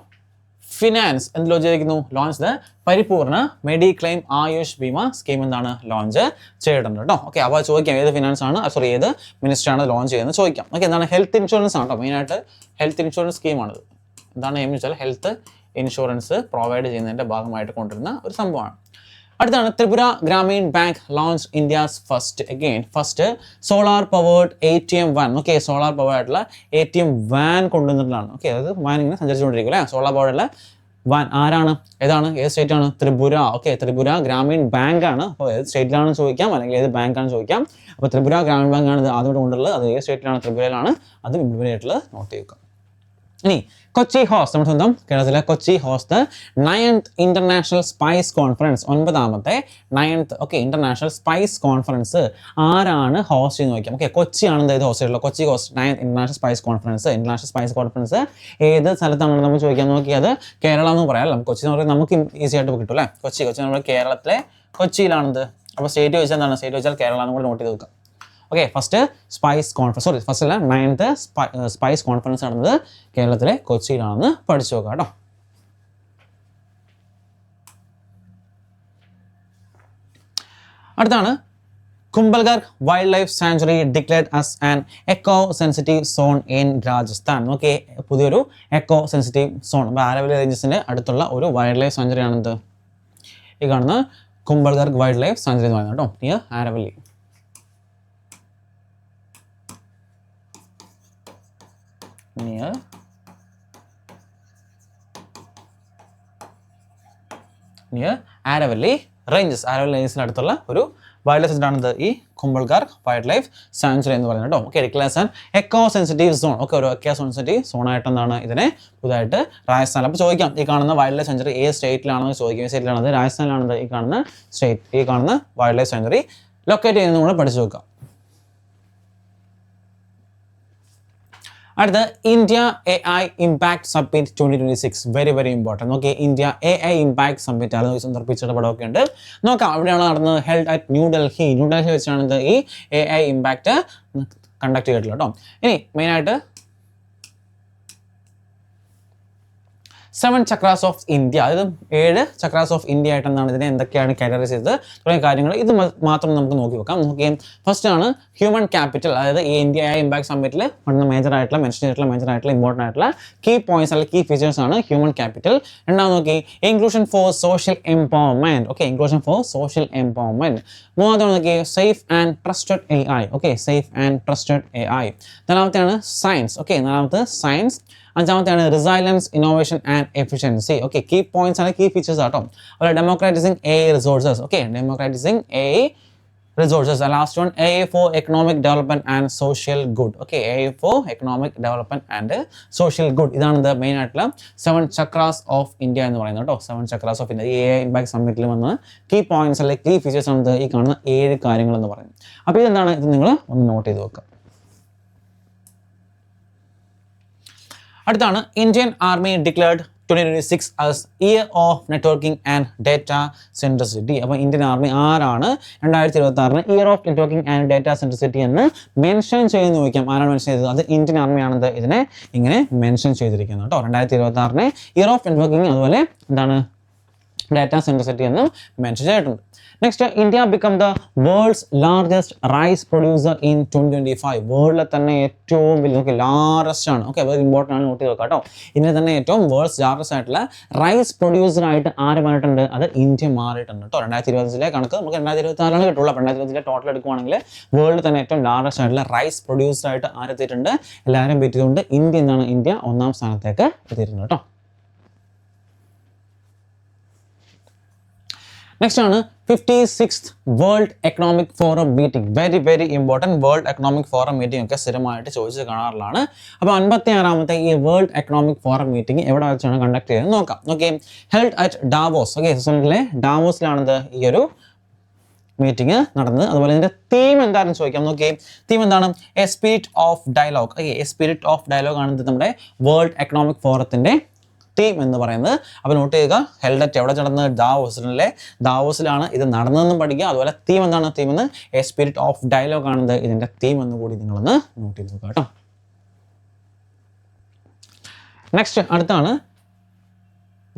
finance എന്ത് ലോഞ്ച് ചെയ്തിരിക്കുന്നു? Launch the Paripurna mediclaim Ayush Bima scheme എന്താണ് ലോഞ്ച് ചെയ്തിട്ടുണ്ട് കേട്ടോ. ഓക്കെ, അപ്പോൾ ചോദിക്കാം ഏത് ഫിനാൻസ് ആണ് ഏത് മിനിസ്ട്രി ആണ് ലോഞ്ച് ചെയ്യുന്നത് ചോദിക്കാം. ഓക്കെ, എന്താണ് ഹെൽത്ത് ഇൻഷുറൻസ് ആണ് കേട്ടോ. മെയിനായിട്ട് ഹെൽത്ത് ഇൻഷുറൻസ് സ്കീമാണിത്. എന്താണ് എയിം വെച്ചാൽ ഹെൽത്ത് ഇൻഷുറൻസ് പ്രൊവൈഡ് ചെയ്യുന്നതിൻ്റെ ഭാഗമായിട്ട് കൊണ്ടുവരുന്ന ഒരു സംഭവമാണ്. അടുത്താണ് Tripura Grameen bank launch India's first solar powered ATM van. Okay, solar powered ആയിട്ടുള്ള ATM വാൻ കൊണ്ടുവന്നിട്ടുള്ളതാണ്. ഓക്കെ, അതായത് വാൻ ഇങ്ങനെ സഞ്ചരിച്ചുകൊണ്ടിരിക്കും അല്ലേ. സോളാർ പവേർഡുള്ള വാൻ ആരാണ്, ഏതാണ്, ഏത് സ്റ്റേറ്റ് ആണ്? ത്രിപുര. ഓക്കെ, ത്രിപുര ഗ്രാമീൺ ബാങ്ക് ആണ്. അപ്പോൾ ഏത് സ്റ്റേറ്റിലാണെന്ന് ചോദിക്കാം, അല്ലെങ്കിൽ ഏത് ബാങ്കാണെന്ന് ചോദിക്കാം. അപ്പോൾ ത്രിപുര ഗ്രാമീൺ ബാങ്ക് ആണ് ഇത് ആദ്യമായിട്ട് കൊണ്ടുള്ളത്. അത് ഏത് സ്റ്റേറ്റിലാണ്? ത്രിപുരയിലാണ്. അത് ഇംപ്ലിമെന്റ് ആയിട്ടുള്ളത് നോട്ട് ചെയ്യുക. ഇനി കൊച്ചി ഹോസ്റ്റ്, നമ്മുടെ സ്വന്തം കേരളത്തിലെ Kochi host 9th international spice conference, 9th 9th international spice conference ആരാണ് ഹോസ്റ്റ് ചെയ്യുന്നത് നോക്കാം. ഓക്കെ, കൊച്ചിയാണ് ഇത് ഹോസ്റ്റ് ചെയ്തിട്ടുള്ളത്. Kochi host 9th international spice conference. International spice conference ഏത് സ്ഥലത്താണെന്ന് നമ്മൾ ചോദിക്കാൻ നോക്കിയത് കേരളം എന്ന് പറയാമല്ലോ. കൊച്ചി എന്ന് പറയുന്നത് നമുക്ക് ഈസി ആയിട്ട് കിട്ടും അല്ലേ. കൊച്ചി നമ്മുടെ കേരളത്തിലെ കൊച്ചിയിലാണിത്. അപ്പോൾ സ്റ്റേറ്റ് ചോദിച്ചാൽ എന്താണ്? സ്റ്റേറ്റ് ചോദിച്ചാൽ കേരള എന്ന് കൂടെ നോട്ട് ചെയ്ത് വെക്കാം. Okay, first spice conference first അല്ല 9th സ്പൈസ് കോൺഫറൻസ് നടന്നത് കേരളത്തിലെ കൊച്ചിയിലാണെന്ന് പഠിച്ചു നോക്കാം കേട്ടോ. അടുത്താണ് Kumbhalgarh wild life sanctuary declared as an eco sensitive zone in Rajasthan. Okay, പുതിയൊരു എക്കോ സെൻസിറ്റീവ് സോൺ. അപ്പോൾ ആരവല്ലി റേഞ്ചസിൻ്റെ അടുത്തുള്ള ഒരു വൈൽഡ് ലൈഫ് സാങ്ച്വറി ആണിത്. ഈ കാണുന്ന കുംഭൽഗർ വൈൽഡ് ലൈഫ് സാങ്ച്വറി എന്ന് പറയുന്നത് കേട്ടോ, near Aravalli. Near Aravalli ranges. Aravalli റേഞ്ചസിന് അടുത്തുള്ള ഒരു വൈൽഡ് ലൈഫ് സെൻറ്ററാണിത് ഈ കുംഭൽഗർ വൈൽഡ് ലൈഫ് സാങ്ച്വറി എന്ന് പറയുന്നത് കേട്ടോ. Okay, declares an eco sensitive zone. Okay, ഒരു എക്കോ സെൻസിറ്റീവ് സോൺ ആയിട്ട് എന്താണ് ഇതിനെ പുതുതായിട്ട് രാജസ്ഥാനിൽ. അപ്പോൾ ചോദിക്കാം ഈ കാണുന്ന വൈൽഡ് ലൈഫ് സാങ്ച്വറി ഏത് സ്റ്റേറ്റിലാണെന്ന് ചോദിക്കും. ഈ സ്റ്റേറ്റിലാണത് രാജസ്ഥാനിലാണത് ഈ കാണുന്ന സ്റ്റേറ്റ്. ഈ കാണുന്ന വൈൽഡ് ലൈഫ് സാങ്ച്വറി ലൊക്കേറ്റ് ചെയ്യുന്നത് കൂടെ പഠിച്ചു നോക്കാം. അടുത്ത India AI impact submit 2026 very important. Okay, India AI impact submit അത് സമർപ്പിച്ചിട്ട് പടമൊക്കെ ഉണ്ട്. നോക്കാം എവിടെയാണ് നടന്നത്. ഹെൽഡ് അറ്റ് ന്യൂഡൽഹി വെച്ചാണ് ഈ AI ഇമ്പാക്ട് കണ്ടക്ട് ചെയ്തിട്ടുള്ളത് കേട്ടോ. ഇനി മെയിനായിട്ട് 7 ചക്രാസ് ഓഫ് ഇന്ത്യ, അതായത് 7 ചക്രാസ് ഓഫ് ഇന്ത്യ ആയിട്ട് എന്താണ് ഇതിനെ എന്തൊക്കെയാണ് കാറ്റഗറൈസ് ചെയ്തത് തുടങ്ങിയ കാര്യങ്ങൾ ഇത് മാത്രം നമുക്ക് നോക്കി വെക്കാം. നോക്കിയാൽ ഫസ്റ്റ് ആണ് ഹ്യൂമൻ ക്യാപിറ്റൽ. അതായത് ഈ ഇന്ത്യ ഇമ്പാക്ട് സബ്മിറ്റിൽ മെൻഷൻ ചെയ്തിട്ടുള്ള ഇമ്പോർട്ടൻ്റ് ആയിട്ടുള്ള കീ പോയിന്റ്സ് അല്ലെങ്കിൽ കീ ഫീച്ചേഴ്സ് ആണ് ഹ്യൂമൻ ക്യാപിറ്റൽ. രണ്ടാമത് നോക്കി inclusion for social empowerment. Okay, inclusion for social empowerment. മൂന്നാമത്തെ നോക്കി safe and trusted AI. Okay, safe and trusted AI. നാലാമത്തെയാണ് സയൻസ്. ഓക്കെ, നാലാമത്തെ സയൻസ്. അഞ്ചാമത്തെയാണ് resilience innovation and efficiency. Okay, key points ആണ് key features ആട്ടോ. അതുപോലെ democratising AI resources. Okay, democratising AI resources. Last one AI four economic development and social good. Okay, AI four economic development and social good. ഇതാണ് ഇത് main ആയിട്ടുള്ള 7 chakras of India എന്ന് പറയുന്നത് കേട്ടോ. 7 chakras of India ഈ AI impact സബ്മിറ്റിൽ വന്ന് key points അല്ലെങ്കിൽ key features ആണ് ഈ കാണുന്ന 7 കാര്യങ്ങൾ എന്ന് പറയുന്നത്. അപ്പോൾ ഇതെന്താണ് ഇത് നിങ്ങൾ ഒന്ന് നോട്ട് ചെയ്ത് വെക്കുക. അടുത്താണ് Indian army declared 2026 as year of networking and data centricity. അപ്പോൾ ഇന്ത്യൻ ആർമി ആരാണ് 2026 year of networking and data centricity എന്ന് മെൻഷൻ ചെയ്ത് നോക്കാം. ആരാണ് മെൻഷൻ ചെയ്തത്? അത് ഇന്ത്യൻ ആർമിയാണത് ഇതിനെ ഇങ്ങനെ മെൻഷൻ ചെയ്തിരിക്കുന്നത് കേട്ടോ. 2026 ഇയർ ഓഫ് നെറ്റ്വർക്കിംഗ് അതുപോലെ എന്താണ് ഡാറ്റാ സെൻറ്റർ സിറ്റി എന്നും മെൻഷൻ ചെയ്തിട്ടുണ്ട്. Next, India become the world's largest rice producer in 2025. വേൾഡിലെ തന്നെ ഏറ്റവും വലിയ ലാർജസ്റ്റ് ആണ്. ഓക്കെ, അത് ഇമ്പോർട്ടൻ്റ് ആണ്, നോട്ട് ചെയ്ത് നോക്കാം കേട്ടോ. ഇന്ത്യ തന്നെ ഏറ്റവും വേൾഡ്സ് ലാർജസ്റ്റ് ആയിട്ടുള്ള റൈസ് പ്രൊഡ്യൂസറായിട്ട് ആര് മാറിയിട്ടുണ്ട്? അത് ഇന്ത്യ മാറിയിട്ടുണ്ട് കേട്ടോ. 2025 കണക്ക് നമുക്ക് 2024 കിട്ടുള്ളൂ. 2025 ടോട്ടൽ എടുക്കുവാണെങ്കിൽ വേൾഡിൽ തന്നെ ഏറ്റവും ലാർജസ്റ്റ് ആയിട്ടുള്ള റൈസ് പ്രൊഡ്യൂസറായിട്ട് ആരെത്തിയിട്ടുണ്ട്? എല്ലാവരും പറ്റിയതുകൊണ്ട് ഇന്ത്യ എന്താണ്? ഇന്ത്യ 1ാം സ്ഥാനത്തേക്ക് എത്തിയിട്ടുണ്ട് കേട്ടോ. നെക്സ്റ്റ് ആണ് 56th world economic forum meeting. Very important. World economic forum meeting ഒക്കെ സ്ഥിരമായിട്ട് ചോദിച്ച് കാണാറുള്ളതാണ്. അപ്പോൾ 56ാമത്തെ ഈ വേൾഡ് എക്കണോമിക് ഫോറം മീറ്റിംഗ് എവിടെ വെച്ചാണ് കണ്ടക്ട് ചെയ്തത് നോക്കാം. Okay, held at Davos. Okay, സ്വിറ്റ്സർലൻഡിലെ ഡാവോസിലാണിത് ഈ ഒരു മീറ്റിംഗ് നടന്നത്. അതുപോലെ ഇതിൻ്റെ തീം എന്താണെന്ന് ചോദിക്കാം. നോക്കി, തീം എന്താണ്? A spirit of dialogue. Okay, a spirit of dialogue ആണ് ഇത് നമ്മുടെ വേൾഡ് എക്കണോമിക് ഫോറത്തിൻ്റെ തീം എന്ന് പറയുന്നത്. അപ്പോൾ നോട്ട് ചെയ്യുക, ഹെൽഡറ്റ് എവിടെ നടന്നത്? ഡാവോസിലെ ഡാവോസിലാണ് ഇത് നടന്നതെന്നും പഠിക്കുക. അതുപോലെ തീം എന്താണ്? തീം എന്ന് എ സ്പിരിറ്റ് ഓഫ് ഡയലോഗ് ആണെന്ന് ഇതിൻ്റെ തീം എന്ന് കൂടി നിങ്ങളൊന്ന് നോട്ട് ചെയ്ത് നോക്കുക കേട്ടോ. നെക്സ്റ്റ് അടുത്താണ്,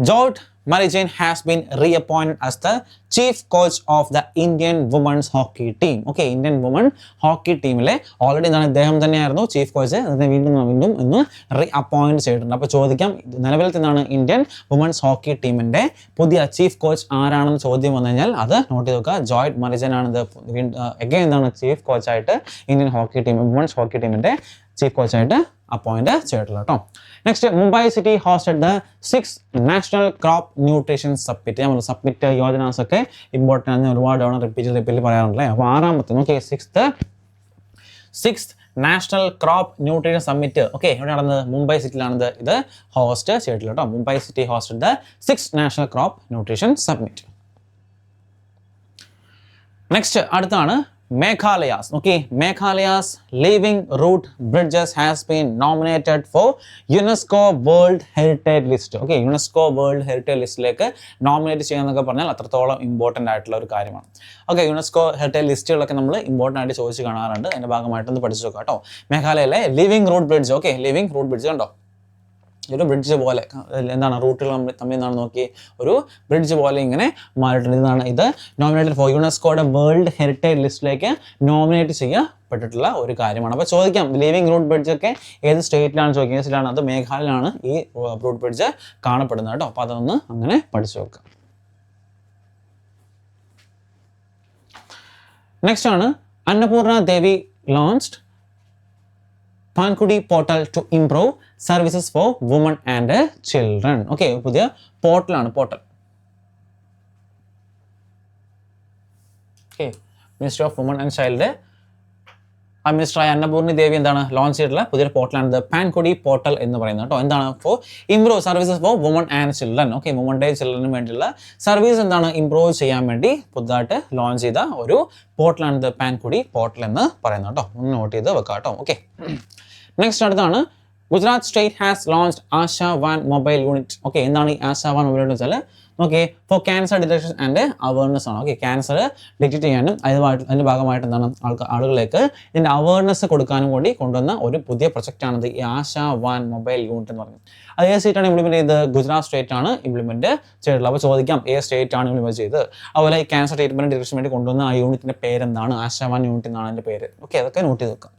George Marijan has been reappointed as the chief coach of the Indian women's hockey team. Okay, Indian women hockey ടീമിലെ ഓൾറെഡി എന്താണ് ഇദ്ദേഹം തന്നെയായിരുന്നു ചീഫ് കോച്ച്. അതിനെ വീണ്ടും ഇന്ന് റീഅപ്പോയിന്റ് ചെയ്തിട്ടുണ്ട്. അപ്പോൾ ചോദിക്കാം, നിലവിൽ എന്താണ് ഇന്ത്യൻ വുമൻസ് ഹോക്കി ടീമിൻ്റെ പുതിയ ചീഫ് കോച്ച് ആരാണെന്ന് ചോദ്യം വന്നു കഴിഞ്ഞാൽ അത് നോട്ട് ചെയ്ത് നോക്കുക. ജോർജ് മരിജൻ ആണ് അഗൈൻ എന്താണ് ചീഫ് കോച്ചായിട്ട് Indian hockey team women's hockey ടീമിൻ്റെ ചീഫ് കോച്ചായിട്ട് അപ്പോയിന്റ് ചെയ്തിട്ടുള്ള കേട്ടോ. Next, Mumbai city hosted the 6th national crop nutrition submit. നമ്മൾ സബ്മിറ്റ് യോജനാസ് ഒക്കെ ഇമ്പോർട്ടൻ്റ് ആണ്, ഒരുപാട് തവണ റിപ്പീറ്റ് പറയാറുണ്ടല്ലേ. അപ്പോൾ 6ാമത്തെ നോക്കിയേ, 6th national crop nutrition summit. Okay, ഇവിടെ നടന്നത് മുംബൈ സിറ്റിയിലാണിത് ഇത് ഹോസ്റ്റ് ചെയ്തിട്ടുള്ളത് കേട്ടോ. Mumbai city hosted the 6th national crop nutrition submit. Next അടുത്താണ് Meghalaya's. Okay, Meghalaya's living root bridges has been nominated for UNESCO World Heritage List. Okay, UNESCO World Heritage ലിസ്റ്റിലേക്ക് nominate ചെയ്യാന്നൊക്കെ പറഞ്ഞാൽ അത്രത്തോളം important ആയിട്ടുള്ള ഒരു കാര്യമാണ്. ഓക്കെ, യുനെസ്കോ ഹെറിറ്റേജ് ലിസ്റ്റുകളൊക്കെ നമ്മൾ important ആയിട്ട് ചോദിച്ച് കാണാറുണ്ട്. അതിൻ്റെ ഭാഗമായിട്ടൊന്ന് പഠിച്ചു നോക്കാം കേട്ടോ. മേഘാലയയിലെ living root bridge. Okay, living root bridge കണ്ടോ, ഒരു ബ്രിഡ്ജ് പോലെ എന്താണ് റൂട്ടുകൾ തമ്മിൽ നിന്നാണ് നോക്കി ഒരു ബ്രിഡ്ജ് പോലെ ഇങ്ങനെ മാറിയിട്ടുണ്ട്. ഇതാണ് ഇത് നോമിനേറ്റഡ് ഫോർ യുനെസ്കോയുടെ വേൾഡ് ഹെറിറ്റേജ് ലിസ്റ്റിലേക്ക് നോമിനേറ്റ് ചെയ്യപ്പെട്ടിട്ടുള്ള ഒരു കാര്യമാണ്. അപ്പോൾ ചോദിക്കാം, ലിവിംഗ് റൂട്ട് ബ്രിഡ്ജ് ഒക്കെ ഏത് സ്റ്റേറ്റിലാണ് ചോദിക്കുന്നത്? അത് മേഘാലയയിലാണ് ഈ റൂട്ട് ബ്രിഡ്ജ് കാണപ്പെടുന്നത് കേട്ടോ. അപ്പോൾ അതൊന്ന് അങ്ങനെ പഠിച്ചു വെക്കാം. നെക്സ്റ്റ് ആണ്, അന്നപൂർണ ദേവി ലോഞ്ച്ഡ് പാൻകുടി portal to improve services for women and children. Okay, പുതിയ പോർട്ടലാണ് portal. Okay, minister of women and child മിനിസ്റ്ററായ അന്നപൂർണി ദേവി എന്താണ് ലോഞ്ച് ചെയ്തിട്ടുള്ള പുതിയൊരു പോർട്ടലാണ് പാൻകുടി പോർട്ടൽ എന്ന് പറയുന്നത് കേട്ടോ. എന്താണ്? For improve services for women and children. Okay, വുമൻ്റെ ചിൽഡ്രന് വേണ്ടിയുള്ള സർവീസ് എന്താണ് ഇംപ്രൂവ് ചെയ്യാൻ വേണ്ടി പുതുതായിട്ട് ലോഞ്ച് ചെയ്ത ഒരു പോർട്ടലാണ് പാൻകുടി പോർട്ടൽ എന്ന് പറയുന്നത് കേട്ടോ. ഒന്ന് നോട്ട് ചെയ്ത് വെക്കാം കേട്ടോ. ഓക്കെ, നെക്സ്റ്റ് അടുത്താണ്, Gujarat state has launched Asha van mobile unit. Okay, എന്താണ് ഈ ആശ വാൻ മൊബൈൽ യൂണിറ്റ് വെച്ചാൽ okay for cancer detection and awareness ആണ്. ഓക്കെ, ക്യാൻസർ ഡിറ്റക്ട് ചെയ്യാനും അതിൻ്റെ ഭാഗമായിട്ട് എന്താണ് ആളുകളിലേക്ക് ഇതിൻ്റെ അവയർനെസ് കൊടുക്കാനും കൂടി കൊണ്ടുവന്ന ഒരു പുതിയ പ്രൊജക്റ്റാണിത് ഈ ആശ വാൻ മൊബൈൽ യൂണിറ്റ് എന്ന് പറയുന്നത്. അത് ഏത് സ്റ്റേറ്റാണ് ഇംപ്ലിമെൻറ്റ് ചെയ്തത്? ഗുജറാത്ത് സ്റ്റേറ്റ് ആണ് ഇംപ്ലിമെൻറ്റ് ചെയ്തിട്ടുള്ളത്. അപ്പോൾ ചോദിക്കാം, ഏത് സ്റ്റേറ്റ് ആണ് ഇംപ്ലിമെൻറ്റ് ചെയ്തത്? അതുപോലെ ഈ ക്യാൻസർ ട്രീറ്റ്മെൻറ്റ് ഡിറ്റക്ഷൻ വേണ്ടി കൊണ്ടുവന്ന ആ യൂണിറ്റിൻ്റെ പേരെന്താണ്? ആശ വാൻ യൂണിറ്റ് എന്നാണ് അതിൻ്റെ പേര്. ഓക്കെ, അതൊക്കെ നോട്ട് ചെയ്ത് വെക്കാം.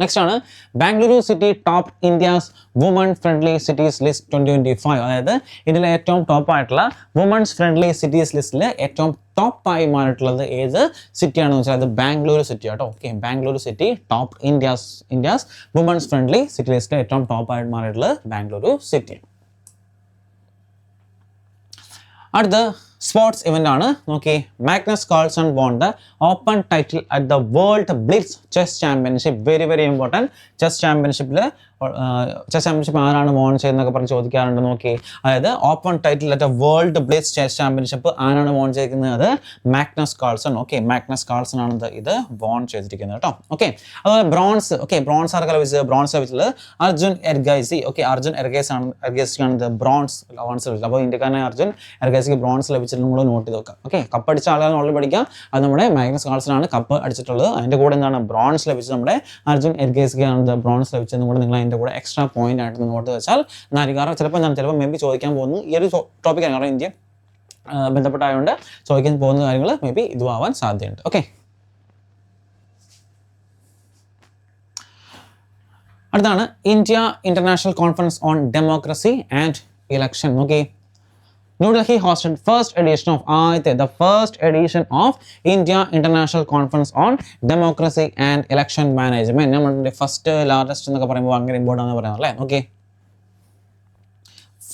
നെക്സ്റ്റ് ആണ്, Bengaluru city top India's woman friendly cities list 2025. അതായത് ഇതിലെ ഏറ്റവും ടോപ്പായിട്ടുള്ള വുമൺസ് ഫ്രണ്ട്ലി സിറ്റീസ് ലിസ്റ്റിൽ ഏറ്റവും ടോപ്പായി മാറിയിട്ടുള്ളത് ഏത് സിറ്റിയാണെന്ന് വെച്ചാൽ അത് ബാംഗ്ലൂരു സിറ്റി കേട്ടോ. Okay, Bengaluru city top India's women's friendly city ലിസ്റ്റിൽ ഏറ്റവും ടോപ്പായിട്ട് മാറിയിട്ടുള്ളത് ബാംഗ്ലൂരു സിറ്റി. അടുത്ത സ്പോർട്സ് ഇവന്റ് ആണ്. നോക്കി, Magnus Carlsen won the open title at the world blitz chess championship. Very important. Chess championship ആരാണ് വോൺ ചെയ്യുന്നതൊക്കെ പറഞ്ഞ് ചോദിക്കാറുണ്ട്. നോക്കി, അതായത് open title at world blitz chess championship ആരാണ് വോൺ ചെയ്തിരിക്കുന്നത്? അത് Magnus Carlsen. Okay, Magnus Carlsen ആണ് ഇത് വോൺ ചെയ്തിരിക്കുന്നത് കേട്ടോ. ഓക്കെ, അതുപോലെ ബ്രോൺസ്. ഓക്കെ, ബ്രോൺസ് ആർക്കാണ് ലഭിച്ചത്? ബ്രോൺസ് ലഭിച്ചത് അർജുൻ എർഗൈസി. ഓക്കെ, അർജുൻ എർഗൈസിക്കാണ് ഇത് ബ്രോൺസ് ലഭിച്ചത്. അപ്പോൾ ഇന്ത്യക്കാരനെ അർജുൻ എർഗൈസിക്ക് ബ്രോൺസ് ലഭിച്ചിട്ട് നമ്മൾ നോട്ട് ചെയ്ത് നോക്കാം. ഓക്കെ, കപ്പ് അടിച്ച ആളുകൾ ഓൾറെഡി പഠിക്കാം. അത് നമ്മുടെ മാഗ്നസ് കാൾസൺ ആണ് കപ്പ് അടിച്ചിട്ടുള്ളത്. അതിൻ്റെ കൂടെ എന്താണ് ബ്രോൺസ് ലഭിച്ചത്? നമ്മുടെ അർജുൻ എർഗൈസിക്കാണ് ബ്രോൺസ് ലഭിച്ചതെന്ന് കൂടെ നിങ്ങൾ അതിൻ്റെ കൂടെ എക്സ്ട്രാ പോയിന്റ് ആയിട്ട് നോട്ട് വെച്ചാൽ നാല്. കാരണം ചിലപ്പോൾ മേ ബി ചോദിക്കാൻ പോകുന്നു ഈ ഒരു ടോപ്പിക്കാണ്. കാരണം ഇന്ത്യ ബന്ധപ്പെട്ടായതുകൊണ്ട് ചോദിക്കാൻ പോകുന്ന കാര്യങ്ങൾ മേ ബി ഇതും ആവാൻ സാധ്യതയുണ്ട്. ഓക്കെ, അടുത്താണ് India international conference on democracy and election. Okay, New Delhi hosted first edition of India International Conference on Democracy and Election Management. നമ്മുടെ ഫസ്റ്റ് ലാർജസ്റ്റ് എന്നൊക്കെ പറയുമ്പോൾ ഭയങ്കര ഇമ്പോർട്ടൻ്റ് ആണെന്ന് പറയാം അല്ലേ. Okay,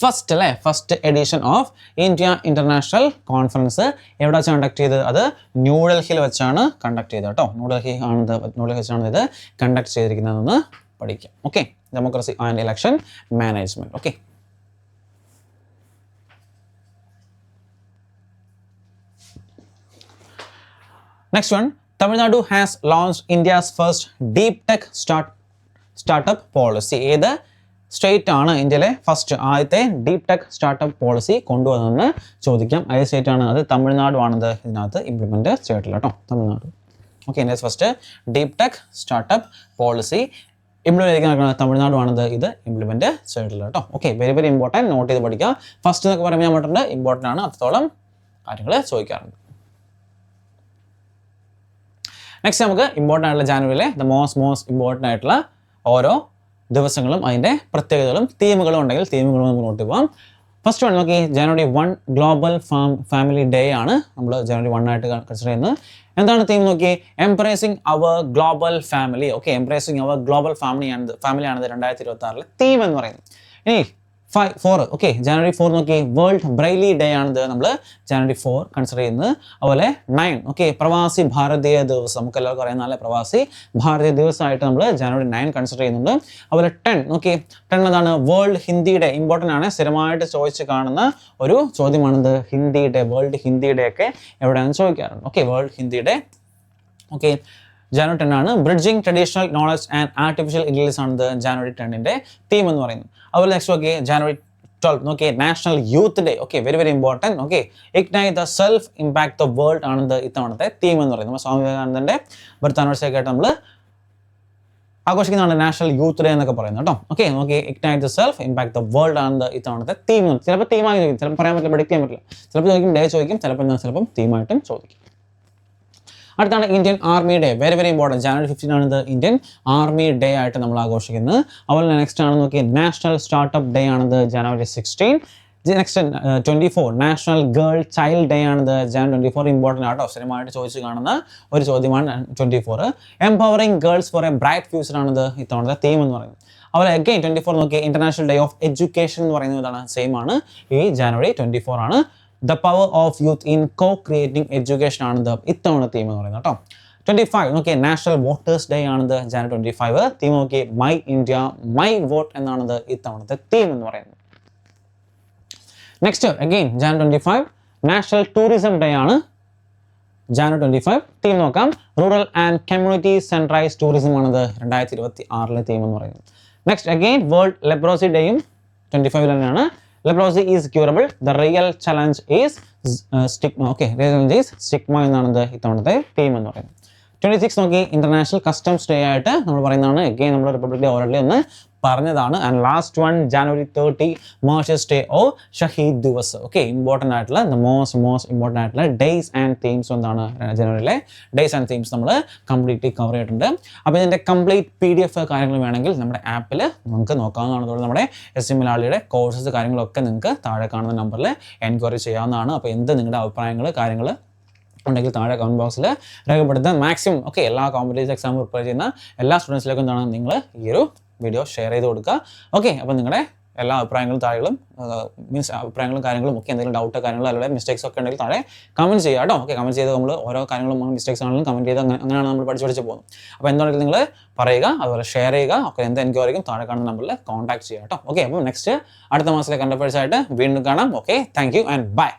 first edition of India international conference എവിടെ വെച്ചാണ് conduct ചെയ്തത്? അത് ന്യൂഡൽഹിയിൽ വെച്ചാണ് കണ്ടക്ട് ചെയ്തത് കേട്ടോ. ന്യൂഡൽഹി വെച്ചാണ് ഇത് കണ്ടക്ട് ചെയ്തിരിക്കുന്നതെന്ന് പഠിക്കാം. Okay, democracy and election management. Okay, next one, Tamil Nadu has launched India's first deep tech startup policy. ഏത് സ്റ്റേറ്റ് ആണ് ഇന്ത്യയിലെ ആദ്യത്തെ ഡീപ് ടെക് സ്റ്റാർട്ടപ്പ് പോളിസി കൊണ്ടുവന്നതെന്ന് ചോദിക്കാം. ഏത് സ്റ്റേറ്റ് ആണ്? അത് തമിഴ്നാട് ആണത് ഇതിനകത്ത് ഇംപ്ലിമെന്റ് ചെയ്തിട്ടില്ല കേട്ടോ, Tamil Nadu. Okay, India's first deep tech startup policy implement ചെയ്തിരിക്കുന്ന തമിഴ്നാട് ആണത് ഇത് ഇംപ്ലിമെന്റ് ചെയ്തിട്ടില്ല കേട്ടോ. Okay, very very important, note ചെയ്ത് പഠിക്കുക. ഫസ്റ്റ് എന്നൊക്കെ പറയുമ്പോൾ ഞാൻ പറഞ്ഞിട്ടുണ്ട് ഇമ്പോർട്ടൻ്റ് ആണ്, അത്രത്തോളം കാര്യങ്ങൾ ചോദിക്കാറുണ്ട്. നെക്സ്റ്റ് നമുക്ക് ഇമ്പോർട്ടൻ്റ് ആയിട്ടുള്ള ജാനുവരിയിലെ മോസ്റ്റ് ഇമ്പോർട്ടൻ്റ് ആയിട്ടുള്ള ഓരോ ദിവസങ്ങളും അതിൻ്റെ പ്രത്യേകതകളും തീമുകളും ഉണ്ടെങ്കിൽ തീമുകളും നമുക്ക് നോട്ട് പോകാം. ഫസ്റ്റ് വൺ നോക്കി, ജനുവരി 1 ഗ്ലോബൽ ഫാമിലി ഡേ ആണ് നമ്മൾ ജനുവരി 1 ആയിട്ട് കൺസിഡർ ചെയ്യുന്നത്. എന്താണ് തീം നോക്കി? എംബ്രേസിങ് അവർ ഗ്ലോബൽ ഫാമിലി. ഓക്കെ, എംബ്രേസിങ് അവർ ഗ്ലോബൽ ഫാമിലിയാണിത് 2026 തീം എന്ന് പറയുന്നത്. ഇനി 4 ഓക്കെ, ജനുവരി 4 നോക്കി വേൾഡ് ബ്രെയിലി ഡേ ആണിത് നമ്മൾ ജനുവരി 4 കൺസിഡർ ചെയ്യുന്നത്. അതുപോലെ 9 ഓക്കെ, പ്രവാസി ഭാരതീയ ദിവസം, നമുക്ക് എല്ലാവർക്കും അറിയുന്ന പ്രവാസി ഭാരതീയ ദിവസമായിട്ട് നമ്മൾ ജനുവരി 9 കൺസിഡർ ചെയ്യുന്നുണ്ട്. അതുപോലെ 10 ഓക്കെ, 10 എന്താണ്? World Hindi day. ഇമ്പോർട്ടൻ്റ് ആണ്, സ്ഥിരമായിട്ട് ചോദിച്ച് കാണുന്ന ഒരു ചോദ്യമാണിത്. Hindi day, world Hindi day ഒക്കെ എവിടെയാണെന്ന് ചോദിക്കാറുണ്ട്. Okay, world Hindi day. Okay, ജനുവരി 10 ആണ്. Bridging traditional knowledge and artificial intelligence ആണ് ജനുവരി 10ന്റെ തീം എന്ന് പറയുന്നത്. അതുപോലെ നെക്സ്റ്റ് ഓക്കെ, ജനുവരി 12 നോക്കിയേ national youth day. Okay, very very important. Okay, ignite the self impact the world ആണ് ഇത്തവണത്തെ തീം എന്ന് പറയുന്നത്. നമ്മൾ സ്വാമി വിവേകാനന്ദൻ്റെ ബർത്ത് ആനിവേഴ്സറി ഒക്കെ ആയിട്ട് നമ്മൾ ആഘോഷിക്കുന്നതാണ് നാഷണൽ യൂത്ത് ഡേ എന്നൊക്കെ പറയുന്നത് കേട്ടോ. ഓക്കെ, നോക്കി ignite the self impact the world ആണ് ഇത്തവണത്തെ തീം. ചിലപ്പോൾ തീമായി ചോദിക്കും, ചിലപ്പോൾ പറയാൻ പറ്റില്ല, പ്രഡിക്റ്റ് ചെയ്യാൻ പറ്റില്ല. ചിലപ്പോൾ ചോദിക്കും ഡേ ചോദിക്കും, ചിലപ്പം തീമായിട്ടും ചോദിക്കും. അടുത്താണ് Indian army day. Very very important. ജനുവരി 15 ആണ് ഇത് ഇന്ത്യൻ ആർമി ഡേ ആയിട്ട് നമ്മൾ ആഘോഷിക്കുന്നത്. അതുപോലെ നെക്സ്റ്റ് ആണ് നോക്കി നാഷണൽ സ്റ്റാർട്ടപ്പ് ഡേ ആണിത് ജനുവരി 16. Next 24 national girl child day ആണിത് ജനുവരി 24. ഇമ്പോർട്ടൻ്റ് ആട്ടോ, സ്ഥിരമായിട്ട് ചോദിച്ച് കാണുന്ന ഒരു ചോദ്യമാണ് 24. Empowering girls four A bright future ആണിത് ഇത്തവണത്തെ തീം എന്ന് പറയുന്നത്. അതുപോലെ അഗൈൻ 24 നോക്കി ഇന്റർനാഷണൽ ഡേ ഓഫ് എഡ്യൂക്കേഷൻ എന്ന് പറയുന്നത് ഇതാണ്, സെയിം ആണ്, ഈ ജനുവരി 24 ആണ്. The power of youth in co-creating education ആണിത് ഇത്തവണ തീം എന്ന് പറയുന്നത് കേട്ടോ. 25 നോക്കിയേ നാഷണൽ വോട്ടേഴ്സ് ഡേ ആണിത് ജനുവരി 25. തീം നോക്കിയേ മൈ ഇന്ത്യ മൈ വോട്ട് എന്നാണിത് ഇത്തവണത്തെ തീം എന്ന് പറയുന്നത്. നെക്സ്റ്റ് അഗെയിൻ ജനുവരി 25 നാഷണൽ ടൂറിസം ഡേ ആണ് ജനുവരി 25. തീം നോക്കാം റൂറൽ ആൻഡ് കമ്മ്യൂണിറ്റി സെൻട്രൈസ് ടൂറിസം ആണിത് 2026 തീം എന്ന് പറയുന്നത്. നെക്സ്റ്റ് അഗെയിൻ വേൾഡ് ലെപ്രോസി ഡേയും 25 തന്നെയാണ്. Leprosy is curable. The real challenge is stigma. Okay, real challenge is stigma എന്നാണ് ഇത്തവണത്തെ തീം എന്ന് പറയുന്നത്. 26 നോക്കി ഇന്റർനാഷണൽ കസ്റ്റംസ് ഡേ ആയിട്ട് നമ്മൾ പറയുന്നതാണ്. അഗെയിൻ നമ്മൾ റിപ്പബ്ലിക് ഡേ ഓൾറെഡി ഒന്ന് പറഞ്ഞതാണ്. And last one January 30 martyrs day or Shaheed Diwas. Okay, important ആയിട്ടുള്ള മോസ്റ്റ് ഇമ്പോർട്ടൻ്റ് ആയിട്ടുള്ള ഡേയ്സ് ആൻഡ് തീംസ് എന്താണ് ജനുവരിയിലെ ഡേയ്സ് ആൻഡ് തീംസ് നമ്മൾ കംപ്ലീറ്റ്ലി കവർ ചെയ്തിട്ടുണ്ട്. അപ്പോൾ ഇതിൻ്റെ കംപ്ലീറ്റ് PDF കാര്യങ്ങൾ വേണമെങ്കിൽ നമ്മുടെ ആപ്പിൽ നമുക്ക് നോക്കാവുന്നതാണ്. അതുപോലെ നമ്മുടെ SMLRLയുടെ കോഴ്സസ് കാര്യങ്ങളൊക്കെ നിങ്ങൾക്ക് താഴെ കാണുന്ന നമ്പറിൽ എൻക്വയറി ചെയ്യാവുന്നതാണ്. അപ്പോൾ എന്ത് നിങ്ങളുടെ അഭിപ്രായങ്ങൾ കാര്യങ്ങൾ ഉണ്ടെങ്കിൽ താഴെ കമൻറ്റ് ബോക്സിൽ രേഖപ്പെടുത്താൻ മാക്സിമം ഓക്കെ എല്ലാ കോമ്പറ്റേറ്റീവ് എക്സാം പ്രിപ്പയർ ചെയ്യുന്ന എല്ലാ സ്റ്റുഡൻസിലേക്കും എന്താണ് നിങ്ങൾ ഈ ഒരു വീഡിയോ ഷെയർ ചെയ്ത് കൊടുക്കുക. ഓക്കെ, അപ്പോൾ നിങ്ങളുടെ എല്ലാ അഭിപ്രായങ്ങളും താഴെകളും അഭിപ്രായങ്ങളും കാര്യങ്ങളും ഒക്കെ എന്തെങ്കിലും ഡൗട്ടോ കാര്യങ്ങളോ അല്ലെങ്കിൽ മിസ്റ്റേക്സ് ഒക്കെ ഉണ്ടെങ്കിൽ താഴെ കമൻറ്റ് ചെയ്യുക കേട്ടോ. ഓക്കെ, കമൻറ്റ് ചെയ്ത് നമ്മൾ ഓരോ കാര്യങ്ങളും മിസ്റ്റേക്സ് ആണെങ്കിലും കമൻറ്റ് ചെയ്ത് അങ്ങനെയാണ് നമ്മൾ പഠിച്ച് പോകുന്നത്. അപ്പോൾ എന്താണെങ്കിലും നിങ്ങൾ പറയുക, അതുപോലെ ഷെയർ ചെയ്യുക. ഓക്കെ, എന്ത് എൻക്വയറിക്കും താഴെ കാണുന്ന നമ്പറിൽ കോൺടാക്ട് ചെയ്യുക കേട്ടോ. ഓക്കെ, അപ്പോൾ നെക്സ്റ്റ് അടുത്ത മാസത്തിലെ കണ്ടപ്പേഴ്സ് ആയിട്ട് വീണ്ടും കാണാം. Okay, thank you and by.